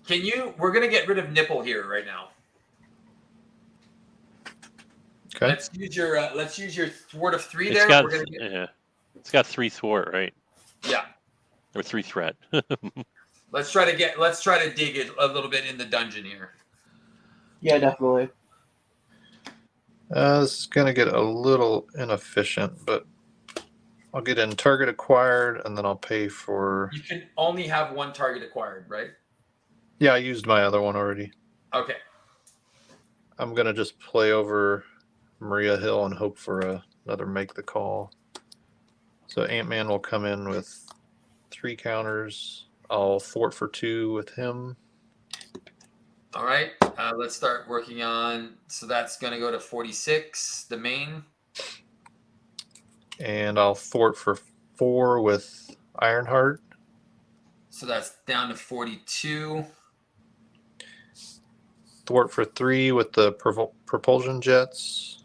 we're gonna get rid of Nipple here right now. Okay. Let's use your thwart of 3 It's there. got We're gonna get, it's got 3 thwart, right? yeah. Or 3 threat. Let's try to dig it a little bit in the dungeon here. Yeah, definitely. This is going to get a little inefficient, but I'll get in target acquired, and then I'll pay for... You can only have 1 target acquired, right? Yeah, I used my other one already. Okay. I'm going to just play over Maria Hill and hope for another make the call. So Ant-Man will come in with 3 counters. I'll thwart for 2 with him. All right. Let's start working on. So that's going to go to 46, the main. And I'll thwart for 4 with Ironheart. So that's down to 42. Thwart for 3 with the propulsion jets.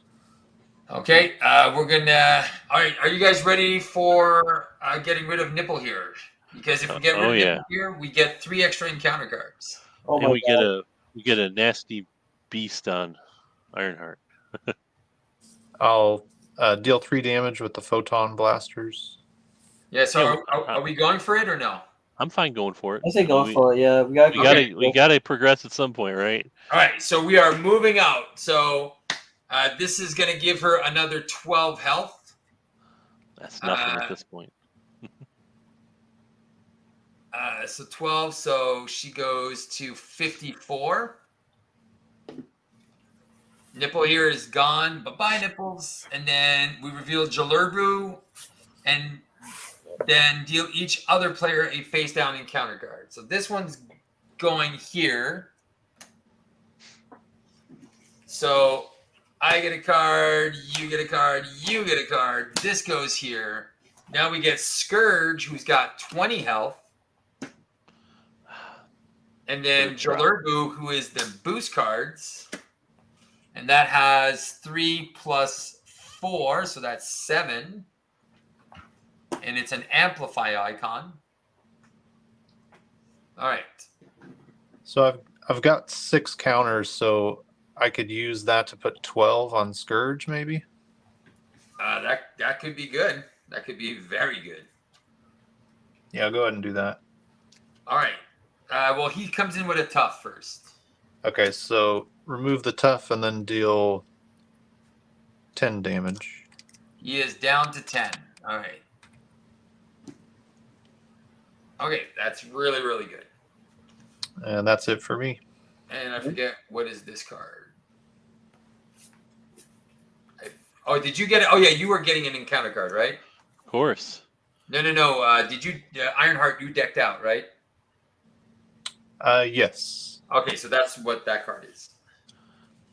Okay, we're gonna. All right, are you guys ready for getting rid of Nipple here? Because if we get rid Oh, of yeah. Nipple here, we get 3 extra encounter cards. Oh And my we god. get a nasty beast on Ironheart. I'll deal 3 damage with the photon blasters. Yeah. So Yeah, are we going for it or no? I'm fine going for it. I say go we, for it. Yeah, we gotta. we go gotta Okay. we gotta progress at some point, right? All right. So we are moving out. So this is gonna give her another 12 health. That's nothing at this point. So 12. So she goes to 54. Nipple here is gone. Bye-bye, Nipples. And then we reveal Jalurbu and then deal each other player a face down encounter card. So this one's going here. So I get a card, you get a card, you get a card. This goes here. Now we get Scourge, who's got 20 health. And then Good try. Jalurbu, who is the boost cards. And that has 3 plus 4, so that's 7. And it's an amplify icon. All right. So I've got 6 counters, so I could use that to put 12 on Scourge, maybe. That could be good. That could be very good. Yeah, I'll go ahead and do that. All right. Well, he comes in with a tough first. Okay, so remove the tough and then deal 10 damage. He is down to 10. All right. Okay, that's really, really good. And that's it for me. And I forget, what is this card? Oh, did you get it? Oh, yeah, you were getting an encounter card, right? Of course. No. Did you, Ironheart, you decked out, right? Yes. Okay, so that's what that card is.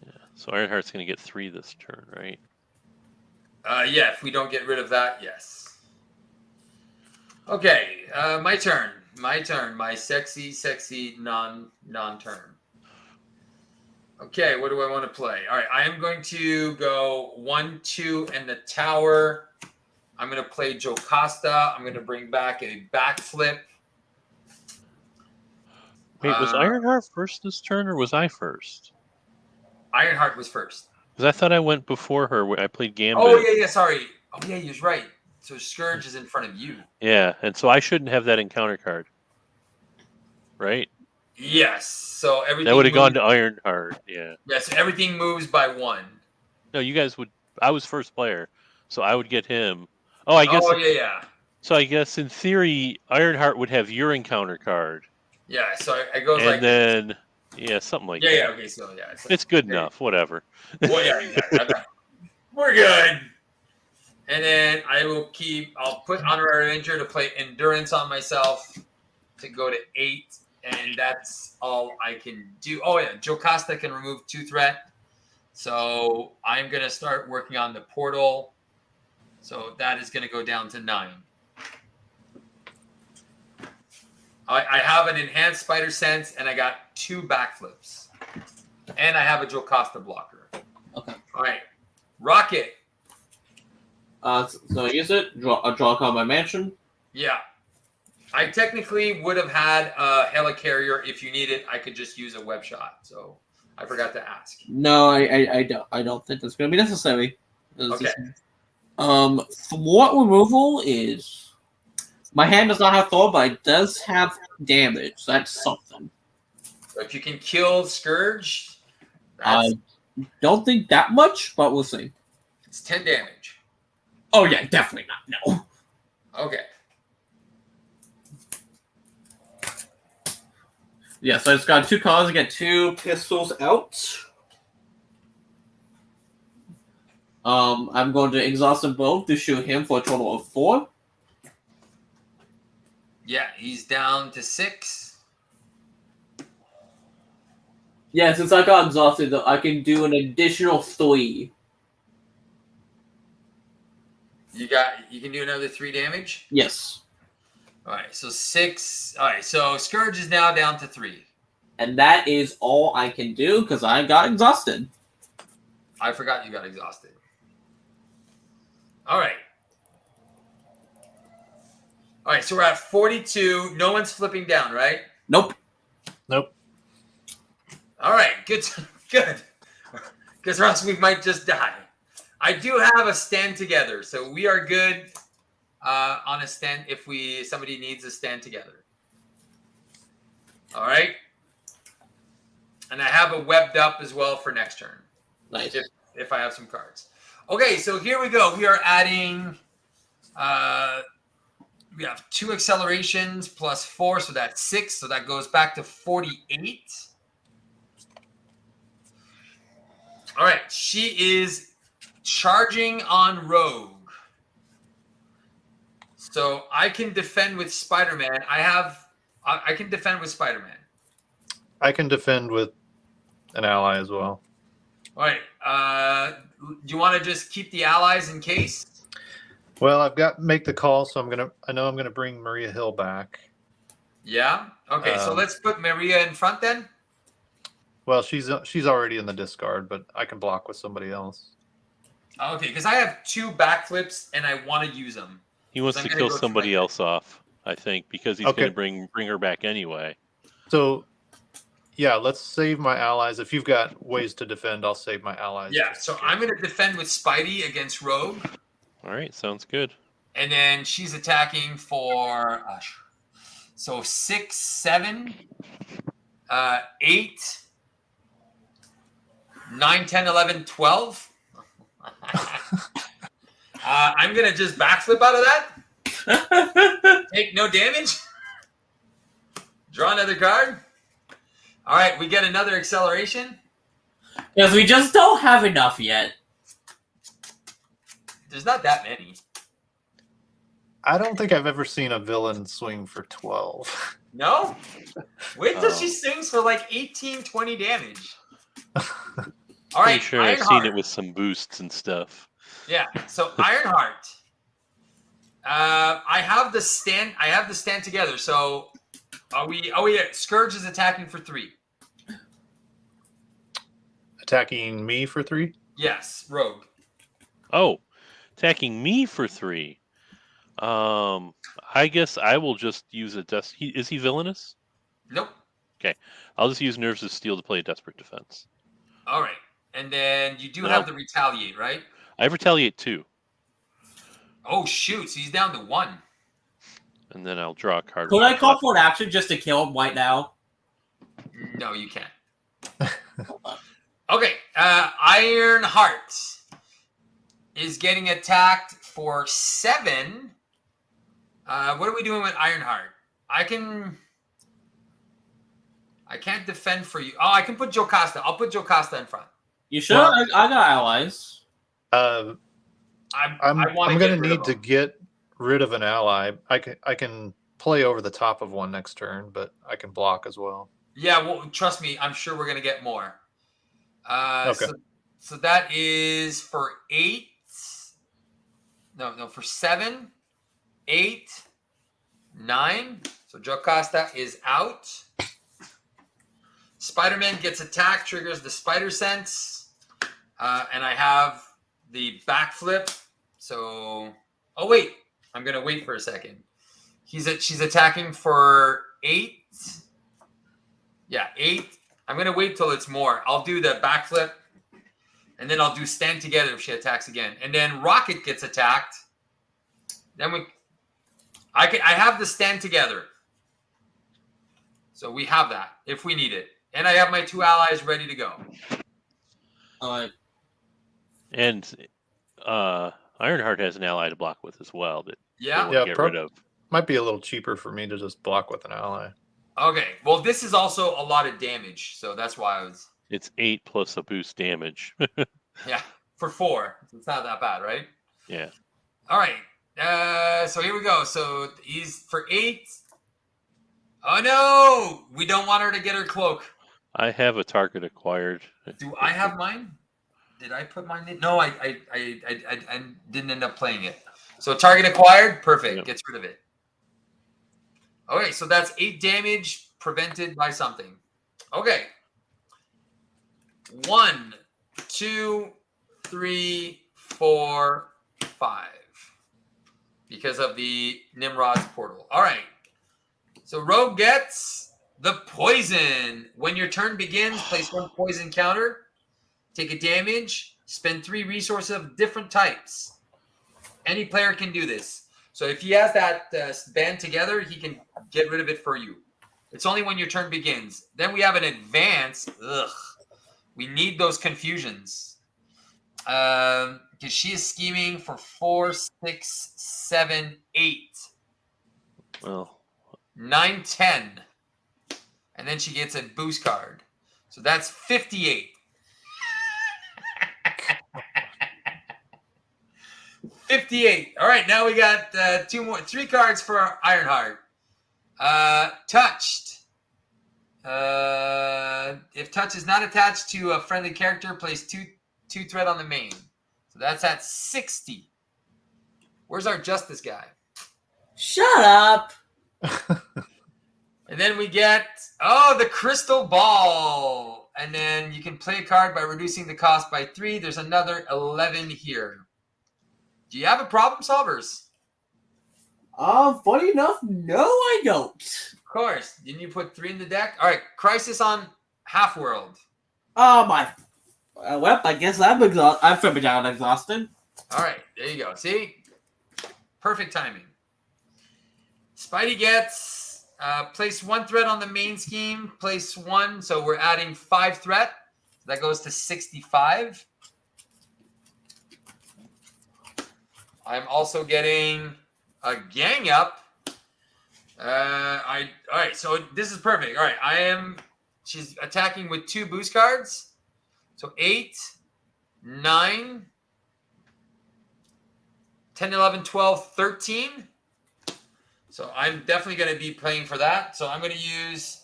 Yeah. So Ironheart's gonna get 3 this turn, right? Yeah, if we don't get rid of that, yes. Okay, my turn. My turn. My sexy non-turn. Okay, what do I want to play? All right, I am going to go 1, 2, and the tower. I'm going to play Jocasta. I'm going to bring back a backflip. Wait, was Ironheart first this turn, or was I first? Ironheart was first. Because I thought I went before her. I played Gambit. Oh, yeah, sorry. Oh, yeah, you're right. So Scourge is in front of you. Yeah, and so I shouldn't have that encounter card, right? Yes. So everything That would have gone moves- to Ironheart. Yeah. Yes, everything moves by 1. No, you guys would. I was first player, so I would get him. Oh, I guess. Oh, yeah. So I guess in theory, Ironheart would have your encounter card, Yeah, so it goes and like then something like that. yeah, okay, so yeah. It's good enough. Whatever. Well, yeah. We're good. And then I'll put Honorary Ranger to play Endurance on myself to go to 8, and that's all I can do. Oh, yeah, Jocasta can remove 2 threat. So I'm going to start working on the portal. So that is going to go down to 9. I have an enhanced spider sense, and I got 2 backflips. And I have a Jocasta blocker. Okay. All right. Rocket. So I use it. Draw a card my mansion. Yeah. I technically would have had a HELA carrier if you need it. I could just use a web shot. So I forgot to ask. No, I don't. I don't think that's going to be necessary. Okay. Thwart removal is. My hand does not have thought, but it does have damage. That's something. So if you can kill Scourge, I don't think that much, but we'll see. it's 10 damage. Oh yeah, definitely not. No. Okay. Yeah, so I just got 2 cards to get 2 pistols out. I'm going to exhaust them both to shoot him for a total of 4. Yeah, he's down to 6. Yeah, since I got exhausted, though, I can do an additional 3. You can do another 3 damage. Yes. All right, so 6. All right, so Scourge is now down to 3. And that is all I can do because I got exhausted. I forgot you got exhausted. All right. All right, so we're at 42. No one's flipping down, right? Nope. Nope. All right, good. Because or else we might just die. I do have a stand together, so we are good on a stand if somebody needs a stand together. All right. And I have a webbed up as well for next turn. Nice. If I have some cards. Okay, so here we go. We are adding we have 2 accelerations plus 4, so that's 6. So that goes back to 48. All right, she is charging on Rogue. So I can defend with Spider-Man. I can defend with Spider-Man. I can defend with an ally as well. All right. Do you want to just keep the allies in case? Well, I've got make the call, so I know I'm gonna bring Maria Hill back. Yeah. Okay. So let's put Maria in front then. Well, she's already in the discard, but I can block with somebody else. Okay, because I have 2 backflips and I want to use them. He wants to kill somebody else off, I think, because he's going to bring her back anyway. So, yeah, let's save my allies. If you've got ways to defend, I'll save my allies. Yeah. So I'm going to defend with Spidey against Rogue. All right, sounds good. And then she's attacking for so 6, 7, 8, 9, 10, 11, 12. I'm going to just backflip out of that. Take no damage. Draw another card. All right, we get another acceleration. Because we just don't have enough yet. There's not that many. I don't think I've ever seen a villain swing for 12. No? Wait till she swings for like 18, 20 damage. All right, Pretty sure I've seen it with some boosts and stuff. Yeah, so Ironheart. I have the stand together. So are we? Oh yeah, Scourge is attacking for 3. Attacking me for 3? Yes, Rogue. Oh, attacking me for 3. I guess I will just use a is he villainous? Nope. Okay, I'll just use Nerves of Steel to play a Desperate Defense. All right, and then you do have the Retaliate, right? I have Retaliate 2. Oh shoot, so he's down to 1. And then I'll draw a card. Could I call for an action just to kill him right now? No, you can't. Okay, Ironheart is getting attacked for 7. What are we doing with Ironheart? I can't defend for you. Oh, I can put Jocasta. I'll put Jocasta in front. You sure? Well, I got allies. I'm going to need to get rid of an ally. I can play over the top of one next turn, but I can block as well. Yeah, well, trust me. I'm sure we're going to get more. Okay. So that is for 8. No, for 7, 8, 9. So Jocasta is out. Spider-Man gets attacked, triggers the Spider Sense. And I have the backflip. So, oh wait, I'm going to wait for a second. She's attacking for 8. Yeah, 8. I'm going to wait till it's more. I'll do the backflip. And then I'll do stand together if she attacks again. And then Rocket gets attacked. Then I have the stand together. So we have that if we need it. And I have my 2 allies ready to go. And Ironheart has an ally to block with as well that they want to get rid of. Might be a little cheaper for me to just block with an ally. Okay. Well, this is also a lot of damage, so that's why I was. It's 8 plus a boost damage. Yeah, for 4. It's not that bad, right? Yeah. All right. So here we go. So he's for 8. Oh no! We don't want her to get her cloak. I have a target acquired. Do I have mine? Did I put mine in? No, I didn't end up playing it. So target acquired, perfect. Yep. Gets rid of it. Okay, so that's 8 damage prevented by something. Okay. 1, 2, 3, 4, 5. Because of the Nimrod's portal. All right. So Rogue gets the poison. When your turn begins, place 1 poison counter. Take a damage. Spend 3 resources of different types. Any player can do this. So if he has that band together, he can get rid of it for you. It's only when your turn begins. Then we have an advance. Ugh. We need those confusions. Because she is scheming for 4, 6, 7, 8. Well, 9, 10. And then she gets a boost card. So that's 58. 58. All right, now we got 3 cards for Ironheart. Touched. If touch is not attached to a friendly character, place 2 threat on the main. So that's at 60. Where's our justice guy? Shut up. And then we get, the crystal ball. And then you can play a card by reducing the cost by 3. There's another 11 here. Do you have a problem, solvers? Funny enough, no, I don't. Of course. Didn't you put 3 in the deck? All right, Crisis on Half World. Oh my. Well, I guess I'm flipping down exhausted. All right, there you go. See? Perfect timing. Spidey gets place 1 threat on the main scheme. Place 1, so we're adding 5 threat. That goes to 65. I'm also getting a gang up. All right, so this is perfect. All right, she's attacking with 2 boost cards. So 8, 9, 10, 11, 12, 13. So I'm definitely going to be playing for that. So I'm going to use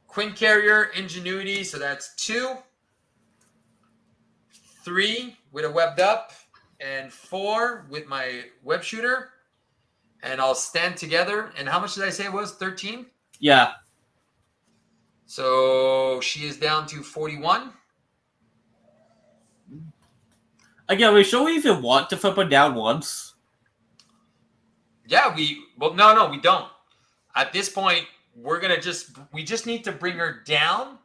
Quinn Carrier, Ingenuity. So that's 2, 3 with a webbed up, and 4 with my web shooter. And I'll stand together. And how much did I say it was? 13? Yeah. So she is down to 41. Again, we should we even want to flip her down once? Yeah, no, we don't. At this point, we just need to bring her down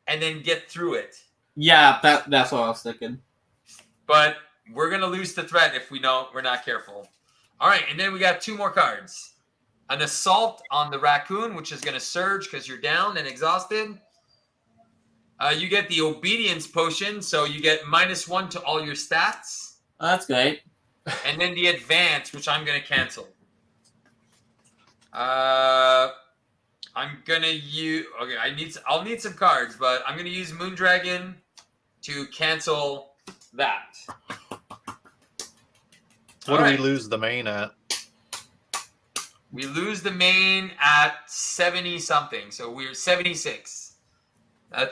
and then get through it. Yeah, that's what I was thinking. But we're going to lose the threat if we're not careful. All right, and then we got 2 more cards. An assault on the raccoon, which is going to surge because you're down and exhausted. You get the obedience potion, so you get -1 to all your stats. Oh, that's great. And then the advance, which I'm going to cancel. I'm going to use... Okay, I'll need some cards, but I'm going to use Moondragon to cancel that. What do we lose the main at? We lose the main at 70-something, so we're 76.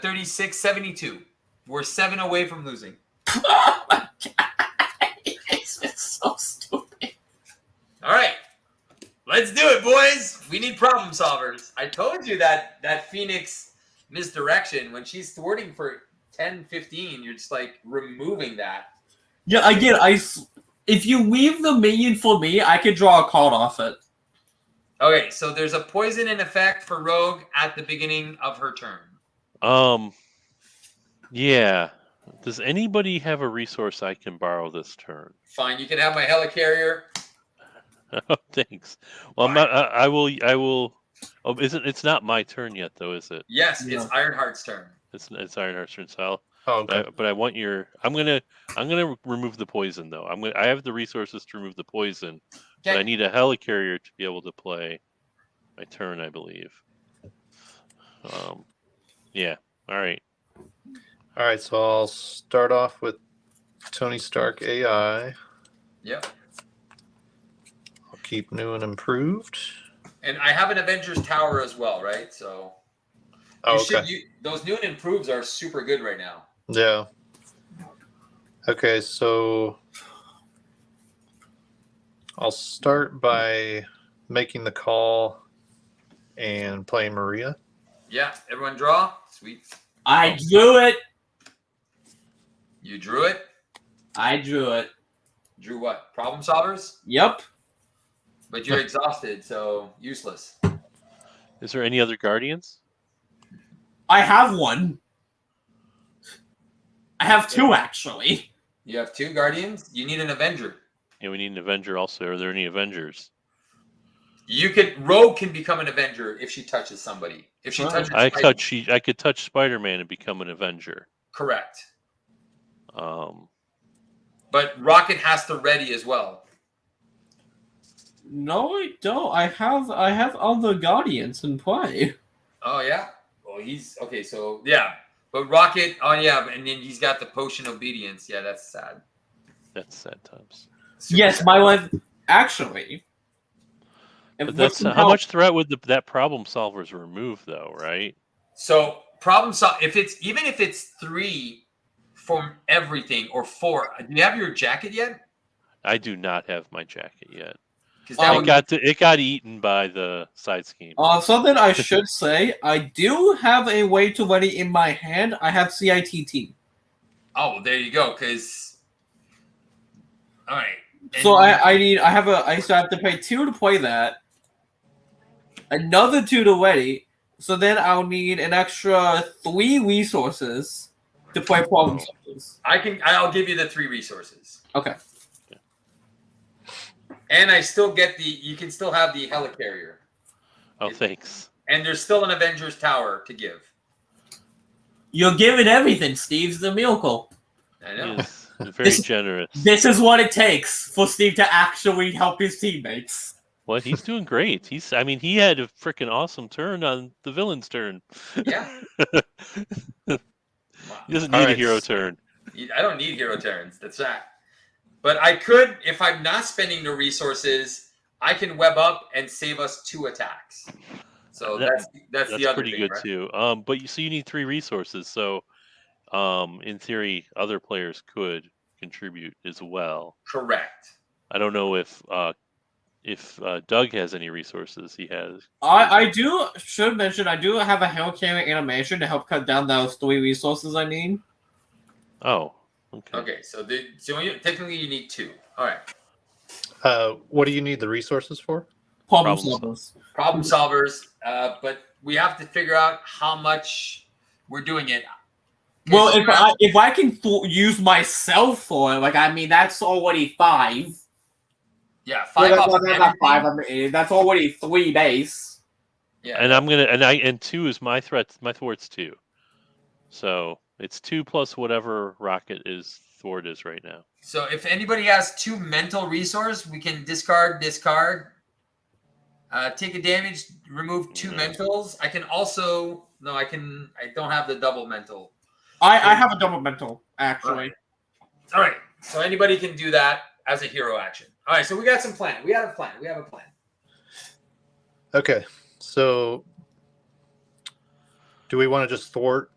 36, 72. We're 7 away from losing. Oh my god. It's so stupid. All right. Let's do it, boys. We need problem solvers. I told you that Phoenix misdirection, when she's thwarting for 10, 15, you're just like removing that. Yeah, again, if you leave the minion for me, I can draw a card off it. Okay, so there's a poison in effect for Rogue at the beginning of her turn. Yeah. Does anybody have a resource I can borrow this turn? Fine, you can have my helicarrier. Oh, thanks. Well, I'm not. I will. Oh, it's not my turn yet, though, is it? Yes, No. it's Ironheart's turn. It's Ironheart's turn. So Okay. but I want your. I'm gonna remove the poison, though. I have the resources to remove the poison, but I need a helicarrier to be able to play my turn, I believe. Yeah. All right. All right, so I'll start off with Tony Stark AI. Yep. I'll keep new and improved. And I have an Avengers Tower as well, right? So those new and improves are super good right now. Yeah. Okay, so I'll start by making the call and playing Maria. Yeah, everyone draw. Sweet. I drew it. You drew it. I drew it. Drew what? Problem solvers. Yep. But you're exhausted, so useless. Is there any other guardians? I have one. I have two, actually. You have 2 guardians. You need an Avenger. Yeah, we need an Avenger also. Are there any Avengers? Rogue can become an Avenger if she touches somebody. If she touches, I could touch Spider-Man and become an Avenger. Correct. Um, But Rocket has to ready as well. No, I don't. I have other guardians in play. Oh yeah. Well, he's okay. So yeah, but Rocket. Oh yeah, and then he's got the potion obedience. Yeah, that's sad. that's sad times. Super Yes, sad. my life. Actually, But that's how much threat would that problem solvers remove, though, right? So problem solve. If it's 3 from everything or 4. Do you have your jacket yet? I do not have my jacket yet. Because It got eaten by the side scheme. Something I should say. I do have a way to ready in my hand. I have CITT. Oh, well, there you go. Because all right. So I have to pay 2 to play that. Another 2 to ready. So then I'll need an extra 3 resources to play problem solvers. I'll give you the 3 resources. Okay. And I still get you can still have the helicarrier. Oh, thanks. And there's still an Avengers Tower to give. You're giving everything, Steve. It's a miracle. I know. Yes, very generous. This is what it takes for Steve to actually help his teammates. Well, he's doing great. He had a freaking awesome turn on the villain's turn. Yeah. He doesn't need a hero turn. I don't need hero turns. That's right. But I could, if I'm not spending the resources, I can web up and save us 2 attacks. So that's the other pretty thing, good right? too. But you need 3 resources, so in theory, other players could contribute as well. Correct. I don't know if Doug has any resources. He has. I should mention I do have a helicarrier animation to help cut down those 3 resources I need. Oh, okay. Okay, so technically you need 2. All right. What do you need the resources for? Problem Problem solvers. Problem solvers, but we have to figure out how much we're doing it. Well, if I can use myself for it, that's already 5. Yeah, 5 Well, off that's not everything. 5. That's already 3 base. Yeah. And I'm gonna and 2 is my threat. My thwart's 2, so it's 2 plus whatever rocket is thwart is right now. So if anybody has 2 mental resource, we can discard. Take a damage, remove 2 mentals. I can also I don't have the double mental. I have a double mental, actually. All right. So anybody can do that as a hero action. All right. So we got some plan. We have a plan. Okay, so do we want to just thwart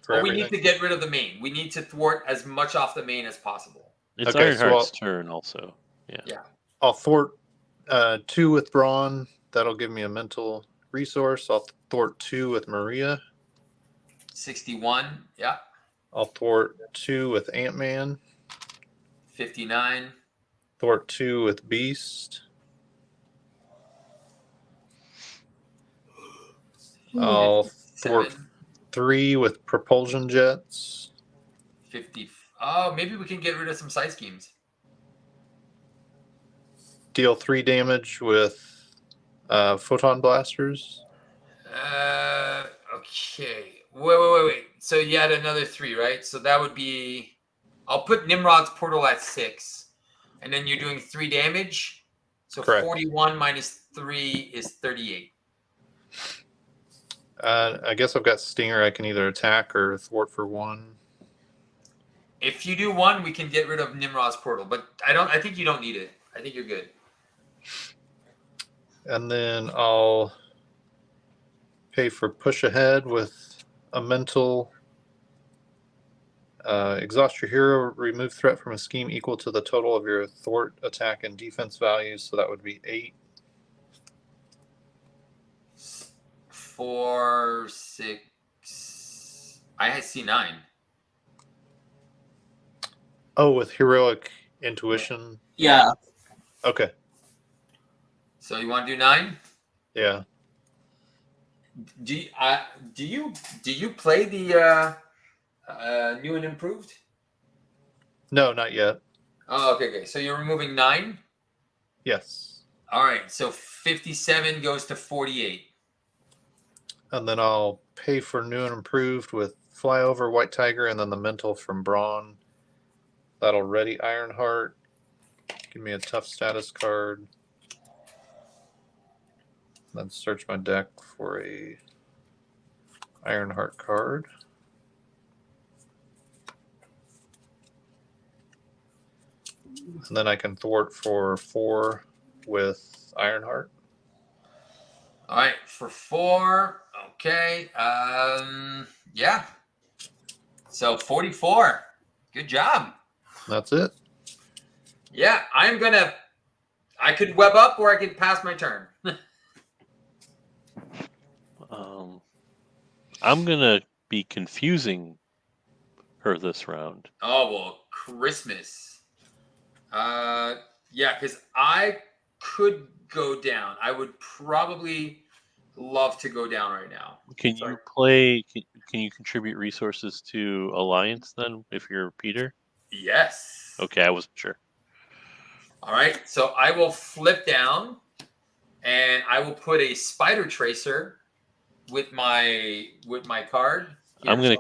for Well, we everything? need to get rid of the main. We need to thwart as much off the main as possible. It's Okay, so Ironheart's turn also. Yeah. I'll thwart 2 with Brawn. That'll give me a mental resource. I'll thwart 2 with Maria. 61. Yeah. I'll thwart 2 with Ant-Man. 59. Thwart 2 with Beast. I'll thwart 3 with Propulsion Jets. 50. Oh, maybe we can get rid of some side schemes. Deal 3 damage with Photon Blasters. Okay. Wait. So you had another 3, right? So that would be. I'll put Nimrod's portal at 6, and then you're doing 3 damage. So Correct. 41 minus 3 is 38. I guess I've got Stinger. I can either attack or thwart for 1. If you do 1, we can get rid of Nimrod's portal, but I think you don't need it. I think you're good. And then I'll pay for push ahead with a mental Exhaust your hero. Remove threat from a scheme equal to the total of your thwart, attack, and defense values. So that would be 8. 4, 6. I see 9. Oh, with heroic intuition. Yeah. Okay. So you want to do 9? Yeah. Do you play the new and improved? No, not yet. Oh, okay. So you're removing 9. Yes. All right. So 57 goes to 48. And then I'll pay for new and improved with flyover, white tiger, and then the mental from brawn. That'll ready ironheart. Give me a tough status card. Then search my deck for a ironheart card. And then I can thwart for 4 with ironheart. All right, for 4. Okay. Yeah. So 44. Good job. That's it. Yeah, I could web up or I could pass my turn. I'm gonna be confusing her this round. Oh, well, Christmas. Yeah, because I could go down. I would probably love to go down right now. Can you play? Can you contribute resources to Alliance then? If you're Peter. Yes. Okay, I wasn't sure. All right, so I will flip down, and I will put a spider tracer with my card. Here.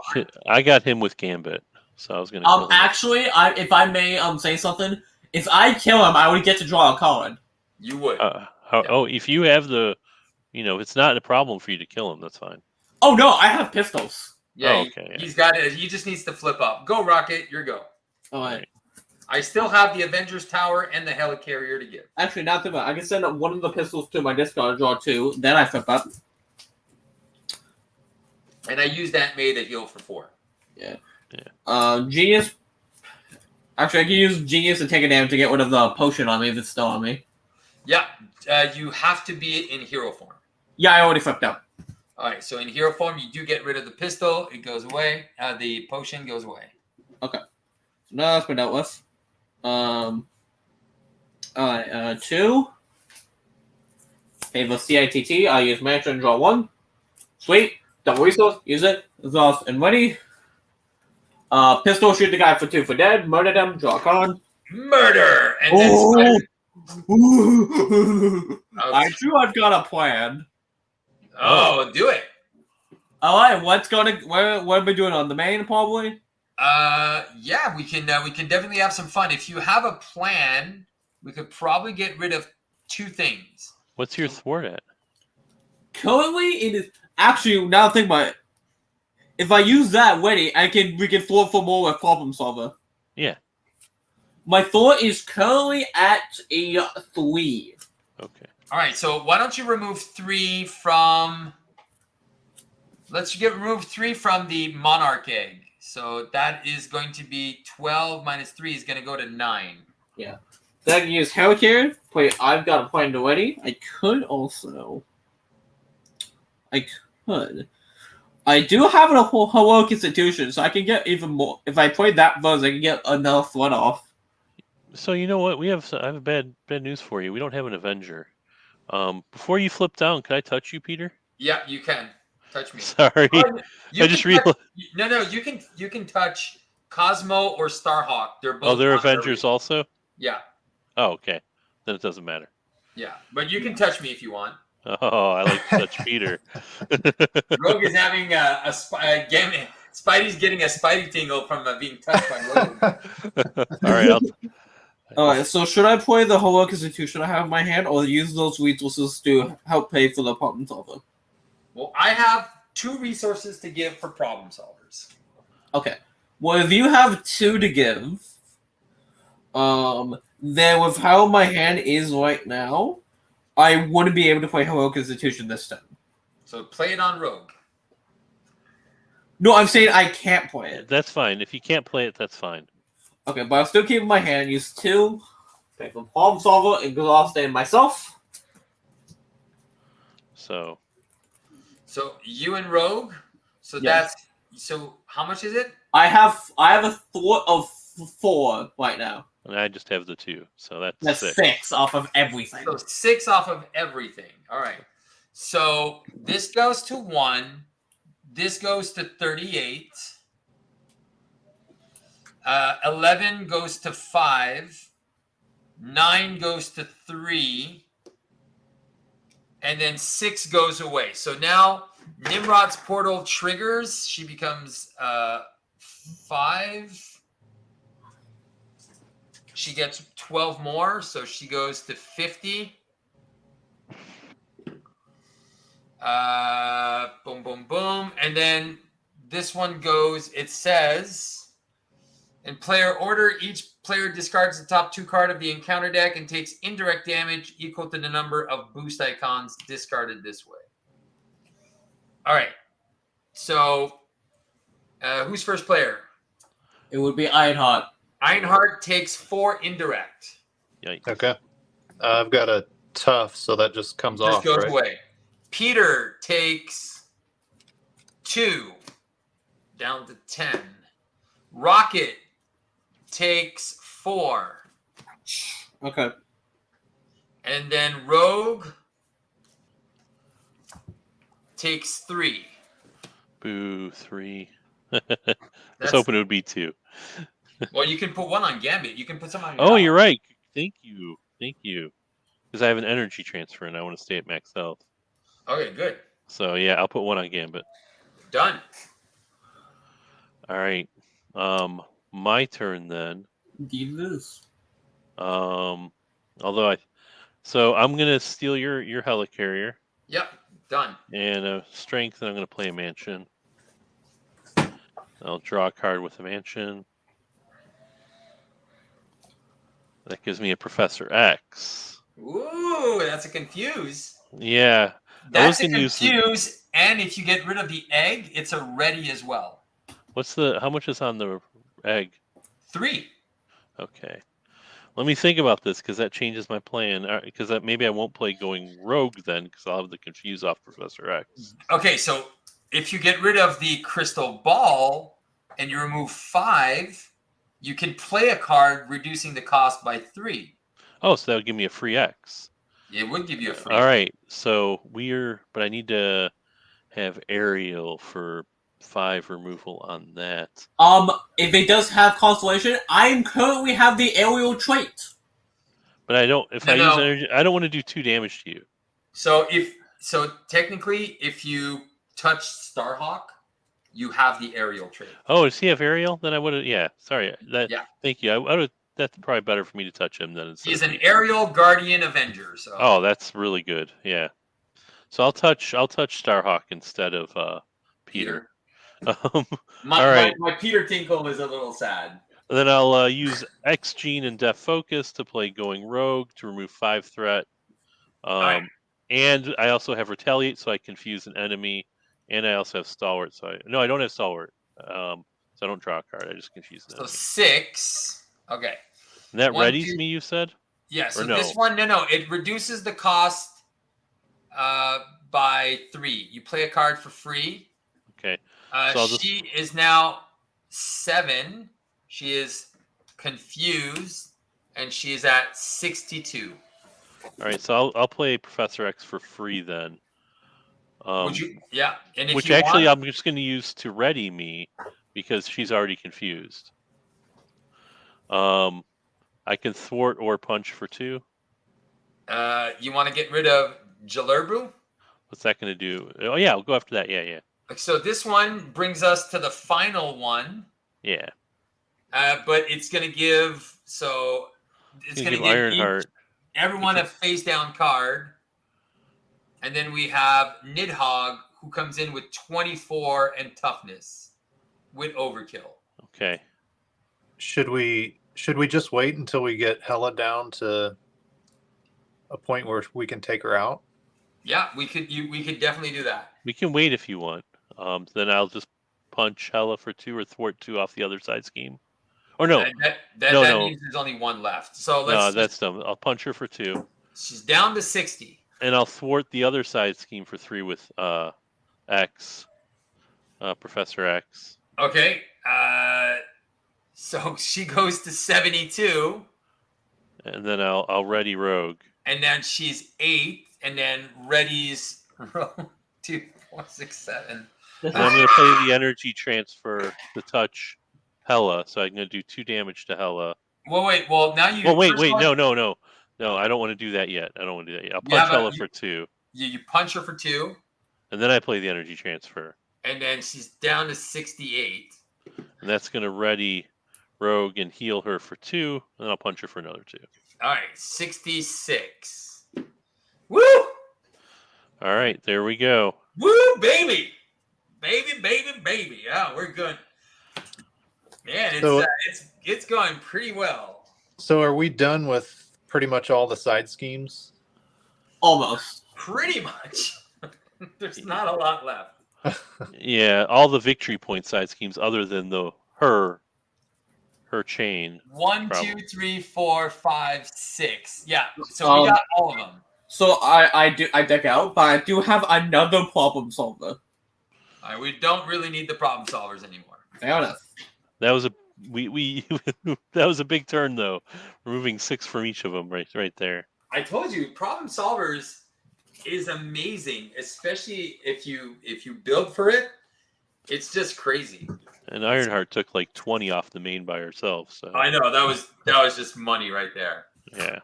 I got him with Gambit, so I was gonna. Kill him. Actually, if I may say something, if I kill him, I would get to draw a card. You would. Oh, if you have the, it's not a problem for you to kill him. That's fine. Oh no, I have pistols. Yeah, okay. He's got it. He just needs to flip up. Go, Rocket. Your go. All right. I still have the Avengers Tower and the Helicarrier to give. Actually, not too bad. I can send one of the pistols to my discard and draw 2. Then I flip up. And I use that May to heal for 4. Yeah. Genius. Actually, I can use Genius to take a damage to get rid of the potion on me if it's still on me. Yeah. You have to be in hero form. Yeah, I already flipped up. All right. So in hero form, you do get rid of the pistol. It goes away. The potion goes away. Okay. So now that's been dealt with. All right. 2. Okay, the CITT. I use mantra and draw 1. Sweet. Double resource. Use it. Exhaust and ready. Pistol. Shoot the guy for 2 for dead. Murder them. Draw a card. Murder. And then I do. I've got a plan. Oh, do it. All right. What are we doing on the main? Probably. Yeah, we can definitely have some fun. If you have a plan, we could probably get rid of 2 things. What's your thwart at? Currently, it is actually now think about it. If I use that ready, we can thwart for more with problem solver. Yeah. My thought is currently at a 3. Okay. All right. So why don't you remove 3 from? Remove 3 from the Monarch egg. So that is going to be 12 minus 3 is going to go to 9. Yeah. Then I can use Helicarrier. I've got a plan already. I could also. I do have a heroic institution, so I can get even more. If I play that verse, I can get enough run off. So you know what? I have bad news for you. We don't have an Avenger. Before you flip down, can I touch you, Peter? Yeah, you can touch me. Sorry, I just realized. No, you can touch Cosmo or Starhawk. They're both. They're Avengers also. Yeah. Oh, okay. Then it doesn't matter. Yeah, but you can touch me if you want. Oh, I like to touch Peter. Rogue is having Spidey's getting a Spidey tingle from being touched by Rogue. All right. Alright, so should I play the heroic institution I have in my hand, or use those resources to help pay for the problem solver? Well, I have 2 resources to give for problem solvers. Okay. Well, if you have 2 to give, then with how my hand is right now, I wouldn't be able to play heroic institution this time. So play it on Rogue. No, I'm saying I can't play it. That's fine. If you can't play it, that's fine. Okay, but I'll still keep it in my hand. Use 2. Okay, from Problem Solver, Exhaust, and myself. So So you and Rogue. So Yes. so how much is it? I have a thought of 4 right now. and I just have the 2, so that's That's 6. 6 off of everything. So 6 off of everything. All right. So this goes to 1. This goes to 38. 11 goes to 5. 9 goes to 3. And then 6 goes away. So now Nimrod's portal triggers. She becomes 5. She gets 12 more, so she goes to 50. Boom, boom, boom. And then this one goes, it says, in player order, each player discards the top 2 card of the encounter deck and takes indirect damage equal to the number of boost icons discarded this way. All right. So, who's first player? It would be Ironheart. Ironheart takes 4 indirect. Yikes. Okay. I've got a tough, so that just comes Just off, goes right? away. Peter takes 2, down to 10. Rocket takes 4. Okay. And then Rogue takes 3. Boo, 3. I was That's, hoping it would be 2. well, you can put 1 on Gambit. You can put some on. Oh, you're right. Thank you. Because I have an energy transfer and I want to stay at max health. Okay, good. So yeah, I'll put 1 on Gambit. Done. All right. My turn then. Indeed it is. Although I'm gonna steal your helicarrier Yep, done. and strength, and I'm gonna play a mansion. I'll draw a card with a mansion. That gives me a Professor X. Ooh, that's a confuse. Yeah. That's a gonna use the- confuse, and if you get rid of the egg, it's a ready as well. how much is on the egg? 3. Okay. Let me think about this because that changes my plan. Because maybe I won't play going rogue then because I'll have the confuse off Professor X. Okay, so if you get rid of the crystal ball and you remove 5, you can play a card reducing the cost by 3. Oh, so that would give me a free X. It would give you a free. All right. So but I need to have aerial for 5 removal on that. If it does have Constellation, I currently have the aerial trait. But I don't. If I use energy, I don't want to do 2 damage to you. So technically, if you touch Starhawk, you have the aerial trait. Oh, does he have aerial? Then I would have. Yeah. Sorry. Yeah. Thank you. I would. That's probably better for me to touch him than. He's an aerial guardian avenger. So. Oh, that's really good. Yeah. So I'll touch Starhawk instead of Peter. All right. My Peter Tinkle is a little sad. Then I'll use X Gene and Def Focus to play Going Rogue to remove 5 threat. Right. And I also have Retaliate, so I confuse an enemy. And I also have Stalwart, so I don't have Stalwart. So I don't draw a card. I just confuse an So enemy. 6. Okay. And that 1, readies 2 me, you said? Yeah. So Or no? this one, no, it reduces the cost by 3. You play a card for free. Okay. So I'll She is now 7. She is confused, and she is at 62. All right, so I'll play Professor X for free then. Would you? Yeah. And if Which you actually want, I'm just going to use to ready me because she's already confused. I can thwart or punch for 2. you want to get rid of Jalurbu? What's that going to do? Oh yeah, I'll go after that. Yeah. So this one brings us to the final one. Yeah. But it's going to give. So it's going to give Ironheart. everyone a face down card. And then we have Nidhogg, who comes in with 24 and toughness with overkill. Okay. Should we just wait until we get HELA down to a point where we can take her out? Yeah, we could definitely do that. We can wait if you want. Then I'll just punch HELA for 2 or thwart 2 off the other side scheme. Or no, That no. means there's only one left. So no, let's. that's dumb. I'll punch her for 2. She's down to 60. And I'll thwart the other side scheme for 3 with X, Professor X. Okay. So she goes to 72. And then I'll ready Rogue. And then she's 8. And then readies Rogue 2, 4, 6, 7. And I'm going to play the energy transfer to touch HELA. So I'm going to do 2 damage to HELA. Well, wait. Well, now you. Well, wait. No. No, I don't want to do that yet. I'll punch HELA for 2. You punch her for 2. And then I play the energy transfer. And then she's down to 68. And that's going to ready Rogue and heal her for 2. And then I'll punch her for another 2. All right, 66. Woo! All right, there we go. Woo, baby! Baby. Yeah, we're good. Man, it's going pretty well. So are we done with pretty much all the side schemes? Almost. Pretty much. There's not a lot left. Yeah, all the victory point side schemes other than her chain. 1, Probably. 2, 3, 4, 5, 6. Yeah, so we got all of them. So I deck out, but I do have another problem solver. All right, we don't really need the problem solvers anymore. Fair enough. That was that was a big turn though, removing 6 from each of them right there. I told you, problem solvers is amazing, especially if you build for it. It's just crazy. And Ironheart took like 20 off the main by herself. So I know that was just money right there. yeah.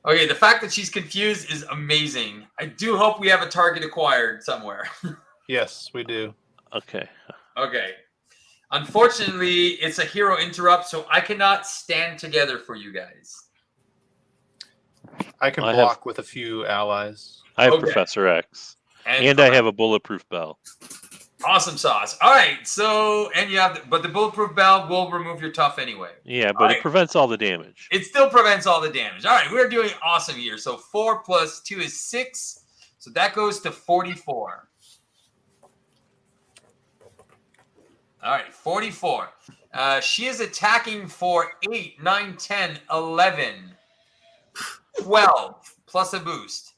Okay, the fact that she's confused is amazing. I do hope we have a target acquired somewhere. Yes, we do. Okay. Okay. Unfortunately, it's a hero interrupt, so I cannot stand together for you guys. I can I block with a few allies. I have Okay. Professor X, and I have a bulletproof bell. Awesome sauce. All right, so and you have, but the bulletproof bell will remove your tough anyway. Yeah, but All it right. prevents all the damage. It still prevents all the damage. All right, we're doing awesome here. So 4 plus 2 is 6, so that goes to 44. All right, 44. She is attacking for 8, 9, 10, 11, 12, plus a boost.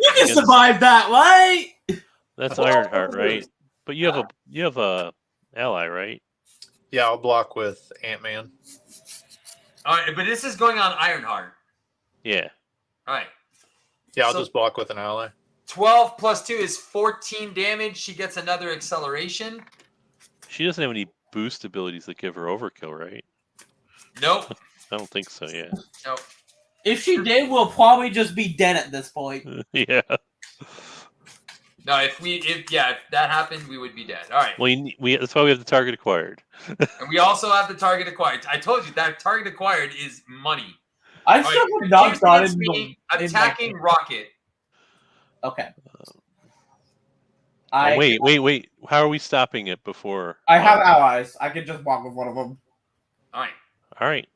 You can survive that, right? That's Ironheart, right? But you have a ally, right? Yeah, I'll block with Ant-Man. All right, but this is going on Ironheart. Yeah. All right. Yeah, I'll So- just block with an ally. 12 plus 2 is 14 damage. She gets another acceleration. She doesn't have any boost abilities that give her overkill, right? Nope. I don't think so. Yeah. Nope. If she did, we'll probably just be dead at this point. Yeah. No, if that happened, we would be dead. All right. Well, that's why we have the target acquired. And we also have the target acquired. I told you that target acquired is money. I All still right, have not Tuesday gotten is me in attacking my- Rocket. Okay. Wait. How are we stopping it before? I have allies. I can just walk with one of them. All right. All right.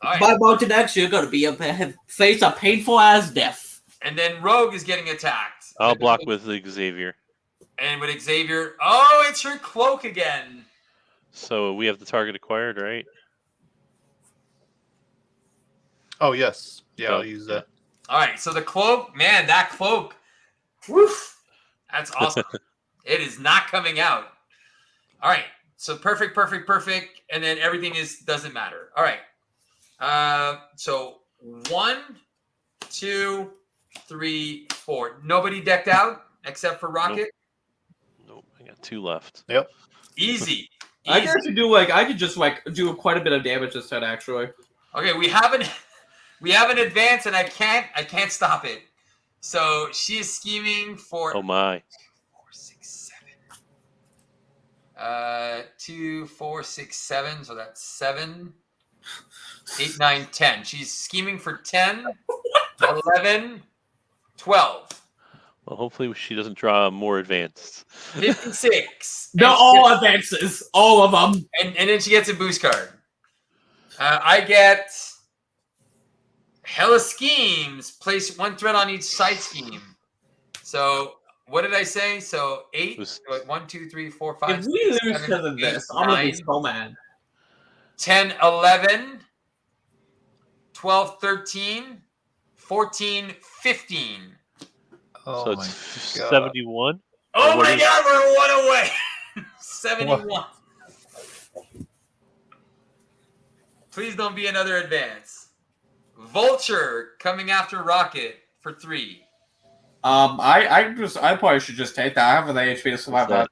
All right. By Mountain X, you're going to face a painful ass death. And then Rogue is getting attacked. I'll block with Xavier. And with Xavier, oh, it's her cloak again. So we have the target acquired, right? Oh, yes. Yeah, Oh, I'll use that. All right, so the cloak, man, that cloak, woof, that's awesome. It is not coming out. All right, so perfect, and then everything doesn't matter. All right, so 1, 2, 3, 4. Nobody decked out except for Rocket. Nope. I got 2 left. Yep. Easy. I can actually do I could just do quite a bit of damage this turn actually. Okay, we have an advance, and I can't stop it. So she is scheming for Oh my. 4, 6, 7. 2, 4, 6, 7. So that's 7, 8, 9, 10. She's scheming for 10, 11, 12, Well, hopefully she doesn't draw more advanced. 56. They're all advances, all of them. And then she gets a boost card. I get HELA Schemes. Place 1 threat on each side scheme. So what did I say? So 8. Was- Wait, 1, 2, 3, 4, 5, If we 6, lose 7, because of 8, this, I'm gonna be 9, so mad. 10, 11, 12, 13, 14, 15. Oh so my it's god. 71. Oh Or what my is- god, we're 1 away. 71. Please don't be another advance. Vulture coming after Rocket for 3. I probably should just take that. I have an HP to survive that?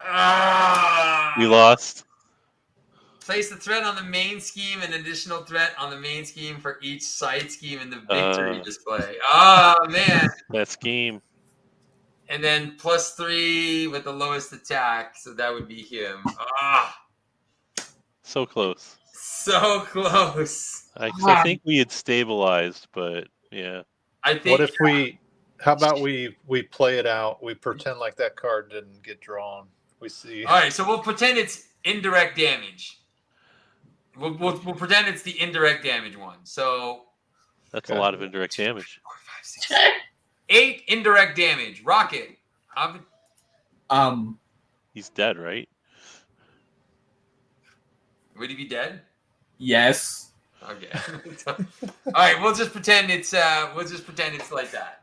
Ah! We lost. Place the threat on the main scheme, an additional threat on the main scheme for each side scheme in the victory display. Ah, man. That's game. And then +3 with the lowest attack, so that would be him. Ah, So close. so close. I think we had stabilized, but yeah. I think. What if we? How about we play it out? We pretend like that card didn't get drawn. We see. All right, so we'll pretend it's indirect damage. We'll pretend it's the indirect damage one. So That's Okay. a lot of indirect damage. 4, 5, 6, 8 indirect damage. Rocket. He's dead, right? Would he be dead? Yes. Okay. All right, we'll just pretend it's like that.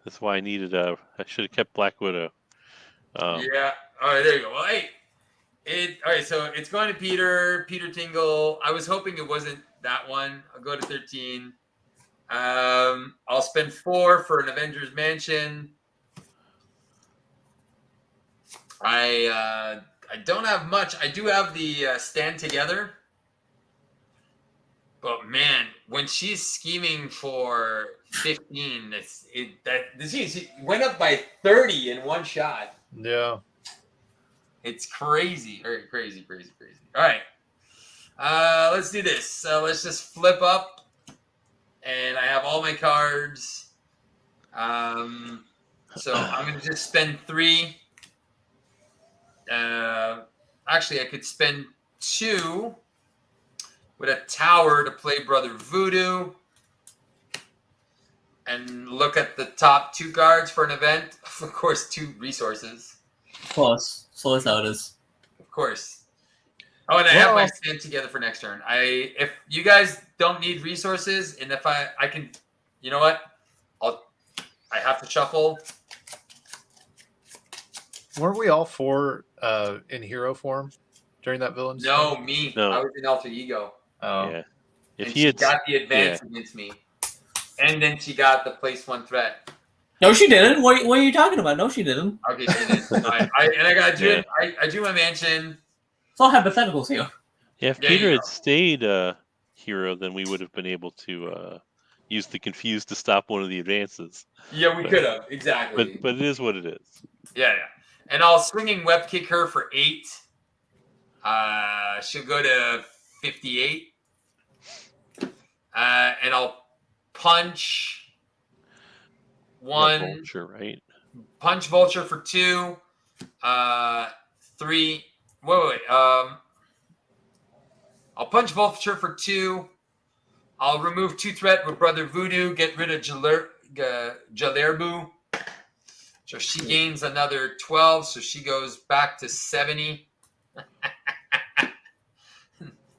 That's why I needed I should have kept Black Widow. Yeah. All right, there you go. Well, hey, all right, so it's going to Peter Tingle. I was hoping it wasn't that one. I'll go to 13. I'll spend 4 for an Avengers Mansion. I don't have much. I do have the Stand Together. But man, when she's scheming for 15, she went up by 30 in one shot. Yeah. It's crazy. All right, crazy. All right. Let's do this. Let's just flip up. And I have all my cards. So I'm going to just spend 3. Actually, I could spend 2 with a tower to play Brother Voodoo. And look at the top 2 cards for an event. Of course, 2 resources. Of course. So that's how it is. Of course. Oh, and I have my Stand Together for next turn. If you guys don't need resources, and if I can, you know what? I have to shuffle. Weren't we all 4 in hero form during that villain? No, me. No. I was in alter ego. Oh. Yeah. If And he she had got the advance against me. And then she got the place 1 threat. No, she didn't. What are you talking about? No, she didn't. Okay, she did. I got to do it. I do my mansion. It's all hypotheticals here. Yeah, if There Peter you had go. stayed hero, then we would have been able to use the confuse to stop one of the advances. Yeah, we could have. Exactly. But it is what it is. Yeah. And I'll swinging web kick her for 8. She'll go to 58. And I'll punch That 1. vulture, right? Punch Vulture for 2. 3. Wait. I'll punch Vulture for 2. I'll remove 2 threat with Brother Voodoo. Get rid of Jalerbu. So she gains another 12. So she goes back to 70.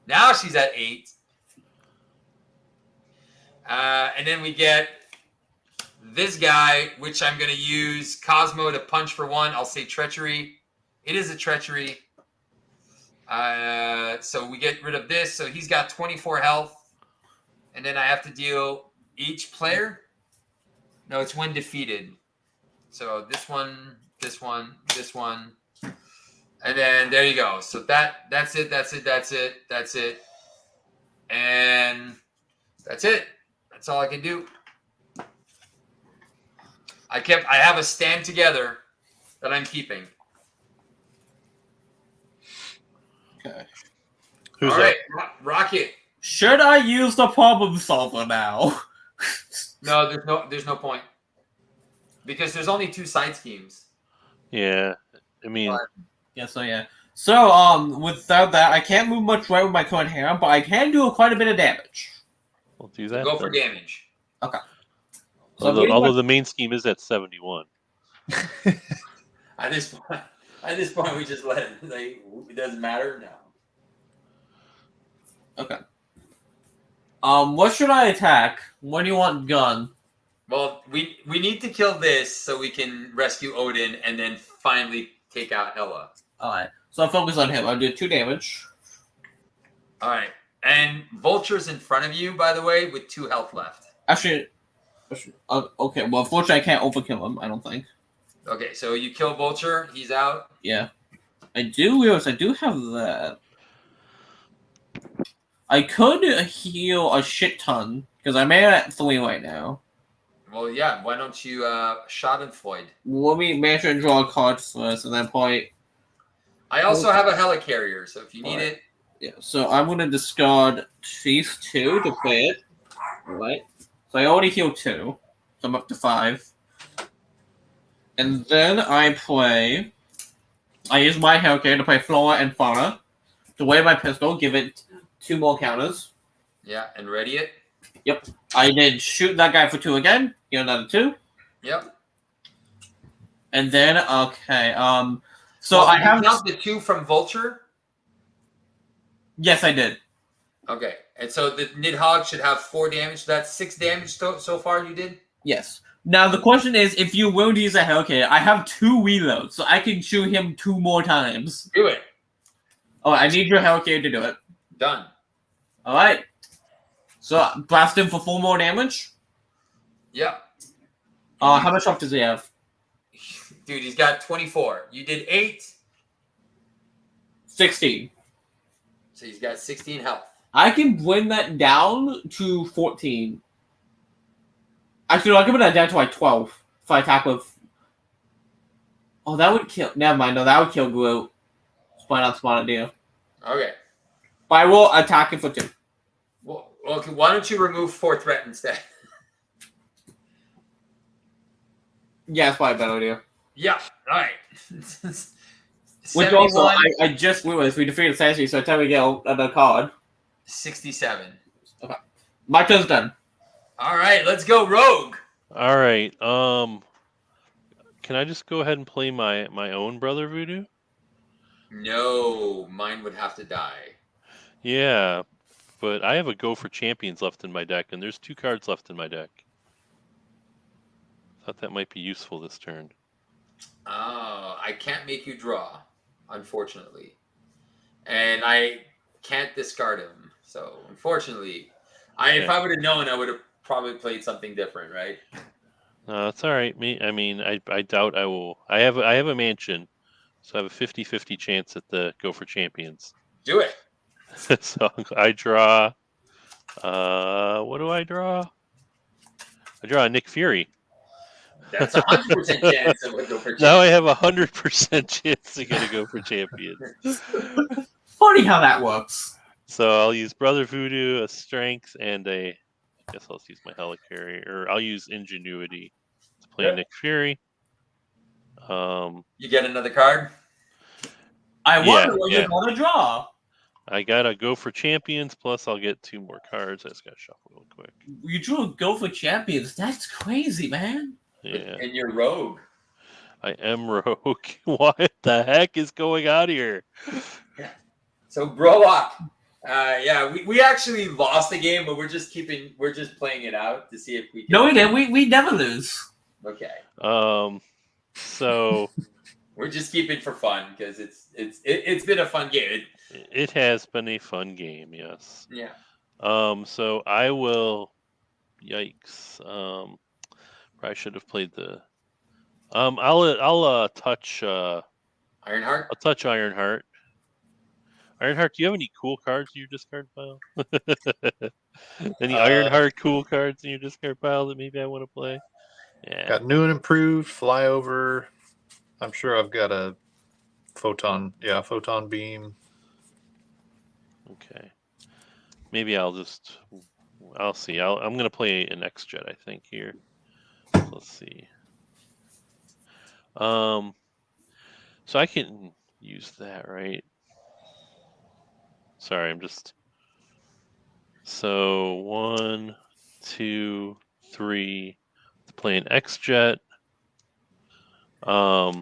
Now she's at 8. And then we get this guy, which I'm going to use Cosmo to punch for 1. I'll say Treachery. It is a Treachery. So we get rid of this. So he's got 24 health. And then I have to deal each player. No, it's when defeated. So this one. And then there you go. So that's it. And that's it. That's all I can do. I have a Stand Together that I'm keeping. Okay. Who's all right, Rocket. Should I use the problem solver now? No, there's no point. Because there's only 2 side schemes. Yeah. I mean, Yeah, So, without that, I can't move much right with my current hand, but I can do quite a bit of damage. we'll do that. Go for then. damage. Okay. So I'm Although, waiting although on- the main scheme is at 71. At this point, we just let it. Like, it doesn't matter now. Okay. What should I attack? What do you want gun? Well, we need to kill this so we can rescue Odin and then finally take out HELA. Alright. So I'll focus on him. I'll do 2 damage. All right, and Vulture's in front of you, by the way, with 2 health left. Actually, okay. Well, unfortunately, I can't overkill him. I don't think. Okay, so you kill Vulture, he's out. Yeah. I do realize I do have that. I could heal a shit ton because I'm at 3 right now. Well, yeah. Why don't you Schadenfreude? Let me make sure and draw a card first, and then point. I also have a helicarrier, so if you need Alright. it, Yeah. So I'm gonna discard these 2 to play it. Right. So I already healed 2, so I'm up to 5. And then I use my helicarrier to play Flora and Fauna. To weigh my pistol, give it 2 more counters. yeah, and ready it. I then shoot that guy for 2 again. Get another 2. Yep. And then okay, so Well, I did you have count the 2 from Vulture. yes, I did. Okay, and so the Nidhogg should have 4 damage. So that's 6 damage so far. You did. Yes. Now the question is, if you will use a helicarrier, I have 2 reloads, so I can shoot him 2 more times. Do it. Oh, I need your helicarrier to do it. Done. All right. So blast him for 4 more damage. Yep. How much health does he have? Dude, he's got 24. You did 8, 16. so he's got 16 health. I can bring that down to 14. Actually, no, I'll give that down to like 12 if I attack with. Oh, that would kill. Never mind. No, that would kill Groot. Spy not smart idea. Okay. But I will attack him for 2. Well, okay. Why don't you remove 4 threat instead? Yeah, that's probably a better idea. Yeah. All right. Which 71, also, I just realized we defeated Sassy, so time we get another card. 67. My turn's done. All right, let's go, Rogue. All right. Can I just go ahead and play my own Brother Voodoo? No, mine would have to die. Yeah, but I have a Go for Champions left in my deck, and there's 2 cards left in my deck. Thought that might be useful this turn. Oh, I can't make you draw, unfortunately. And I can't discard him. So, unfortunately, if I would have known, I would have probably played something different, right? No, that's all right. I doubt I will. I have a mansion, so I have a 50-50 chance at the Go for Champions. Do it. So I draw. What do I draw? I draw a Nick Fury. That's 100% chance it would go for Now I champions. have 100% chance to get a Go for Champions. Funny how that works. So I'll use Brother Voodoo, a Strength, and I guess I'll use my Helicarrier, or I'll use Ingenuity to play Yeah. Nick Fury. You get another card? I Yeah, wonder what yeah. you're going to draw. I gotta Go for Champions, plus I'll get 2 more cards. I just gotta shuffle real quick. You drew a Go for Champions. That's crazy, man. Yeah, And you're Rogue. I am Rogue. What the heck is going on here? So, Brock. Yeah, we actually lost the game, but we're just playing it out to see if we can. No, we didn't. We never lose. Okay. So We're just keeping for fun because it's been a fun game. it has been a fun game, yes. Yeah. So I will. Yikes. Probably should have played the. I'll touch. Ironheart. I'll touch Ironheart. Ironheart, do you have any cool cards in your discard pile? Any Ironheart cool cards in your discard pile that maybe I want to play? Yeah. Got new and improved, flyover. I'm sure I've got a photon beam. Okay. Maybe I'll see. I'm gonna play an X-Jet, I think, here. Let's see. So I can use that, right? Sorry, I'm just. So 1, 2, 3. play an X-Jet. I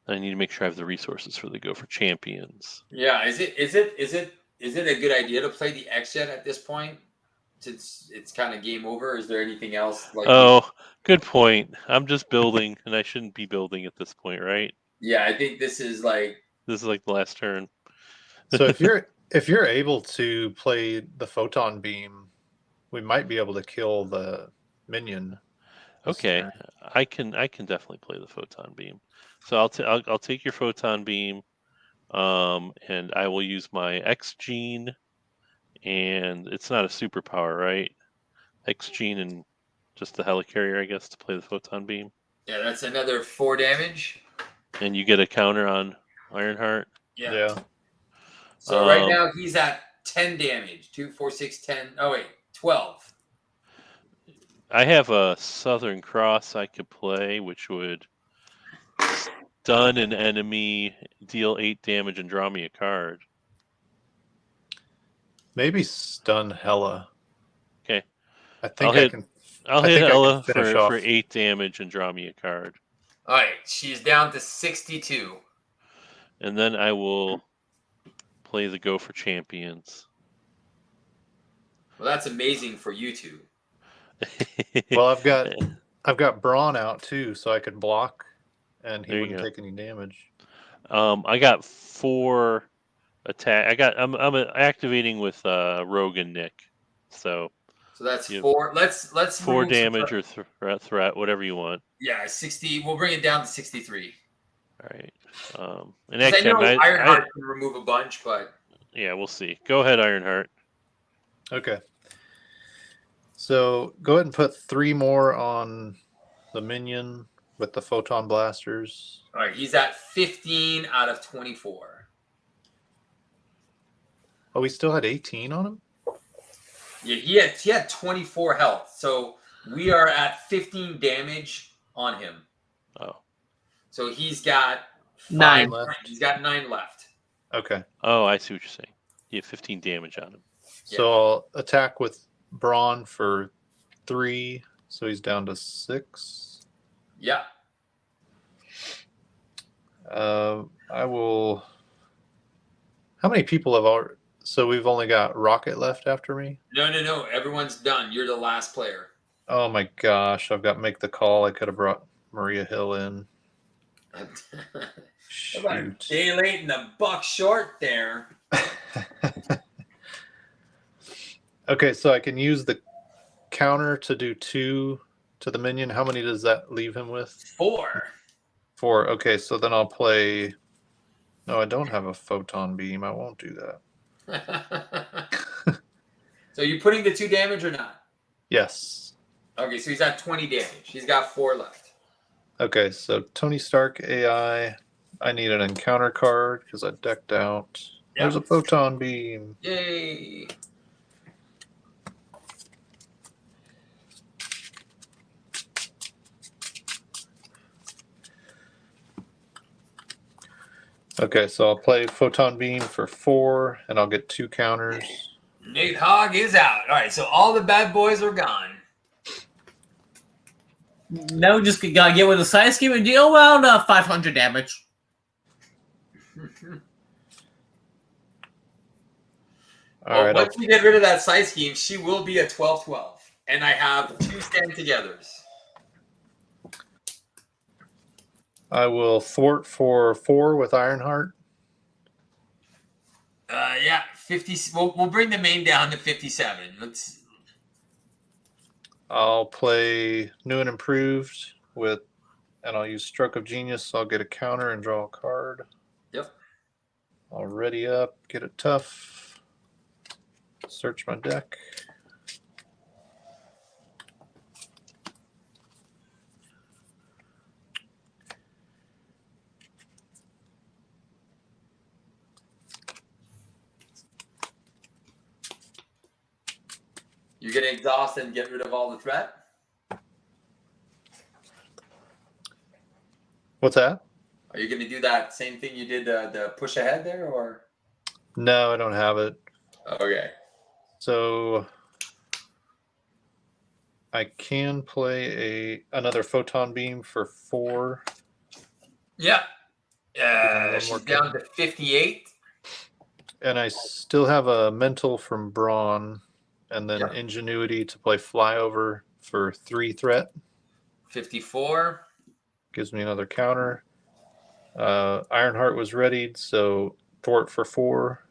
need to make sure I have the resources for the Go for Champions. Yeah, is it a good idea to play the X-Jet at this point? Since it's kind of game over, is there anything else like? Oh, good point. I'm just building, and I shouldn't be building at this point, right? Yeah, I think this is like. This is like the last turn. So if you're able to play the photon beam, we might be able to kill the minion. Okay, I can definitely play the photon beam. So I'll take your photon beam, and I will use my X gene, and it's not a superpower, right? X gene and just the helicarrier, I guess, to play the photon beam. Yeah, that's another 4 damage. And you get a counter on Ironheart. Yeah. So right now he's at 10 damage. 2, 4, 6, 10. Oh wait, 12. I have a Southern Cross I could play, which would stun an enemy, deal 8 damage, and draw me a card. Maybe stun HELA. Okay. I think I'll hit HELA finish for off. 8 damage and draw me a card. All right, she's down to 62. And then I will play the Go for Champions. Well, that's amazing for you two. Well, I've got Brawn out too, so I could block, and he There you wouldn't go. take any damage. I got 4 attack. I'm activating with Rogue and Nick. So that's you have 4. Let's 4 remove some damage or threat, whatever you want. Yeah, 60. We'll bring it down to 63. All right. And 'Cause actually, I know Ironheart can remove a bunch, but yeah, we'll see. Go ahead, Ironheart. Okay. So go ahead and put 3 more on the minion with the photon blasters. all right, he's at 15 out of 24. Oh, we still had 18 on him? Yeah, he had 24 health. So we are at 15 damage on him. Oh. So he's got 9 left. He's got 9 left. Okay. Oh, I see what you're saying. You have 15 damage on him. So I'll attack with Brawn for 3, so he's down to 6. Yeah. I will. How many people have already? So we've only got Rocket left after me? No. Everyone's done. You're the last player. Oh my gosh, I've got to make the call. I could have brought Maria Hill in. Shoot. Day late and the buck short there. Okay, so I can use the counter to do 2 to the minion. How many does that leave him with? 4. 4. Okay, so then I'll play. No, I don't have a photon beam. I won't do that. So you putting the 2 damage or not? Yes. Okay, so he's at 20 damage. He's got 4 left. Okay, so Tony Stark AI. I need an encounter card because I decked out. Yep. There's a photon beam. Yay. Okay, so I'll play photon beam for 4, and I'll get 2 counters. Nate Hogg is out. All right, so all the bad boys are gone. Now we just gotta get with the side scheme and deal around 500 damage. All right, once we get rid of that side scheme, she will be a 12-12. And I have 2 stand-togethers. I will thwart for 4 with Ironheart. Yeah, 50. We'll bring the main down to 57. I'll play New and Improved and I'll use Stroke of Genius. So I'll get a counter and draw a card. Yep. I'll ready up, get it tough. Search my deck. You're going to exhaust and get rid of all the threat? What's that? Are you going to do that same thing you did the push ahead there, or? No, I don't have it. Okay. So I can play another photon beam for 4. Yeah. One She's more down turn. to 58. And I still have a mental from Brawn, and then Yep. ingenuity to play flyover for 3 threat. 54. Gives me another counter. Ironheart was readied, so thwart for 4.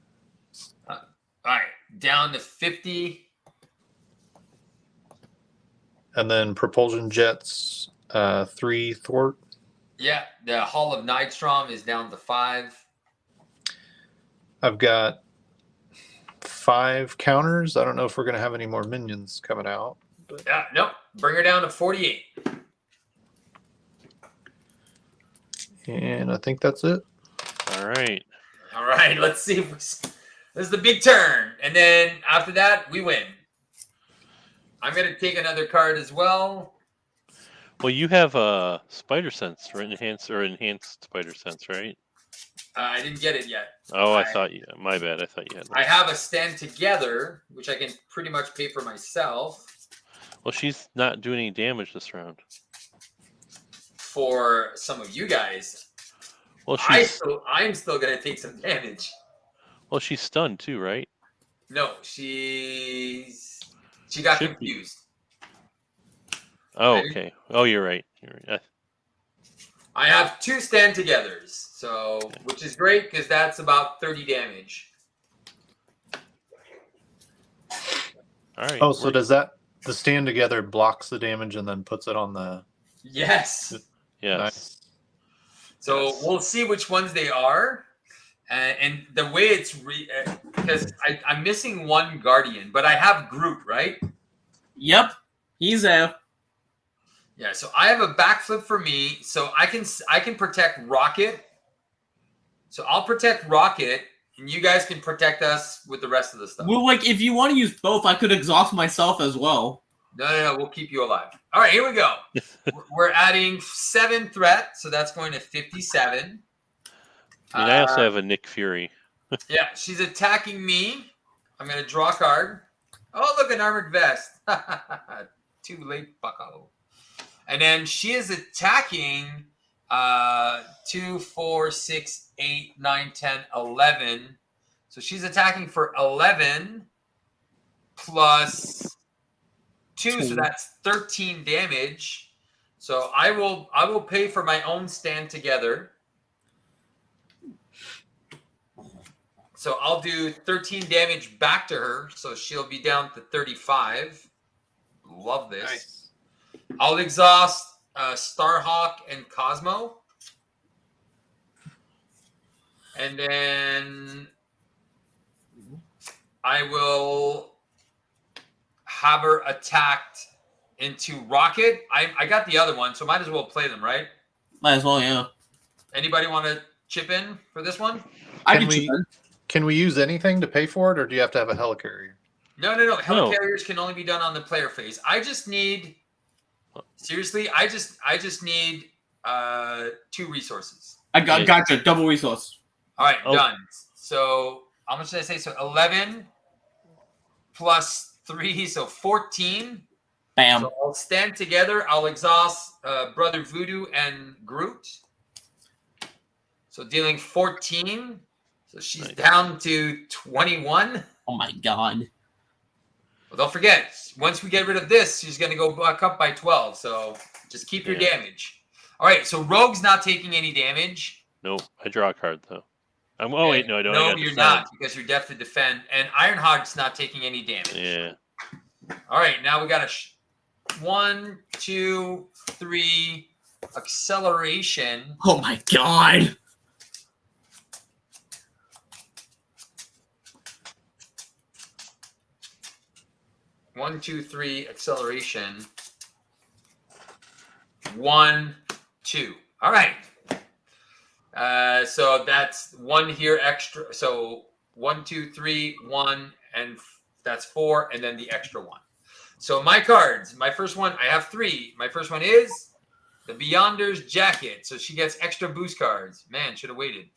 All right, down to 50. And then propulsion jets, 3 thwart. Yeah, the Hall of Nightstrom is down to 5. I've got 5 counters. I don't know if we're going to have any more minions coming out. But... Yeah, nope. Bring her down to 48. And I think that's it. All right. All right, let's see if this is the big turn. And then after that, we win. I'm going to take another card as well. Well, you have a spider sense or enhanced spider sense, right? I didn't get it yet. Oh, I thought you. My bad. I thought you had that. I have a stand together, which I can pretty much pay for myself. Well, she's not doing any damage this round. For some of you guys, Well, I'm still going to take some damage. Well, she's stunned too, right? No, she got confused. Oh, okay. Oh, you're right. You're right. I have 2 stand togethers, so which is great because that's about 30 damage. All right. Oh, so does that the stand together blocks the damage and then puts it on the? Yes. Yes. Nice. So Yes. we'll see which ones they are, and the way it's because I'm missing one guardian, but I have Groot, right? Yep, he's there. Yeah, so I have a backflip for me, so I can protect Rocket. So I'll protect Rocket, and you guys can protect us with the rest of the stuff. Well, like if you want to use both, I could exhaust myself as well. No, we'll keep you alive. All right, here we go. We're adding 7 threat, so that's going to 57. And I also have a Nick Fury. Yeah, she's attacking me. I'm going to draw a card. Oh, look, an armored vest. Too late, bucko. And then she is attacking 2, 4, 6, 8, 9, 10, 11. So she's attacking for 11 plus 2, so that's 13 damage. So I will pay for my own stand together. So I'll do 13 damage back to her, so she'll be down to 35. Love this. Nice. I'll exhaust Starhawk and Cosmo. And then I will have her attacked into Rocket. I got the other one, so might as well play them, right? Might as well, yeah. Anybody want to chip in for this one? Can we use anything to pay for it, or do you have to have a helicarrier? No. Helicarriers can only be done on the player phase. I just need seriously. I just need 2 resources. I gotcha. Double resource. All right, done. So how much did I say? So 11 plus 3, so 14. Bam. So I'll stand together. I'll exhaust Brother Voodoo and Groot. So dealing 14. So she's down to 21. Oh my god. Well, don't forget, once we get rid of this, she's going to go back up by 12. So just keep your damage. All right, so Rogue's not taking any damage. Nope. I draw a card, though. Wait, no, I don't. No, you're not, because you're deaf to defend. And Ironheart's not taking any damage. Yeah. All right, now we got 1, 2, 3 acceleration. Oh my god. One, 2, 3 acceleration. 1, 2. All right. So that's 1 here extra. So 1, 2, 3, 1, and that's 4, and then the extra 1. So my cards. My first one, I have 3. My first one is the Beyonder's Jacket. So she gets extra boost cards. Man, should have waited.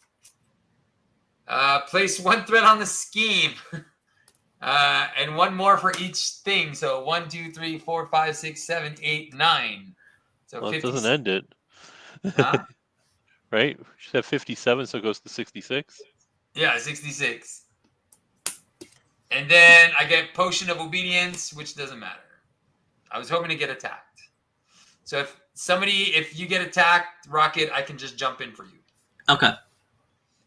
Place 1 threat on the scheme. And one more for each thing. So 1, 2, 3, 4, 5, 6, 7, 8, 9. So Well, it 50. doesn't end it. Huh? Right? We should have 57, so it goes to 66. Yeah, 66. And then I get Potion of Obedience, which doesn't matter. I was hoping to get attacked. So if you get attacked, Rocket, I can just jump in for you. Okay.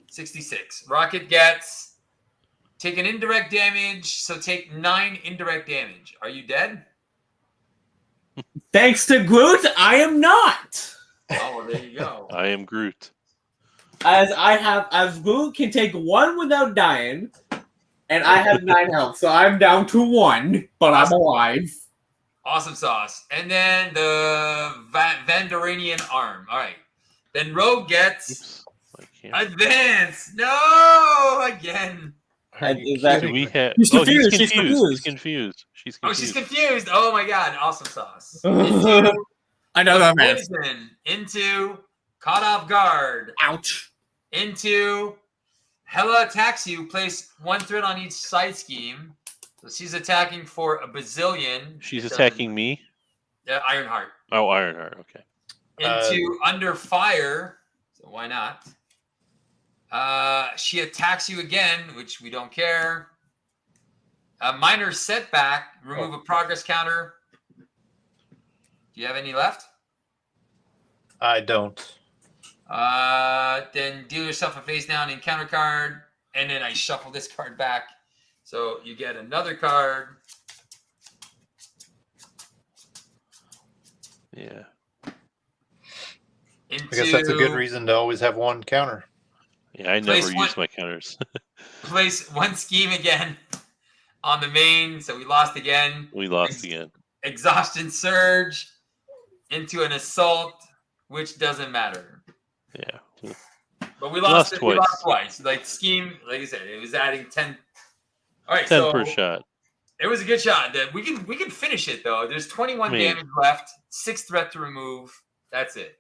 66. Rocket gets take an indirect damage, so take 9 indirect damage. Are you dead? Thanks to Groot, I am not. Oh, well, there you go. I am Groot. As Groot can take 1 without dying, and I have 9 health, so I'm down to 1, but I'm alive. Awesome sauce. And then the Vandoranian arm. All right. Then Rogue gets Oops. I can't. advance. No, again. Are you Is that- Do kidding we me? have? She's Oh, he's confused, she's confused. confused. She's confused. She's Oh, confused. she's confused. Oh my God. Awesome sauce. I know that man. Poison. Into caught off guard. Ouch. Into HELA attacks you. Place 1 threat on each side scheme. So she's attacking for a bazillion. She's It attacking me. doesn't- Ironheart. Oh, Ironheart. Okay. Into under fire. So why not? She attacks you again, which we don't care. A minor setback. Remove a progress counter. Do you have any left? I don't. Then deal yourself a face down encounter card, and then I shuffle this card back. So you get another card. Yeah. Into, I guess that's a good reason to always have 1 counter. Yeah, I Place never one. use my counters. Place 1 scheme again on the main. So we lost again. We lost again. Exhaustion surge into an assault, which doesn't matter. Yeah. But we lost lost We twice. lost twice. Like scheme, like I said, it was adding 10. All right, 10 so per shot. it was a good shot. We can finish it though. There's 21 Man. damage left. 6 threat to remove. That's it.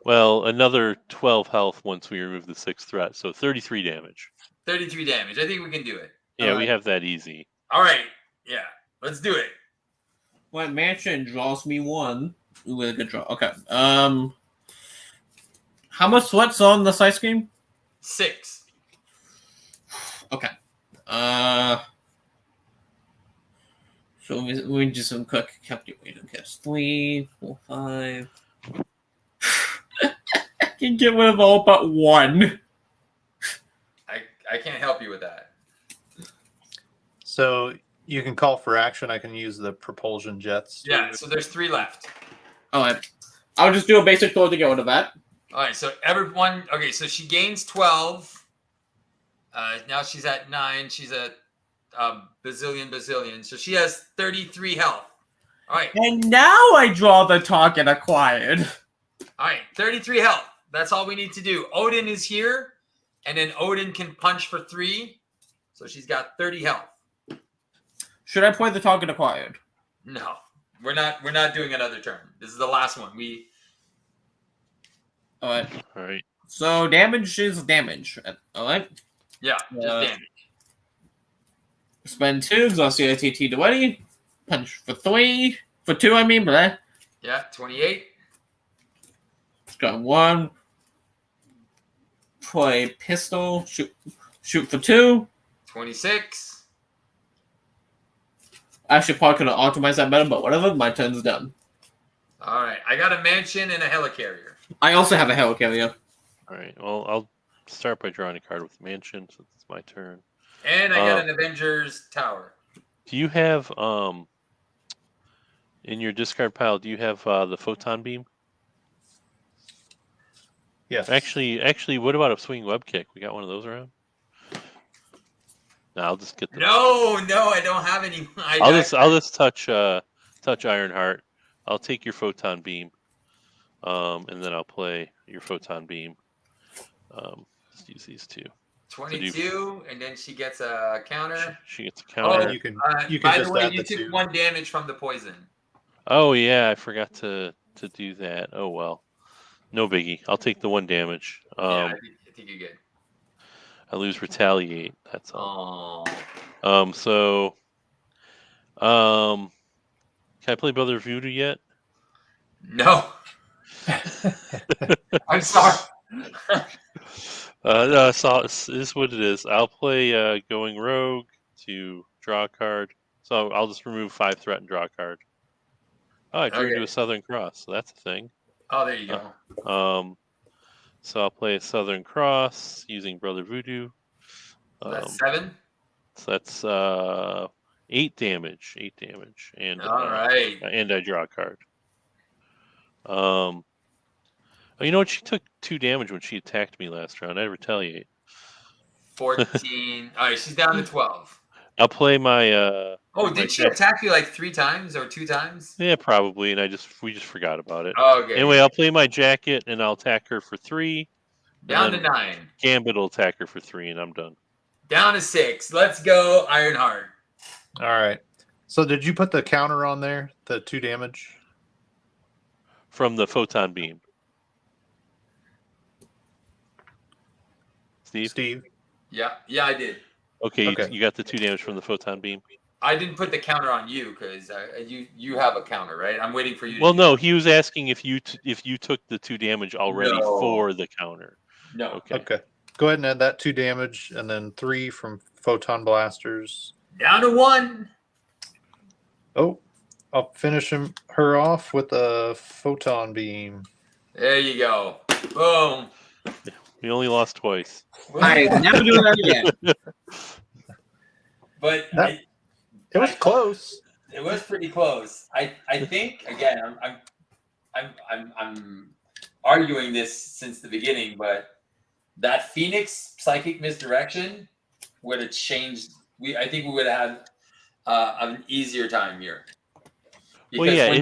Well, another 12 health once we remove the 6th threat, so 33 damage. 33 damage. I think we can do it. Yeah, Alright. we have that easy. All right. Yeah. Let's do it. What mansion draws me 1? Ooh, a good draw. Okay. How much sweat's on the side scheme? 6. Okay. So we just some quick calculator. Okay, 3, 4, 5. I can get rid of all but 1. I can't help you with that. So you can call for action. I can use the propulsion jets. Yeah. So there's 3 left. Alright. I'll just do a basic throw to get rid of that. All right. So everyone. Okay. So she gains 12. Now she's at 9. She's at bazillion. So she has 33 health. All right. And now I draw the target acquired. All right. 33 health. That's all we need to do. Odin is here, and then Odin can punch for 3. So she's got 30 health. Should I play the target acquired? No, we're not doing another turn. This is the last one. Alright. All right. So damage is damage. Alright. Yeah, just damage. Spend 2, exhaust the ATT to ready. Punch for 3. For 2, I mean, but Yeah, 28. got 1. Play pistol. Shoot for 2. 26. Actually, probably could have optimized that better, but whatever. My turn's done. All right, I got a mansion and a helicarrier. I also have a helicarrier. All right. Well, I'll start by drawing a card with mansion since it's my turn. And I got an Avengers tower. Do you have in your discard pile? Do you have the photon beam? Yes. Actually, what about a swinging web kick? We got one of those around. No, I'll just get the. No, I don't have any. I'll just touch Ironheart. I'll take your photon beam, and then I'll play your photon beam. Let's use these 2. 22, and then she gets a counter. She gets a counter. You can By just the way, add you the took 2. 1 damage from the poison. Oh yeah, I forgot to do that. Oh well, no biggie. I'll take the 1 damage. Yeah, I think you're good. I lose retaliate. That's all. Oh. So, can I play Brother Voodoo yet? No. I'm sorry. So this is what it is. I'll play Going Rogue to draw a card. So I'll just remove 5 threat and draw a card. Oh, I drew into Okay. a Southern Cross, so that's a thing. Oh, there you go. So I'll play a Southern Cross using Brother Voodoo. That's 7. So that's 8 damage. 8 damage. And All right. and I draw a card. Oh, you know what? She took 2 damage when she attacked me last round. I retaliate. 14. All right, she's down to 12. I'll play my. Oh, did she attack you like 3 times or 2 times? Yeah, probably, and we just forgot about it. Oh, okay. Anyway, I'll play my jacket and I'll attack her for 3. Down to 9. Gambit will attack her for 3, and I'm done. Down to 6. Let's go, Ironheart. All right. So did you put the counter on there? The 2 damage? From the photon beam. Steve? Yeah, I did. Okay. You got the 2 damage from the photon beam. I didn't put the counter on you because you have a counter, right? I'm waiting for you. Well, no, he was asking if you took the 2 damage already for the counter. No. Okay. Go ahead and add that 2 damage, and then 3 from photon blasters. Down to 1. Oh, I'll finish her off with a photon beam. There you go. Boom. We only lost twice. I never do that again. But it was close. It was pretty close. I think again I'm arguing this since the beginning, but that Phoenix psychic misdirection would have changed. I think we would have had an easier time here. Well, yeah,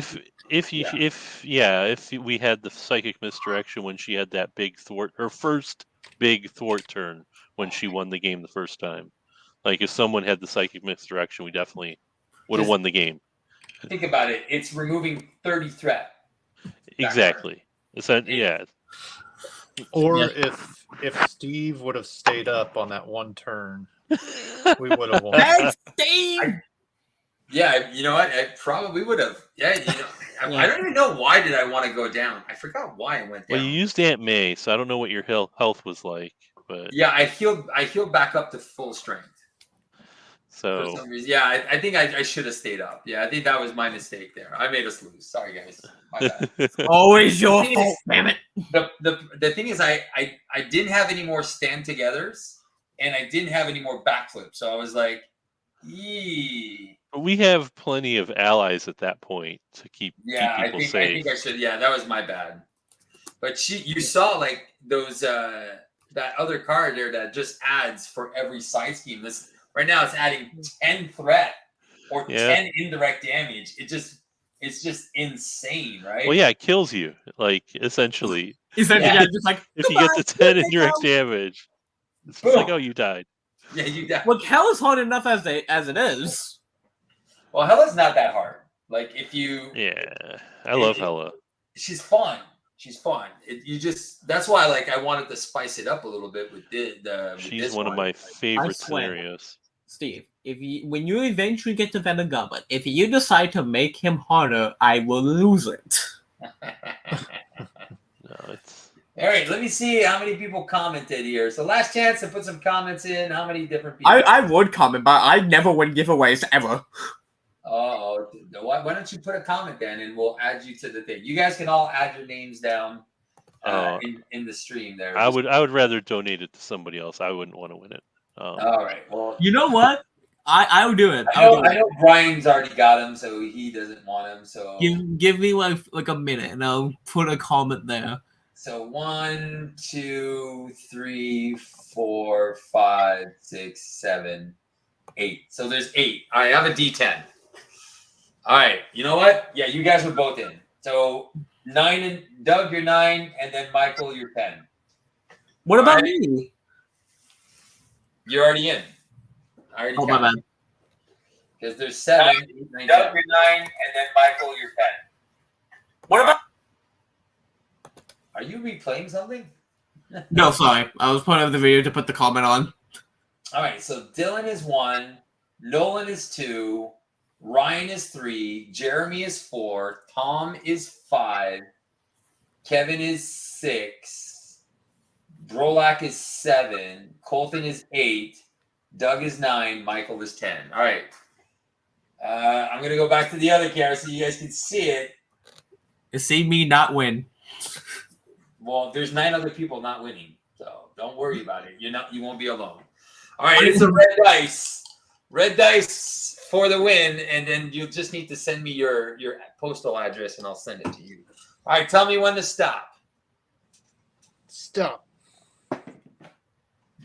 if we had the psychic misdirection when she had that big thwart, her first big thwart turn when she won the game the first time. Like if someone had the psychic misdirection, we definitely would have won the game. Think about it. It's removing 30 threat. Exactly. Yeah. Or if Steve would have stayed up on that one turn, we would have won. Thanks, Steve! Yeah, you know what? I probably would have. Yeah, I don't even know why did I want to go down. I forgot why I went down. Well, you used Aunt May, so I don't know what your health was like, but yeah, I healed back up to full strength. So for some reason, yeah, I think I should have stayed up. Yeah, I think that was my mistake there. I made us lose. Sorry, guys. My bad. Always your fault, damn it. The thing is, I didn't have any more stand togethers, and I didn't have any more backflips. So I was like, yee. But we have plenty of allies at that point to keep people safe. I think I should. Yeah, that was my bad. But you saw like those that other card there that just adds for every side scheme. This right now it's adding 10 threat or 10 indirect damage. It's just insane, right? Well, yeah, it kills you. Like essentially, just like if you get the 10 indirect damage, it's just like, oh, you died. Yeah, you died. Well, hell is hard enough as it is. Well, HELA's not that hard. Like if you, I love HELA. She's fun. She's fun. That's why I wanted to spice it up a little bit with She's one of my favorite scenarios. Steve, when you eventually get to Venom Goblin, if you decide to make him harder, I will lose it. No, all right. Let me see how many people commented here. So last chance to put some comments in. How many different people? I would comment, but I never win giveaways ever. Oh, why don't you put a comment then, and we'll add you to the thing. You guys can all add your names down in the stream there. I would rather donate it to somebody else. I wouldn't want to win it. All right. Well, you know what? I'll do it. I know Brian's already got him, so he doesn't want him. So give me like a minute, and I'll put a comment there. So 1, 2, 3, 4, 5, 6, 7, 8. So there's 8. I have a D10. All right. You know what? Yeah, you guys were both in. So 9 and Doug, you're 9, and then Michael, you're 10. What about me? You're already in. I already my bad. Because there's 7, 8, 9, Doug, you're 9, and then Michael, you're 10. What about? Are you replaying something? No, sorry. I was putting up the video to put the comment on. All right. So Dylan is 1, Nolan is 2, Ryan is 3, Jeremy is 4, Tom is 5, Kevin is 6, Brolak is 7, Colton is 8, Doug is 9, Michael is 10. All right. I'm going to go back to the other camera so you guys can see it. You see me not win. Well, there's 9 other people not winning, so don't worry about it. You won't be alone. All right, it's a red dice. Red dice for the win, and then you just need to send me your postal address, and I'll send it to you. All right, tell me when to stop. Stop.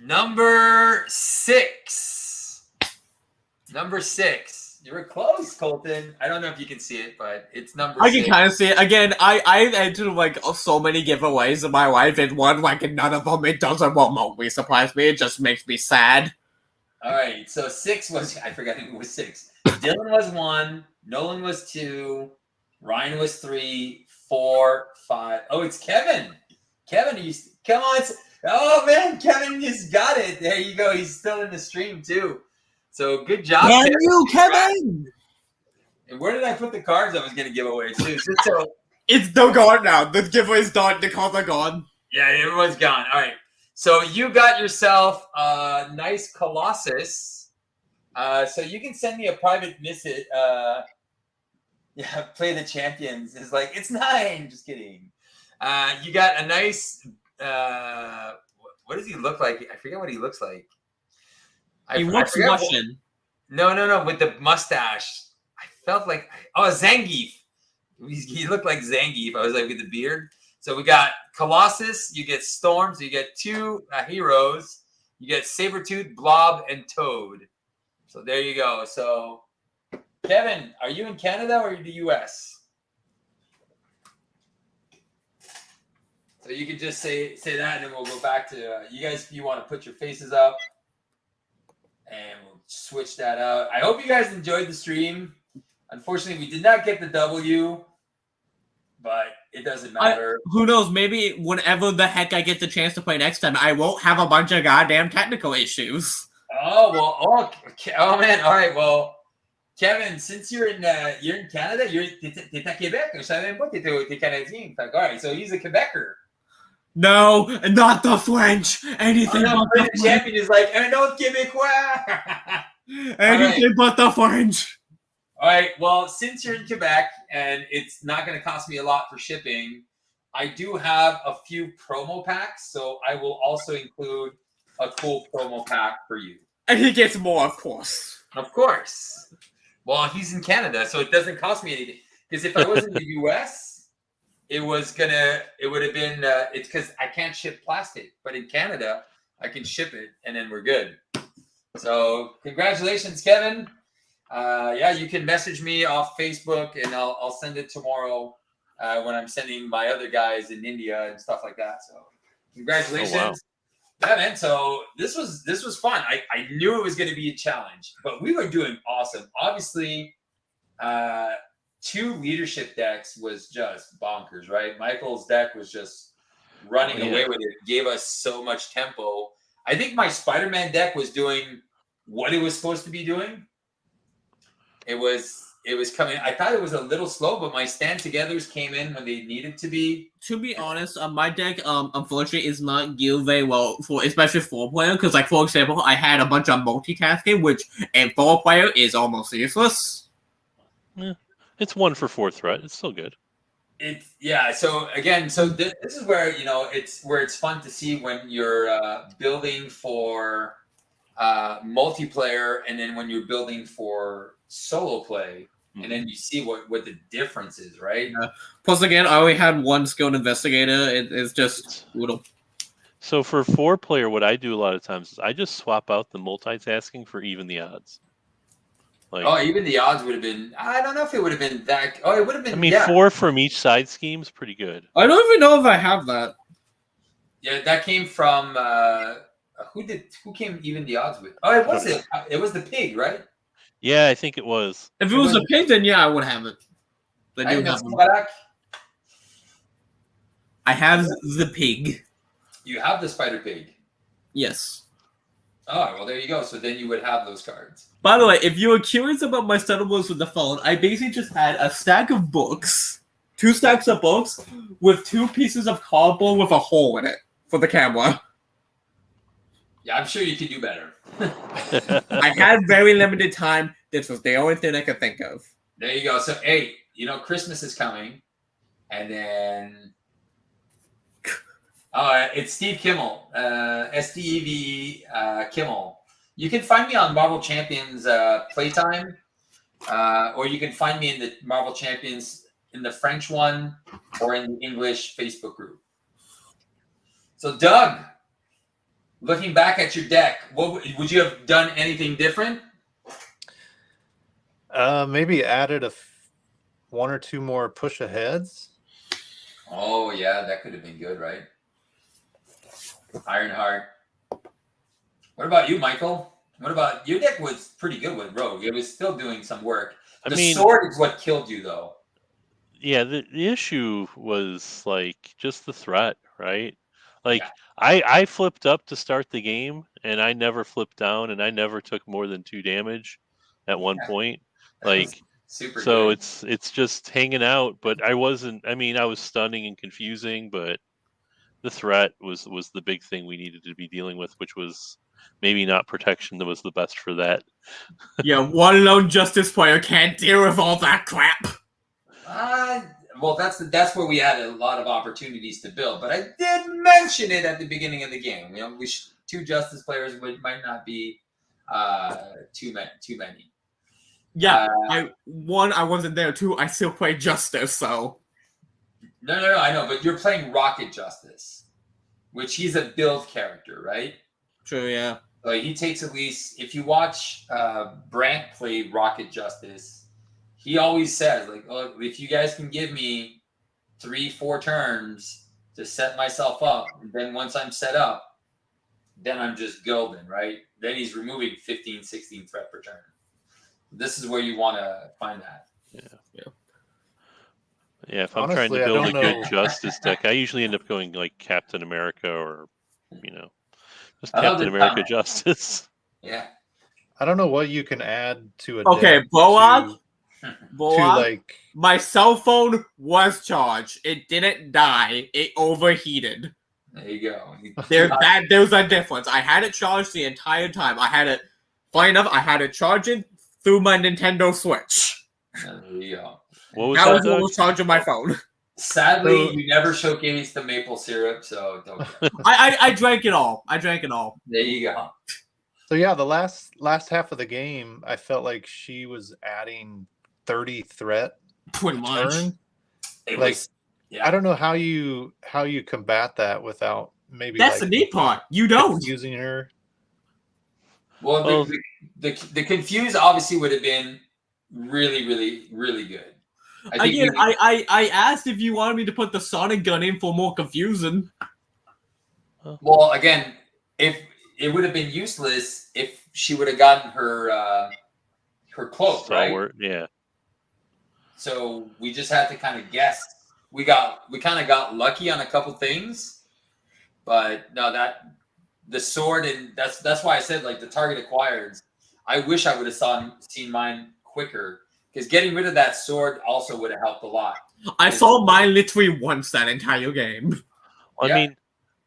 Number 6. Number 6. You were close, Colton. I don't know if you can see it, but it's number 6. I can kind of see it. Again, I entered like so many giveaways in my life, and one like in none of them. It doesn't remotely surprise me. It just makes me sad. All right, so 6 was, I forgot who was 6. Dylan was 1, Nolan was 2, Ryan was 3, 4, 5. Oh, it's Kevin. Kevin, come on. Oh, man, Kevin just got it. There you go. He's still in the stream, too. So good job, Damn you, Kevin! And where did I put the cards I was going to give away, too? So, It's still gone now. The giveaway's done. The cards are gone. yeah, everyone's gone. All right. So you got yourself a nice Colossus. So you can send me a private message. Yeah, play the champions. It's like, it's 9. Just kidding. You got a nice, what does he look like? I forget what he looks like. He looks Russian. No, with the mustache. I felt like, Zangief. He looked like Zangief. I was like, with the beard. So we got Colossus, you get Storm, so you get 2 heroes. You get Sabretooth, Blob, and Toad. So there you go. So, Kevin, are you in Canada or the US? So you can just say that, and then we'll go back to you guys if you want to put your faces up. And we'll switch that out. I hope you guys enjoyed the stream. Unfortunately, we did not get the W, but it doesn't matter. Who knows? Maybe whenever the heck I get the chance to play next time, I won't have a bunch of goddamn technical issues. Oh well. Oh man. All right. Well, Kevin, since you're in Canada, t'es à Québec. Je savais même pas que t'es Canadien. All right. So he's a Quebecer. No, not the French. Anything but the French. Champion is like un autre Québécois. Anything but the French. All right. Well, since you're in Quebec and it's not going to cost me a lot for shipping, I do have a few promo packs. So I will also include a cool promo pack for you. And he gets more, of course. Of course. Well, he's in Canada, so it doesn't cost me anything. Because if I was in the US, it would have been, it's because I can't ship plastic. But in Canada, I can ship it, and then we're good. So congratulations, Kevin. Yeah, you can message me off Facebook, and I'll send it tomorrow when I'm sending my other guys in India and stuff like that. So congratulations. Oh, wow. Yeah, man. So this was fun. I knew it was going to be a challenge, but we were doing awesome. Obviously, 2 leadership decks was just bonkers, right? Michael's deck was just running away with it. Gave us so much tempo. I think my Spider-Man deck was doing what it was supposed to be doing. It was coming. I thought it was a little slow, but my stand togethers came in when they needed to be. To be honest, my deck unfortunately is not geared very well for especially 4-player. Because like for example, I had a bunch of multitasking, which in 4-player is almost useless. Yeah. It's 1 for 4 threat. It's still good. So again, this is where it's fun to see when you're building for multiplayer, and then when you're building for solo play, and then you see what the difference is, right? Yeah. Plus, again, I only had 1 skilled investigator. It's just brutal. So for 4-player, what I do a lot of times is I just swap out the multitasking for even the odds. Even the odds would have been. I don't know if it would have been that. Oh, it would have been. I mean, 4 from each side scheme's pretty good. I don't even know if I have that. Yeah, that came from who came even the odds with? Oh, it was it was the pig, right? Yeah, I think it was. If it was a pig, then yeah, I would have it. I have the pig. You have the spider pig. Yes. Oh, well, there you go. So then you would have those cards. By the way, if you were curious about my setups with the phone, I basically just had a stack of books, 2 stacks of books, with 2 pieces of cardboard with a hole in it for the camera. Yeah, I'm sure you could do better. I had very limited time. This was the only thing I could think of. There you go. So, hey, Christmas is coming. And then... it's Steve Kimmel, STEV Kimmel. You can find me on Marvel Champions Playtime, or you can find me in the Marvel Champions in the French one or in the English Facebook group. So, Doug, looking back at your deck, what would you have done anything different? Maybe added 1 or 2 more push aheads. Oh, yeah, that could have been good, right? Ironheart. What about you, Michael? What about your deck? Was pretty good with Rogue. It was still doing some work. The sword is what killed you, though. Yeah, the issue was like just the threat, right? Like I flipped up to start the game, and I never flipped down, and I never took more than 2 damage at one point. Like super. So good. it's just hanging out, but I wasn't. I mean, I was stunning and confusing, but the threat was the big thing we needed to be dealing with, which was maybe not protection that was the best for that. Yeah, one lone justice player can't deal with all that crap. Well, that's where we had a lot of opportunities to build, but I did mention it at the beginning of the game. 2 justice players might not be too many. Yeah, I wasn't there. 2, I still played justice, so. No, I know, but you're playing Rocket Justice, which he's a build character, right? True, yeah. So he takes at least, if you watch Brant play Rocket Justice, he always says, like, oh, if you guys can give me 3-4 turns to set myself up, and then once I'm set up, then I'm just golden, right? Then he's removing 15, 16 threat per turn. This is where you want to find that. Yeah, if Honestly, I'm trying to build a know. good justice deck, I usually end up going like Captain America or, just Captain America Justice. Yeah. I don't know what you can add to a Okay, deck Boag. like my cell phone was charged. It didn't die. It overheated. There you go. There was a difference. I had it charged the entire time. Funny enough, I had it charging through my Nintendo Switch. There you go. What was that? that? Was what was charging my phone. Sadly, you never showcased the maple syrup, so don't. I drank it all. There you go. So yeah, the last half of the game, I felt like she was adding 30 threat pretty much. Turn. It Like, was, yeah. I don't know how you combat that without maybe. That's the neat part. You don't using her. Well, the confuse obviously would have been really, really, really good. I asked if you wanted me to put the sonic gun in for more confusion. Well, again, if it would have been useless if she would have gotten her cloak, right? Yeah. So we just had to kind of guess. We kind of got lucky on a couple things, but no, that the sword, and that's why I said like the target acquired. I wish I would have seen mine quicker, because getting rid of that sword also would have helped a lot. I saw mine literally once that entire game. I mean,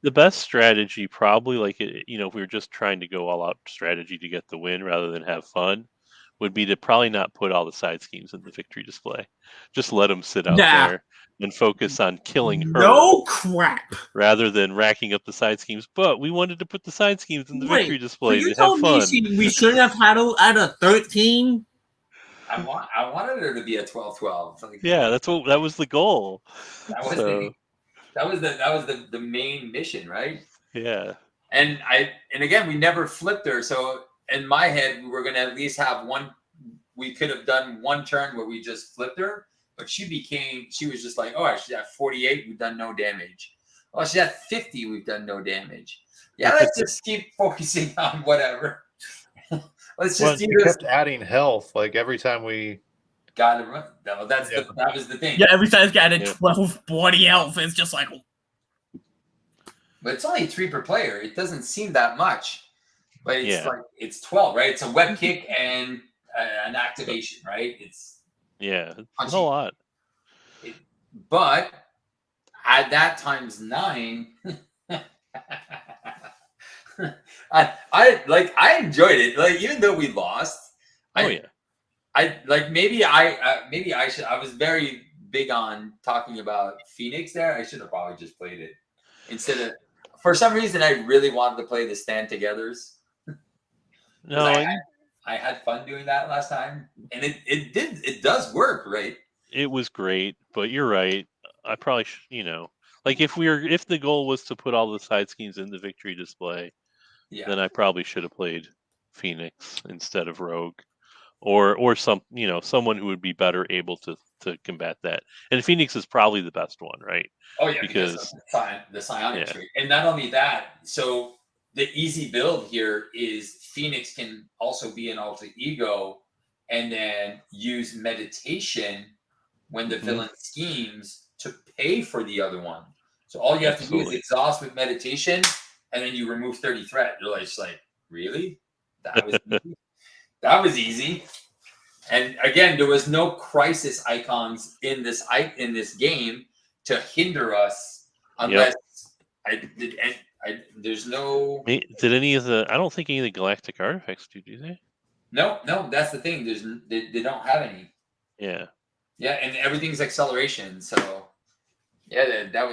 the best strategy probably, like, if we were just trying to go all out strategy to get the win rather than have fun, would be to probably not put all the side schemes in the victory display. Just let them sit out there and focus on killing her. No crap. Rather than racking up the side schemes. But we wanted to put the side schemes in the victory display to have fun. We should have had her at a 13? I wanted her to be a 12-12. Like, yeah, that was the goal. That was the main mission, right? Yeah. And again, we never flipped her. So in my head, we were going to at least have one. We could have done one turn where we just flipped her, but she was just like, oh, she's at 48, we've done no damage. Oh, she's at 50, we've done no damage. Yeah, let's just keep focusing on whatever. Let's just do this. Kept adding health, like every time we got it. That was the thing. Yeah, every time it's got a 12 body health, it's just like. But it's only 3 per player. It doesn't seem that much. but it's Yeah. like it's 12, right? It's a web kick and an activation, right? It's Yeah, it's a punchy. lot. But at that times 9, I enjoyed it. Like even though we lost, I maybe I should. I was very big on talking about Phoenix there. I should have probably just played it instead of. For some reason, I really wanted to play the stand togethers. No, I had fun doing that last time, and it does work, right? it was great, but you're right. I probably like if the goal was to put all the side schemes in the victory display, Yeah. then I probably should have played Phoenix instead of Rogue, or someone who would be better able to combat that. And Phoenix is probably the best one, right? Oh yeah, because of the psionic trait, and not only that. So the easy build here is Phoenix can also be an alter ego, and then use meditation when the villain schemes to pay for the other one. So all you have to do is exhaust with meditation, and then you remove 30 threat. You're just like, really? That was easy? That was easy. And again, there was no crisis icons in this game to hinder us unless there's no. Did any of the? I don't think any of the galactic artifacts do they? No. That's the thing. They don't have any. Yeah. Yeah, and everything's acceleration. So yeah, that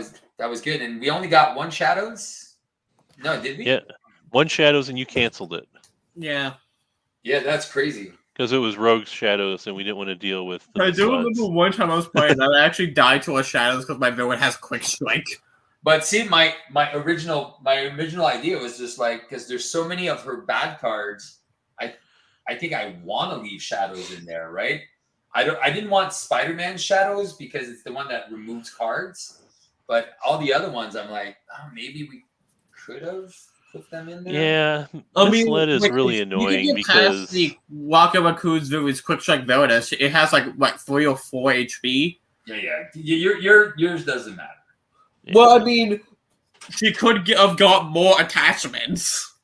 was good. And we only got 1 shadows. No, did we? Yeah, 1 shadows, and you canceled it. Yeah. Yeah, that's crazy. Because it was Rogue's shadows, and we didn't want to deal with. I do remember one time I was playing that I actually died to a shadows because my villain has quick strike. But see, my original idea was just like, because there's so many of her bad cards, I think I want to leave shadows in there, right? I didn't want Spider-Man shadows because it's the one that removes cards, but all the other ones I'm like, oh, maybe we could have put them in there. Yeah, Misled is really annoying because the Rocket Raccoon's villain's quick strike villainous, it has like 3 or 4 HP. Yeah. Yours doesn't matter. Yeah. Well, I mean, she could have got more attachments.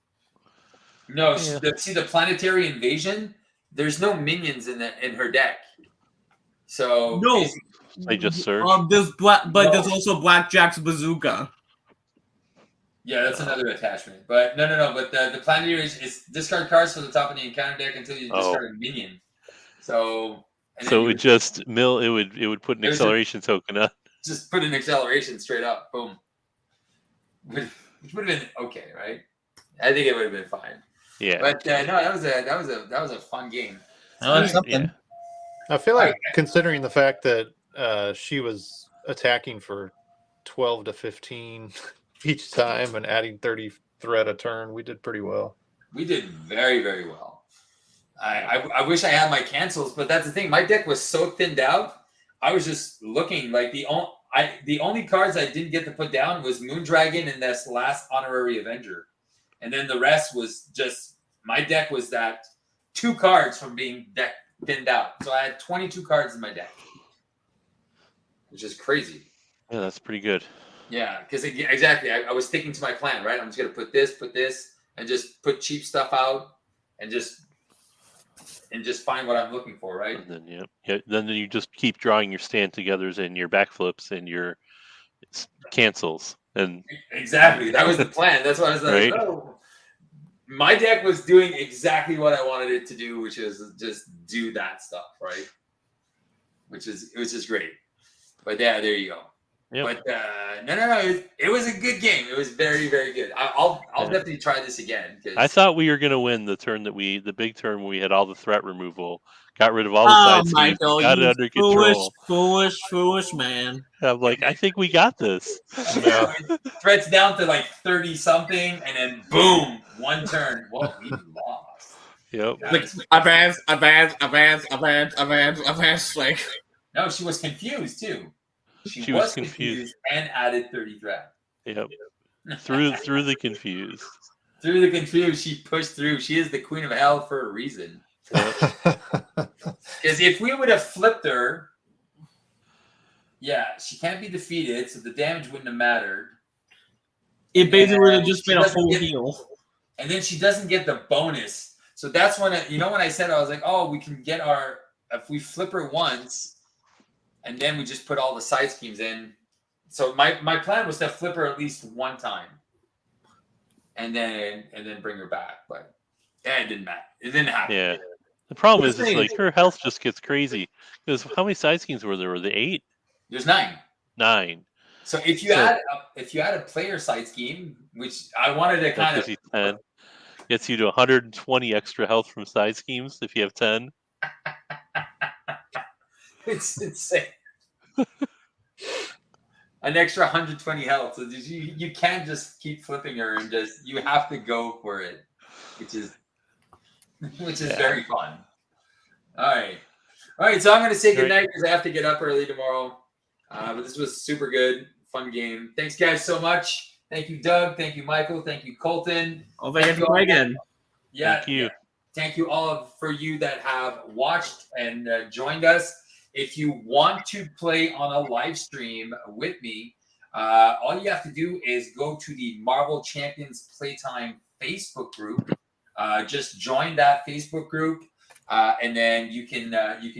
No, see the planetary invasion. There's no minions in her deck. So no, they just surge. There's also Blackjack's bazooka. Yeah, that's another attachment. But no. But the planetary is discard cards from the top of the encounter deck until you discard a minion. So it would put an acceleration token up. Just put an acceleration straight up, boom. Which would have been okay, right? I think it would have been fine. Yeah. But no, that was a fun game. Something. Yeah. I feel like considering the fact that she was attacking for 12 to 15 each time and adding 30 threat a turn, we did pretty well. We did very, very well. I wish I had my cancels, but that's the thing. My deck was so thinned out. I was just looking like the only cards I didn't get to put down was Moondragon and this last Honorary Avenger, and then the rest was just my deck was that 2 cards from being thinned out. So I had 22 cards in my deck, which is crazy. Yeah, that's pretty good. Yeah, because exactly, I was sticking to my plan, right? I'm just gonna put this, and just put cheap stuff out, and just find what I'm looking for, right? And then then you just keep drawing your stand togethers and your backflips and your cancels. And exactly, that was the plan. That's why I was like, right? oh. My deck was doing exactly what I wanted it to do, which is just do that stuff, right? Which is great. But yeah, there you go. Yep. But no, it was a good game. It was very, very good. I'll definitely try this again. I thought we were gonna win the turn the big turn when we had all the threat removal, got rid of all the side schemes, got it under control. Foolish man. I'm like, I think we got this. Yeah, threats down to like 30 something, and then boom, 1 turn. Well, we lost. Yep. Like, advance. Like, no, she was confused too. She was confused and added 30 threat. Yep. Through the confused. Through the confused, she pushed through. She is the queen of hell for a reason. Because if we would have flipped her, yeah, she can't be defeated, so the damage wouldn't have mattered. It basically would have just been a full heal. and then she doesn't get the bonus. So that's when when I said I was like, oh, we can get if we flip her once, and then we just put all the side schemes in. So my plan was to flip her at least one time, and then bring her back, but it didn't matter. It didn't happen. Yeah. The problem is, like her health just gets crazy. Because how many side schemes were there? Were there 8? There's 9. 9. So if you add a player side scheme, which I wanted to kind of 10. Gets you to 120 extra health from side schemes if you have 10. It's insane. An extra 120 health. So you can't just keep flipping her and you have to go for it, which is very fun. All right. So I'm going to say goodnight because I have to get up early tomorrow. But this was super good, fun game. Thanks, guys, so much. Thank you, Doug. Thank you, Michael. Thank you, Colton. Oh, thank you again. Yeah. Thank you. Yeah. Thank you all for you that have watched and joined us. If you want to play on a live stream with me, all you have to do is go to the Marvel Champions Playtime Facebook group. Just join that Facebook group, and then you can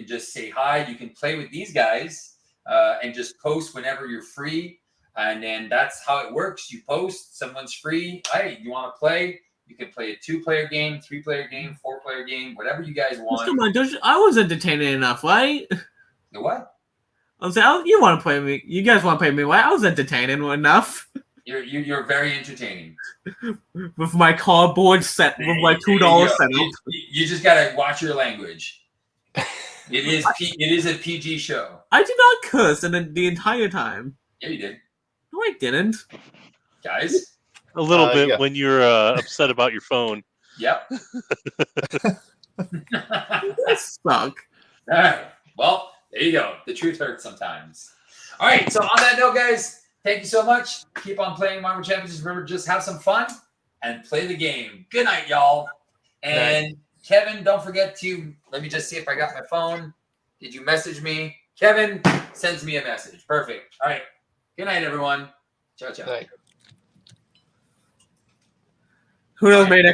just say hi. You can play with these guys and just post whenever you're free. And then that's how it works. You post, someone's free. Hey, you want to play? You can play a 2-player game, 3-player game, 4-player game, whatever you guys want. Come on, I was entertaining enough, right? The what? I was like, you want to play me? You guys want to play me? Right? I was entertaining enough. You're very entertaining. With my cardboard set, with my $2 setup. You just gotta watch your language. It is a PG show. I did not curse in the entire time. Yeah, you did. No, I didn't. Guys? A little bit yeah. when you're upset about your phone. Yep. That suck. All right. Well, there you go. The truth hurts sometimes. All right. So on that note, guys, thank you so much. Keep on playing Marvel Champions. Remember, just have some fun and play the game. Good night, y'all. And Kevin, don't forget to, let me just see if I got my phone. Did you message me? Kevin sends me a message. Perfect. All right. Good night, everyone. Ciao, ciao. Night. Who knows, mate?